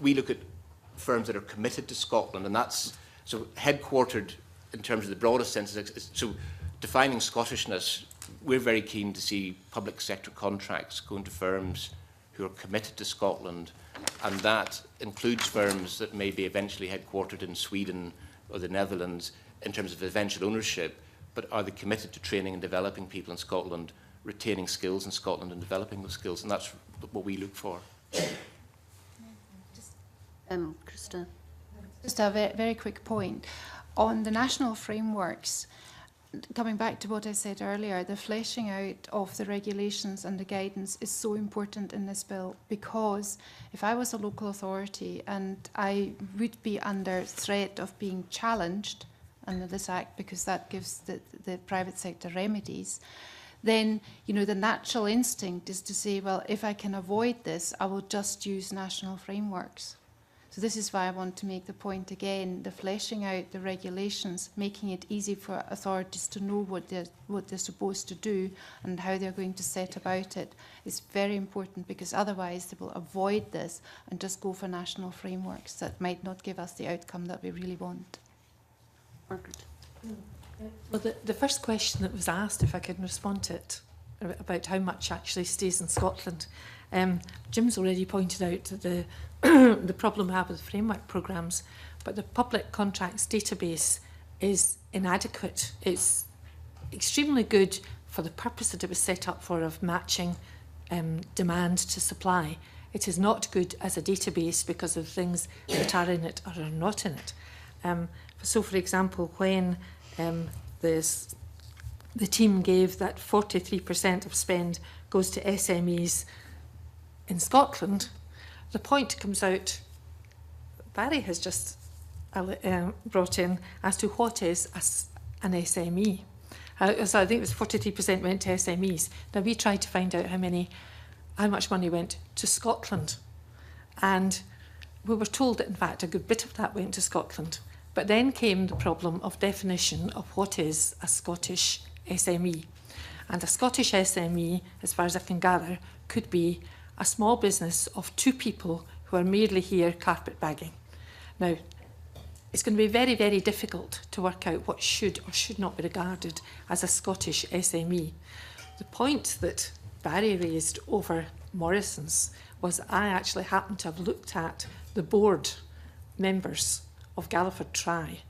we look at firms that are committed to Scotland, and that's so headquartered in terms of the broadest sense. So defining Scottishness, we're very keen to see public sector contracts going to firms who are committed to Scotland, and that includes firms that may be eventually headquartered in Sweden or the Netherlands in terms of eventual ownership, but are they committed to training and developing people in Scotland, retaining skills in Scotland and developing those skills, and that's what we look for. Krista. Just a very quick point. On the national frameworks, coming back to what I said earlier, the fleshing out of the regulations and the guidance is so important in this bill, because if I was a local authority and I would be under threat of being challenged under this Act, because that gives the private sector remedies, then, you know, the natural instinct is to say, well, if I can avoid this, I will just use national frameworks. So this is why I want to make the point again, the fleshing out the regulations, making it easy for authorities to know what they're supposed to do and how they're going to set about it is very important, because otherwise they will avoid this and just go for national frameworks that might not give us the outcome that we really want. Margaret. Well, the first question that was asked, if I can respond to it, about how much actually stays in Scotland, Jim's already pointed out the the problem we have with framework programmes, but the public contracts database is inadequate. It's extremely good for the purpose that it was set up for, of matching demand to supply. It is not good as a database because of things that are in it or are not in it. So, for example, when the team gave that 43% of spend goes to SMEs in Scotland, the point comes out, Barry has just brought in, as to what is an SME. So I think it was 43% went to SMEs. Now we tried to find out how much money went to Scotland. And we were told that, in fact, a good bit of that went to Scotland. But then came the problem of definition of what is a Scottish SME. And a Scottish SME, as far as I can gather, could be a small business of 2 people who are merely here carpet bagging. Now, it's going to be very, very difficult to work out what should or should not be regarded as a Scottish SME. The point that Barry raised over Morrison's was I actually happened to have looked at the board members of Galliford Try,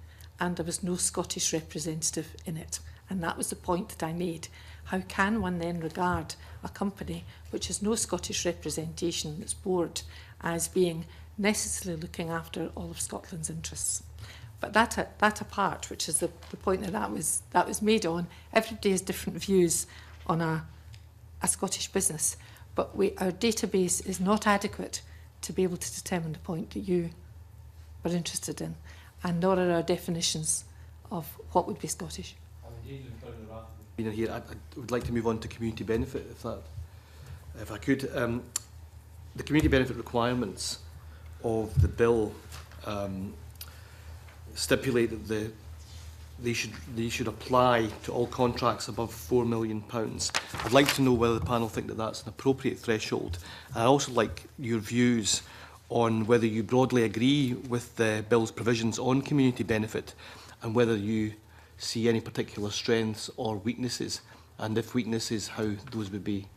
and there was no Scottish representative in it. And that was the point that I made. How can one then regard a company which has no Scottish representation in its board as being necessarily looking after all of Scotland's interests? But that apart, which is the point that was made on, everybody has different views on a Scottish business, but our database is not adequate to be able to determine the point that you were interested in, and nor are our definitions of what would be Scottish. Here, I would like to move on to community benefit, if I could. The community benefit requirements of the bill stipulate that they should apply to all contracts above £4 million. I'd like to know whether the panel think that that's an appropriate threshold. I'd also like your views on whether you broadly agree with the Bill's provisions on community benefit and whether you see any particular strengths or weaknesses, and if weaknesses, how those would be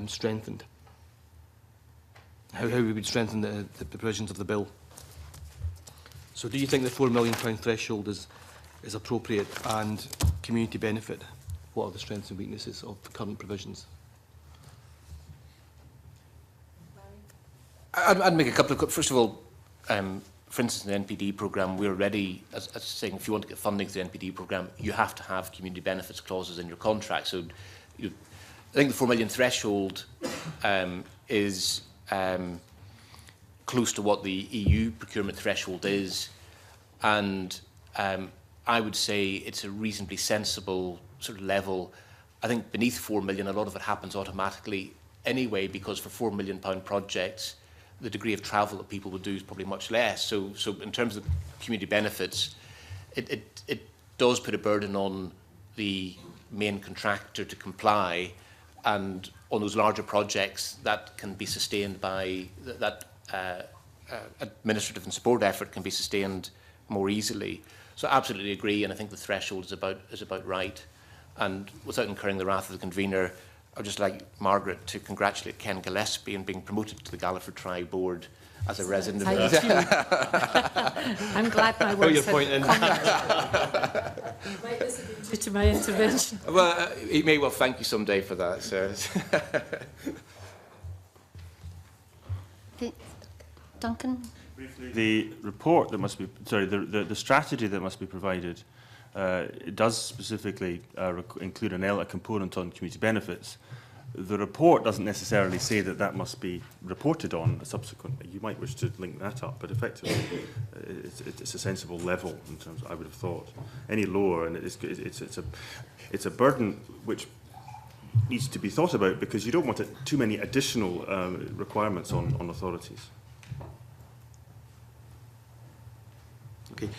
strengthened. How we would strengthen the provisions of the Bill. So do you think the £4 million threshold is appropriate, and community benefit, what are the strengths and weaknesses of the current provisions? I'd make a couple of... First of all, for instance, in the NPD programme, we're already, as saying, if you want to get funding for the NPD programme, you have to have community benefits clauses in your contract. So I think the £4 million threshold is close to what the EU procurement threshold is, and I would say it's a reasonably sensible sort of level. I think beneath 4 million, a lot of it happens automatically anyway, because for £4 million projects, the degree of travel that people would do is probably much less. So in terms of community benefits, it does put a burden on the main contractor to comply, and on those larger projects, that can be sustained by that administrative and support effort can be sustained more easily. So I absolutely agree, and I think the threshold is about right. And without incurring the wrath of the convener, I'd just like Margaret to congratulate Ken Gillespie on being promoted to the Galliford Try board as a resident. Thank you. I'm glad my words have might this have been due to my intervention. Well, he may well thank you someday for that. So. Duncan? The report that must be, sorry, the strategy that must be provided, it does specifically include a component on community benefits. The report doesn't necessarily say that that must be reported on subsequently. You might wish to link that up, but effectively it's a sensible level in terms of, I would have thought. Any lower, and it's a burden which needs to be thought about, because you don't want too many additional requirements on authorities. Okay.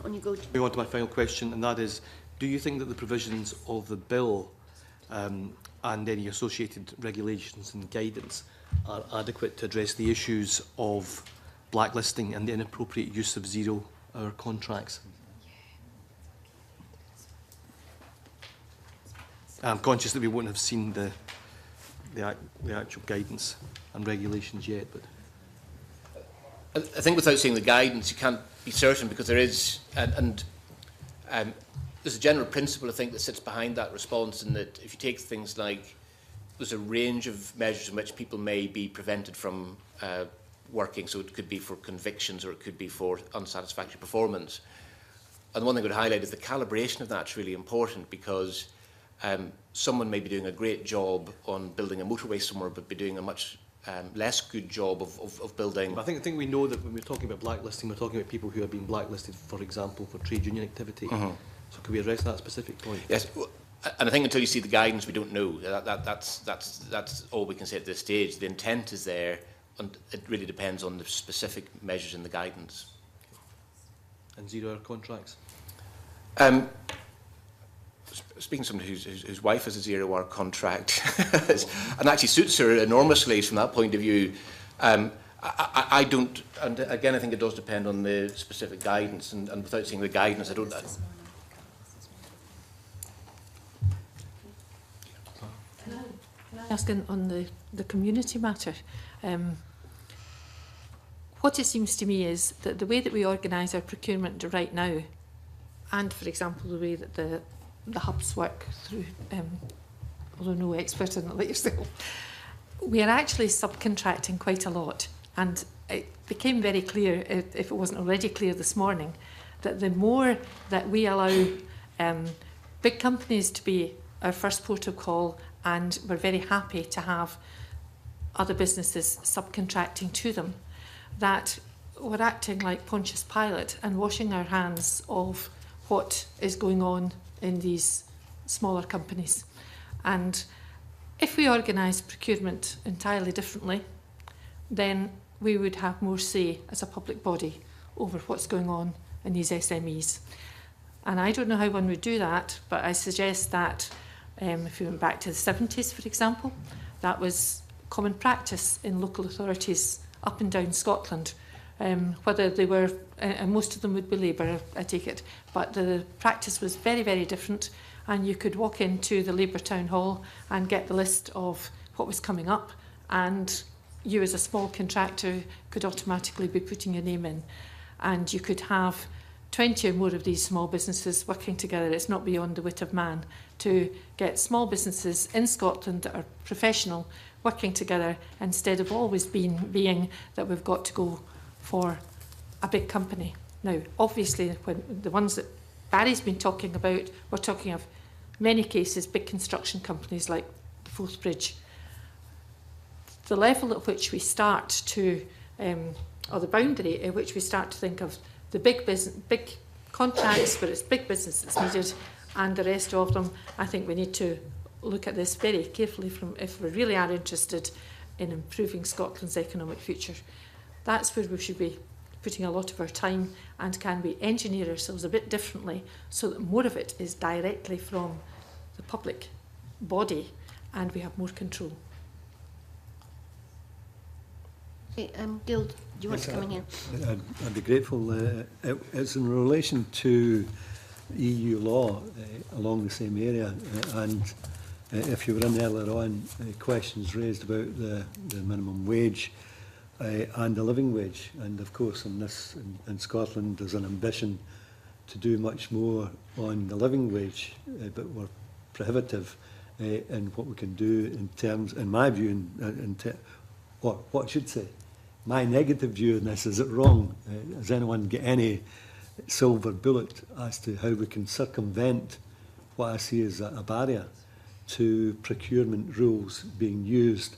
On you go. Moving on to my final question, and that is, do you think that the provisions of the bill and any associated regulations and guidance are adequate to address the issues of blacklisting and the inappropriate use of zero-hour contracts? I'm conscious that we won't have seen the actual guidance and regulations yet, but I think without seeing the guidance, you can't be certain, because there is, and there's a general principle, I think, that sits behind that response, in that if you take things like, there's a range of measures in which people may be prevented from working, so it could be for convictions or it could be for unsatisfactory performance. And the one thing I would highlight is the calibration of that's really important, because someone may be doing a great job on building a motorway somewhere, but be doing a much less good job of building. I think we know that when we're talking about blacklisting, we're talking about people who have been blacklisted, for example, for trade union activity. So can we address that specific point? Yes, and I think until you see the guidance, we don't know. That's all we can say at this stage. The intent is there, and it really depends on the specific measures in the guidance. And zero-hour contracts? Speaking to somebody whose wife has a zero-hour contract, and actually suits her enormously from that point of view, I don't, and again, I think it does depend on the specific guidance, and without seeing the guidance, I don't... Can I ask on the community matter? What it seems to me is that the way that we organise our procurement right now, and for example the way that the hubs work through, although no expert in it like yourself, we are actually subcontracting quite a lot. And it became very clear, if it wasn't already clear this morning, that the more that we allow big companies to be our first port of call, and we're very happy to have other businesses subcontracting to them, that we're acting like Pontius Pilate and washing our hands of what is going on in these smaller companies. And if we organise procurement entirely differently, then we would have more say as a public body over what's going on in these SMEs. And I don't know how one would do that, but I suggest that if you went back to the 70s, for example, that was common practice in local authorities up and down Scotland. Whether they were, and most of them would be Labour, I take it, but the practice was very, very different, and you could walk into the Labour Town Hall and get the list of what was coming up, and you as a small contractor could automatically be putting your name in, and you could have 20 or more of these small businesses working together. It's not beyond the wit of man to get small businesses in Scotland that are professional working together, instead of always being that we've got to go for a big company. Now, obviously, when the ones that Barry's been talking about, we're talking of many cases, big construction companies like the Forth Bridge. The level at which we start to, or the boundary at which we start to think of the big contracts where it's big business that's needed, and the rest of them, I think we need to look at this very carefully from if we really are interested in improving Scotland's economic future. That's where we should be putting a lot of our time, and can we engineer ourselves a bit differently so that more of it is directly from the public body and we have more control. Okay, Gil, do you want to come in here? I'd be grateful. It's in relation to EU law along the same area, and if you were in earlier on, questions raised about the minimum wage and the living wage, and of course in Scotland there's an ambition to do much more on the living wage, but we're prohibitive in what we can do in terms, in my view, or what I should say, my negative view on this. Is it wrong? Has anyone got any silver bullet as to how we can circumvent what I see as a barrier to procurement rules being used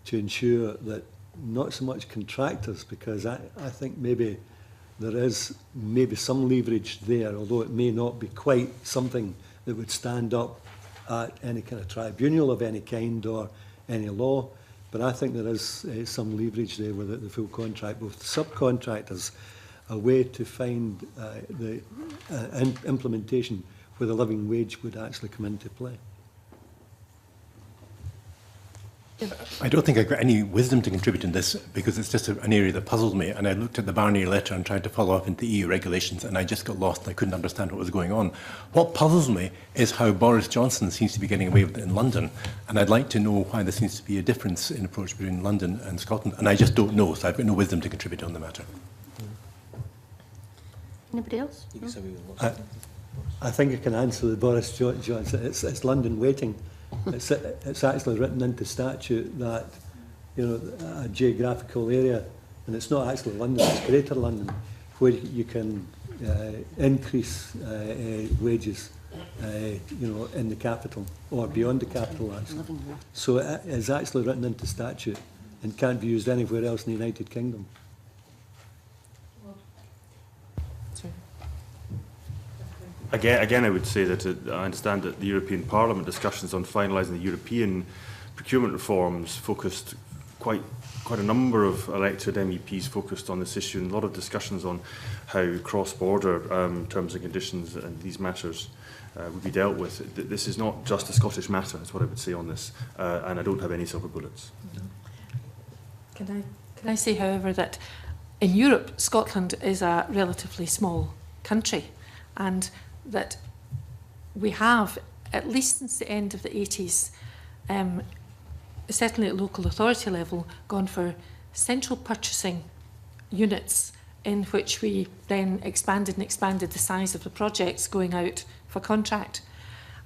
to ensure that not so much contractors, because I think maybe there is maybe some leverage there, although it may not be quite something that would stand up at any kind of tribunal of any kind or any law, but I think there is some leverage there with the full contract, with subcontractors, a way to find the implementation where the living wage would actually come into play. I don't think I've got any wisdom to contribute in this, because it's just an area that puzzled me, and I looked at the Barnier letter and tried to follow up into EU regulations, and I just got lost and I couldn't understand what was going on. What puzzles me is how Boris Johnson seems to be getting away with it in London, and I'd like to know why there seems to be a difference in approach between London and Scotland, and I just don't know, so I've got no wisdom to contribute on the matter. Anybody else? I think I can answer the Boris Johnson. It's London waiting. It's actually written into statute that, you know, a geographical area, and it's not actually London, it's Greater London, where you can increase wages, you know, in the capital or beyond the capital, actually. So it is actually written into statute and can't be used anywhere else in the United Kingdom. Again, I would say that I understand that the European Parliament discussions on finalising the European procurement reforms focused quite a number of elected MEPs focused on this issue, and a lot of discussions on how cross-border terms and conditions and these matters would be dealt with. This is not just a Scottish matter, is what I would say on this, and I don't have any silver bullets. Can I say, however, that in Europe, Scotland is a relatively small country, and that we have, at least since the end of the 80s, certainly at local authority level, gone for central purchasing units in which we then expanded the size of the projects going out for contract.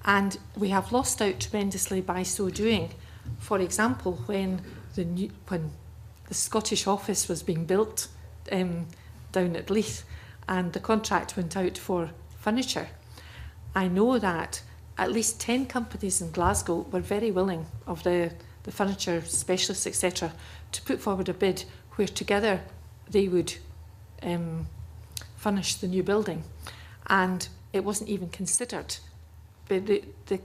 And we have lost out tremendously by so doing. For example, when the Scottish office was being built down at Leith, and the contract went out for furniture, I know that at least 10 companies in Glasgow were very willing, of the furniture specialists, etc., to put forward a bid where together they would furnish the new building. And it wasn't even considered. But the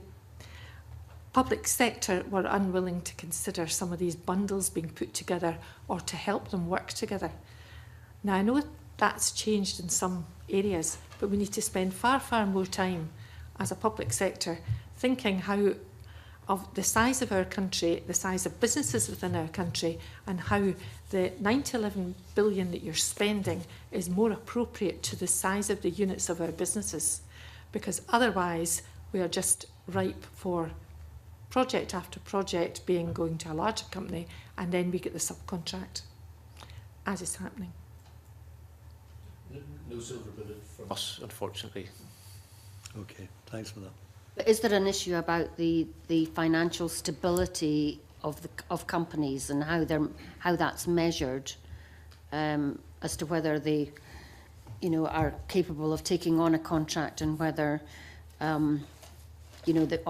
public sector were unwilling to consider some of these bundles being put together or to help them work together. Now, I know that's changed in some areas, but we need to spend far, far more time as a public sector thinking how of the size of our country, the size of businesses within our country, and how the 9 to 11 billion that you're spending is more appropriate to the size of the units of our businesses. Because otherwise, we are just ripe for project after project going to a larger company, and then we get the subcontract, as is happening. No silver bullet from us, unfortunately. Okay, thanks for that. But is there an issue about the financial stability of companies and how that's measured, as to whether they, are capable of taking on a contract, and whether, or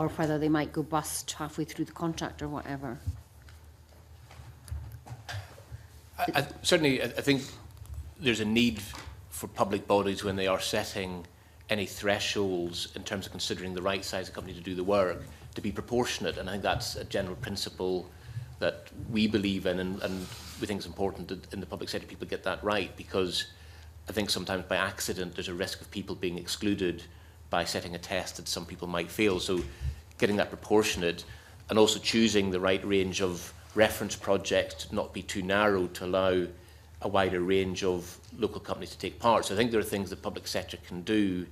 whether they might go bust halfway through the contract or whatever? Certainly, I think there's a need for public bodies, when they are setting any thresholds in terms of considering the right size of company to do the work, to be proportionate. And I think that's a general principle that we believe in, and we think it's important that in the public sector people get that right, because I think sometimes by accident there's a risk of people being excluded by setting a test that some people might fail. So getting that proportionate, and also choosing the right range of reference projects to not be too narrow, to allow a wider range of local companies to take part. So I think there are things the public sector can do,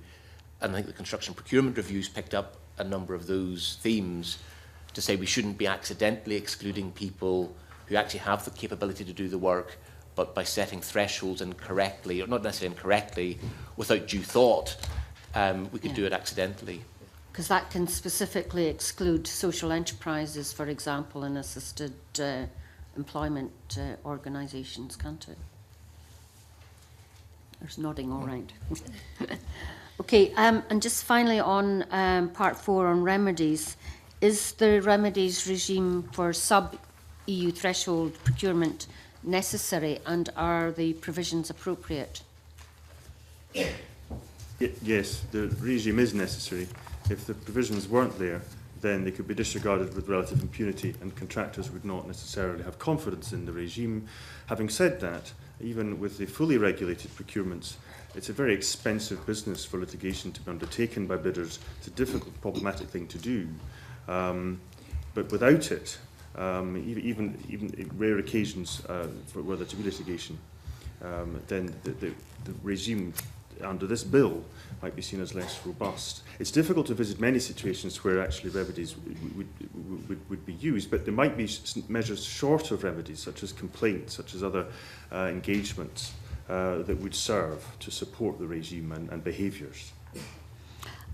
and I think the construction procurement reviews picked up a number of those themes, to say we shouldn't be accidentally excluding people who actually have the capability to do the work, but by setting thresholds incorrectly, or not necessarily incorrectly, without due thought, we could do it accidentally. Because that can specifically exclude social enterprises, for example, and assisted employment organisations, can't it? There's nodding all right. Okay, and just finally on part 4 on remedies, is the remedies regime for sub-EU threshold procurement necessary, and are the provisions appropriate? Yes, the regime is necessary. If the provisions weren't there, then they could be disregarded with relative impunity, and contractors would not necessarily have confidence in the regime. Having said that, even with the fully regulated procurements, it's a very expensive business for litigation to be undertaken by bidders. It's a difficult, problematic thing to do. But without it, even in rare occasions where there to be litigation, then the regime under this bill might be seen as less robust. It's difficult to visit many situations where actually remedies would be used, but there might be measures short of remedies, such as complaints, such as other engagements that would serve to support the regime and behaviours.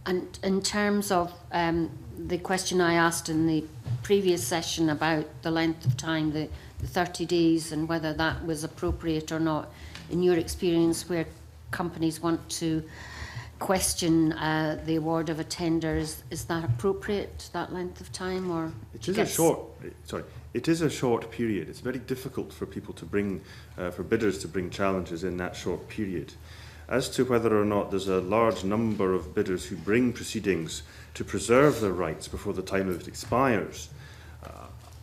And in terms of the question I asked in the previous session about the length of time, the 30 days, and whether that was appropriate or not, in your experience, where companies want to question the award of a tender, is that appropriate, that length of time? Or it is it is a short period. It's very difficult for people to bring, for bidders to bring challenges in that short period. As to whether or not there's a large number of bidders who bring proceedings to preserve their rights before the time it expires,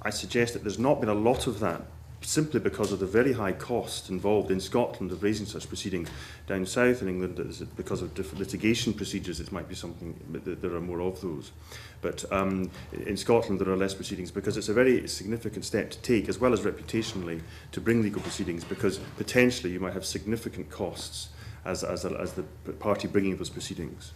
I suggest that there's not been a lot of that, simply because of the very high cost involved in Scotland of raising such proceedings. Down south in England, because of different litigation procedures, it might be something, there are more of those. But in Scotland there are less proceedings, because it's a very significant step to take, as well as reputationally, to bring legal proceedings, because potentially you might have significant costs as the party bringing those proceedings.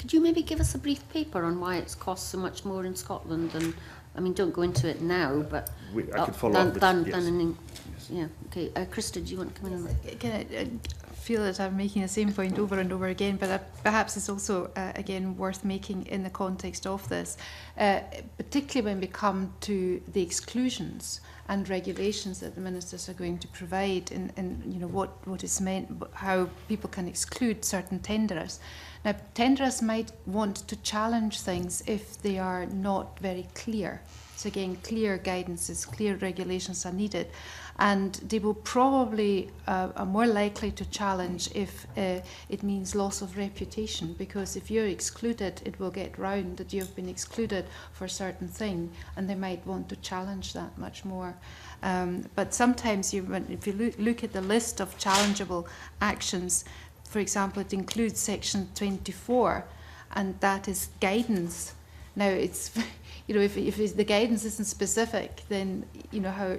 could you maybe give us a brief paper on why it's cost so much more in Scotland than, I mean, don't go into it now, but I could follow up with, yes. Yeah, okay. Krista, do you want to come in? I feel that I'm making the same point over and over again, but perhaps it's also, again, worth making in the context of this, particularly when we come to the exclusions and regulations that the ministers are going to provide, and you know what is meant, how people can exclude certain tenderers. Now, tenderers might want to challenge things if they are not very clear. So again, clear guidances, clear regulations are needed, and they will probably are more likely to challenge if it means loss of reputation, because if you're excluded, it will get round that you've been excluded for a certain thing, and they might want to challenge that much more. But sometimes, if you look at the list of challengeable actions, for example, it includes section 24, and that is guidance. Now, it's, you know, if the guidance isn't specific, then, you know, how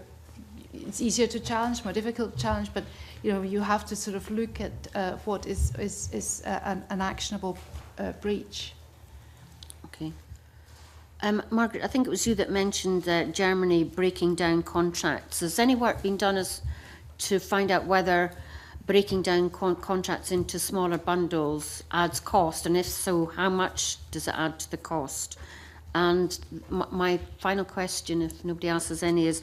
it's easier to challenge, more difficult to challenge, but, you know, you have to sort of look at what is an actionable breach. Okay. Margaret, I think it was you that mentioned Germany breaking down contracts. Has any work been done to find out whether breaking down contracts into smaller bundles adds cost, and if so, how much does it add to the cost? And my final question, if nobody else has any, is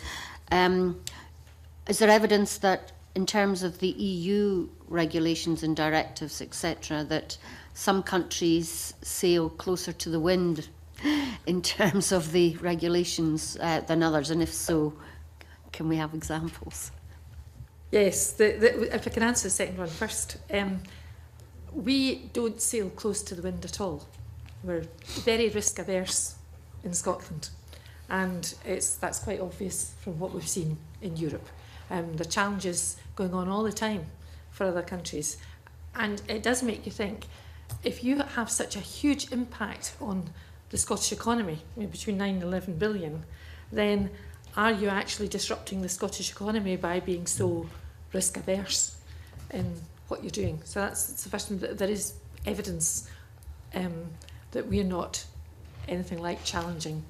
there evidence that in terms of the EU regulations and directives, etc., that some countries sail closer to the wind in terms of the regulations than others, and if so, can we have examples? Yes, if I can answer the second one first. We don't sail close to the wind at all. We're very risk averse in Scotland, and that's quite obvious from what we've seen in Europe. The challenges going on all the time for other countries, and it does make you think, if you have such a huge impact on the Scottish economy, between 9 and 11 billion, then are you actually disrupting the Scottish economy by being so risk averse in what you're doing? So that's the first one. There is evidence that we're not anything like challenging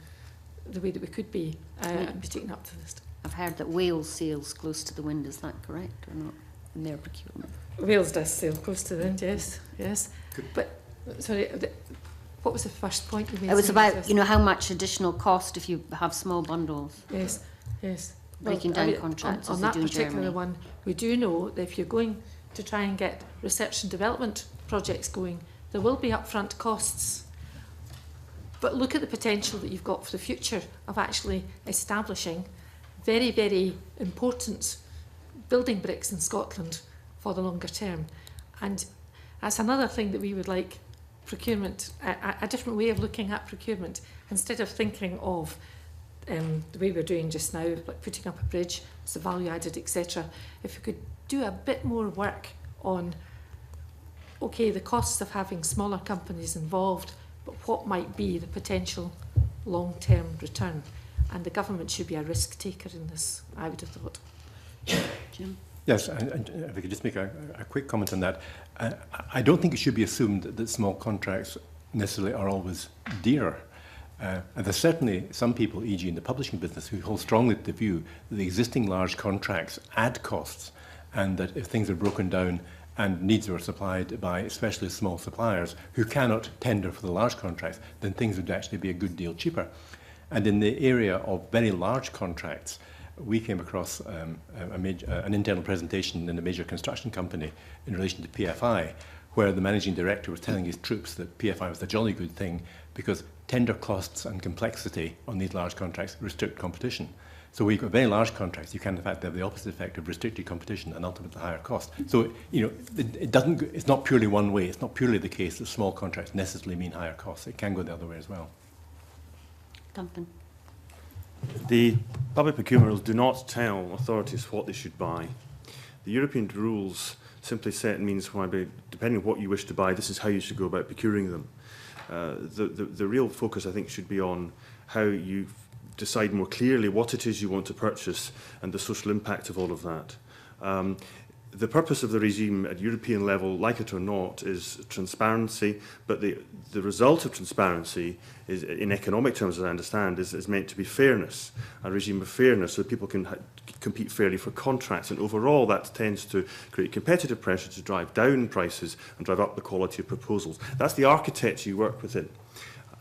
the way that we could be and be taken up to this. I've heard that Wales sails close to the wind. Is that correct or not in their procurement? Wales does sail close to the wind, yes, yes. But sorry, what was the first point you made? It was about, you know, how much additional cost if you have small bundles. Yes, yes. Breaking down contracts on that particular one, we do know that if you're going to try and get research and development projects going, there will be upfront costs. But look at the potential that you've got for the future of actually establishing very, very important building bricks in Scotland for the longer term. And that's another thing that we would like procurement, a different way of looking at procurement, instead of thinking of the way we're doing just now, like putting up a bridge, it's the value added, etc. If we could do a bit more work on, okay, the costs of having smaller companies involved, but what might be the potential long-term return? And the government should be a risk taker in this, I would have thought. Jim? Yes, and if I could just make a quick comment on that. I don't think it should be assumed that small contracts necessarily are always dearer. And there's certainly some people, e.g. in the publishing business, who hold strongly to the view that the existing large contracts add costs, and that if things are broken down and needs are supplied by especially small suppliers who cannot tender for the large contracts, then things would actually be a good deal cheaper. And in the area of very large contracts, we came across an internal presentation in a major construction company in relation to PFI, where the managing director was telling his troops that PFI was a jolly good thing because tender costs and complexity on these large contracts restrict competition. So we've got very large contracts, you can in fact have the opposite effect of restricted competition and ultimately higher cost. So, you know, it's not purely one way. It's not purely the case that small contracts necessarily mean higher costs. It can go the other way as well. Duncan. The public procurement rules do not tell authorities what they should buy. The European rules simply set means whereby, depending on what you wish to buy, this is how you should go about procuring them. The real focus, I think, should be on how you decide more clearly what it is you want to purchase and the social impact of all of that. The purpose of the regime at European level, like it or not, is transparency, but the result of transparency is, in economic terms, as I understand, is meant to be fairness, a regime of fairness, so people can compete fairly for contracts, and overall that tends to create competitive pressure to drive down prices and drive up the quality of proposals. That's the architecture you work within.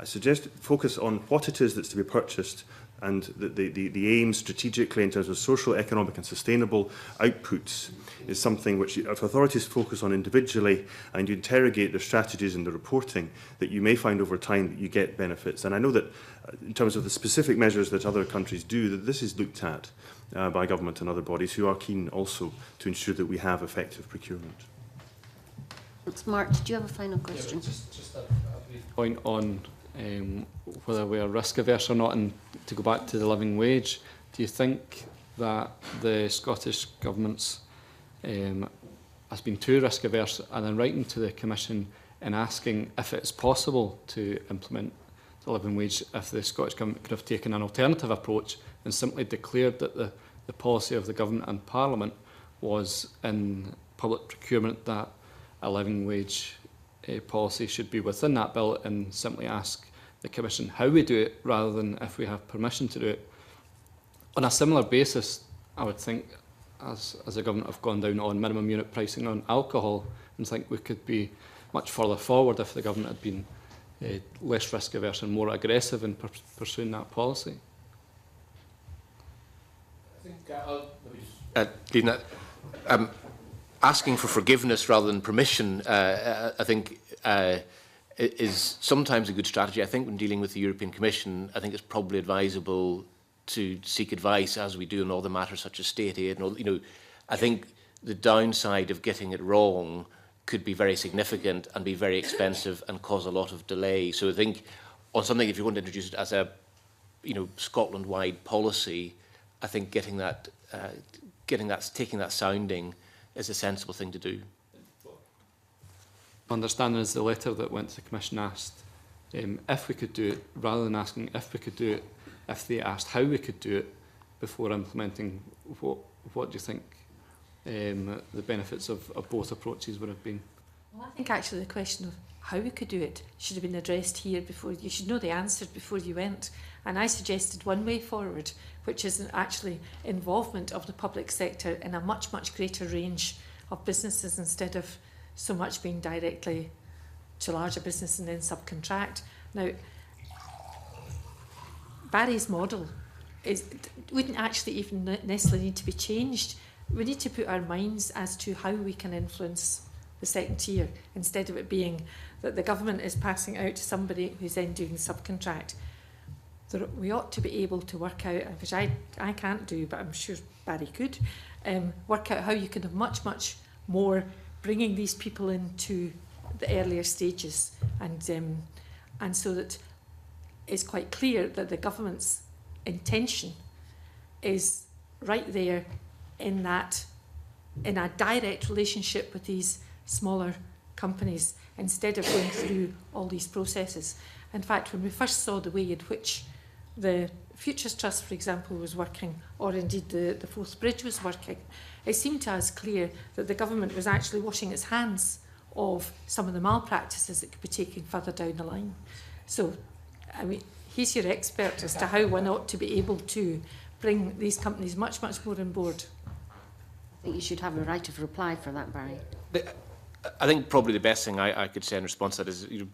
I suggest focus on what it is that's to be purchased and the aim strategically in terms of social, economic and sustainable outputs is something which, if authorities focus on individually and you interrogate their strategies and the reporting, that you may find over time that you get benefits. And I know that in terms of the specific measures that other countries do, that this is looked at by government and other bodies who are keen also to ensure that we have effective procurement. Thanks, Mark. Did you have a final question? Yeah, just a brief point on whether we are risk averse or not, and to go back to the living wage, do you think that the Scottish Government's has been too risk averse, and in writing to the Commission and asking if it's possible to implement the living wage, if the Scottish Government could have taken an alternative approach and simply declared that the policy of the Government and Parliament was in public procurement that a living wage policy should be within that bill, and simply ask the Commission how we do it rather than if we have permission to do it. On a similar basis, I would think, as a government have gone down on minimum unit pricing on alcohol, and think we could be much further forward if the government had been less risk averse and more aggressive in pursuing that policy. I think asking for forgiveness rather than permission, I think, is sometimes a good strategy. I think when dealing with the European Commission, I think it's probably advisable to seek advice, as we do in other matters such as state aid. And all, you know, I think the downside of getting it wrong could be very significant and be very expensive and cause a lot of delay. So I think on something, if you want to introduce it as a, you know, Scotland-wide policy, I think taking that sounding is a sensible thing to do. My understanding is the letter that went to the Commission asked if we could do it, rather than asking if we could do it, if they asked how we could do it before implementing. What do you think the benefits of both approaches would have been? Well, I think actually the question of how we could do it should have been addressed here before. You should know the answer before you went. And I suggested one way forward, which is actually involvement of the public sector in a much, much greater range of businesses instead of so much being directly to larger business and then subcontract. Now, Barry's model wouldn't actually even necessarily need to be changed. We need to put our minds as to how we can influence the second tier, instead of it being that the government is passing out to somebody who's then doing subcontract. We ought to be able to work out, which I can't do, but I'm sure Barry could, work out how you can have much, much more bringing these people into the earlier stages, and so that it's quite clear that the government's intention is right there in a direct relationship with these smaller companies, instead of going through all these processes. In fact, when we first saw the way in which the Futures Trust, for example, was working, or indeed the Forth Bridge was working, it seemed to us clear that the government was actually washing its hands of some of the malpractices that could be taken further down the line. So, I mean, he's your expert as to how one ought to be able to bring these companies much, much more on board. I think you should have a right of reply for that, Barry. I think probably the best thing I could say in response to that is, you know,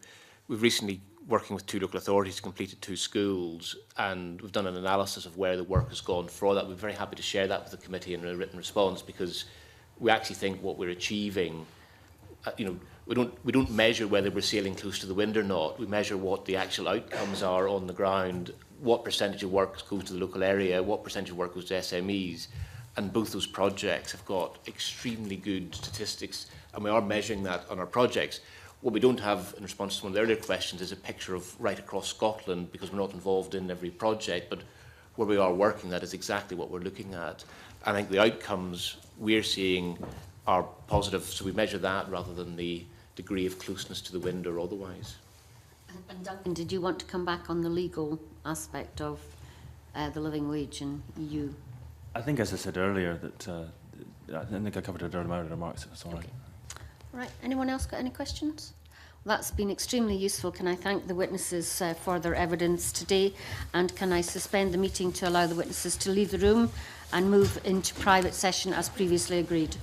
we've recently, working with 2 local authorities, completed 2 schools, and we've done an analysis of where the work has gone for that. We're very happy to share that with the committee in a written response, because we actually think what we're achieving, you know, we don't measure whether we're sailing close to the wind or not. We measure what the actual outcomes are on the ground, what percentage of work goes to the local area, what percentage of work goes to SMEs, and both those projects have got extremely good statistics, and we are measuring that on our projects. What we don't have, in response to one of the earlier questions, is a picture of right across Scotland, because we're not involved in every project, but where we are working, that is exactly what we're looking at. I think the outcomes we're seeing are positive, so we measure that rather than the degree of closeness to the wind or otherwise. And Duncan, did you want to come back on the legal aspect of the living wage in EU? I think, as I said earlier, that I think I covered it in my remarks. It's all right. Right. Anyone else got any questions? Well, that's been extremely useful. Can I thank the witnesses for their evidence today? And can I suspend the meeting to allow the witnesses to leave the room and move into private session as previously agreed?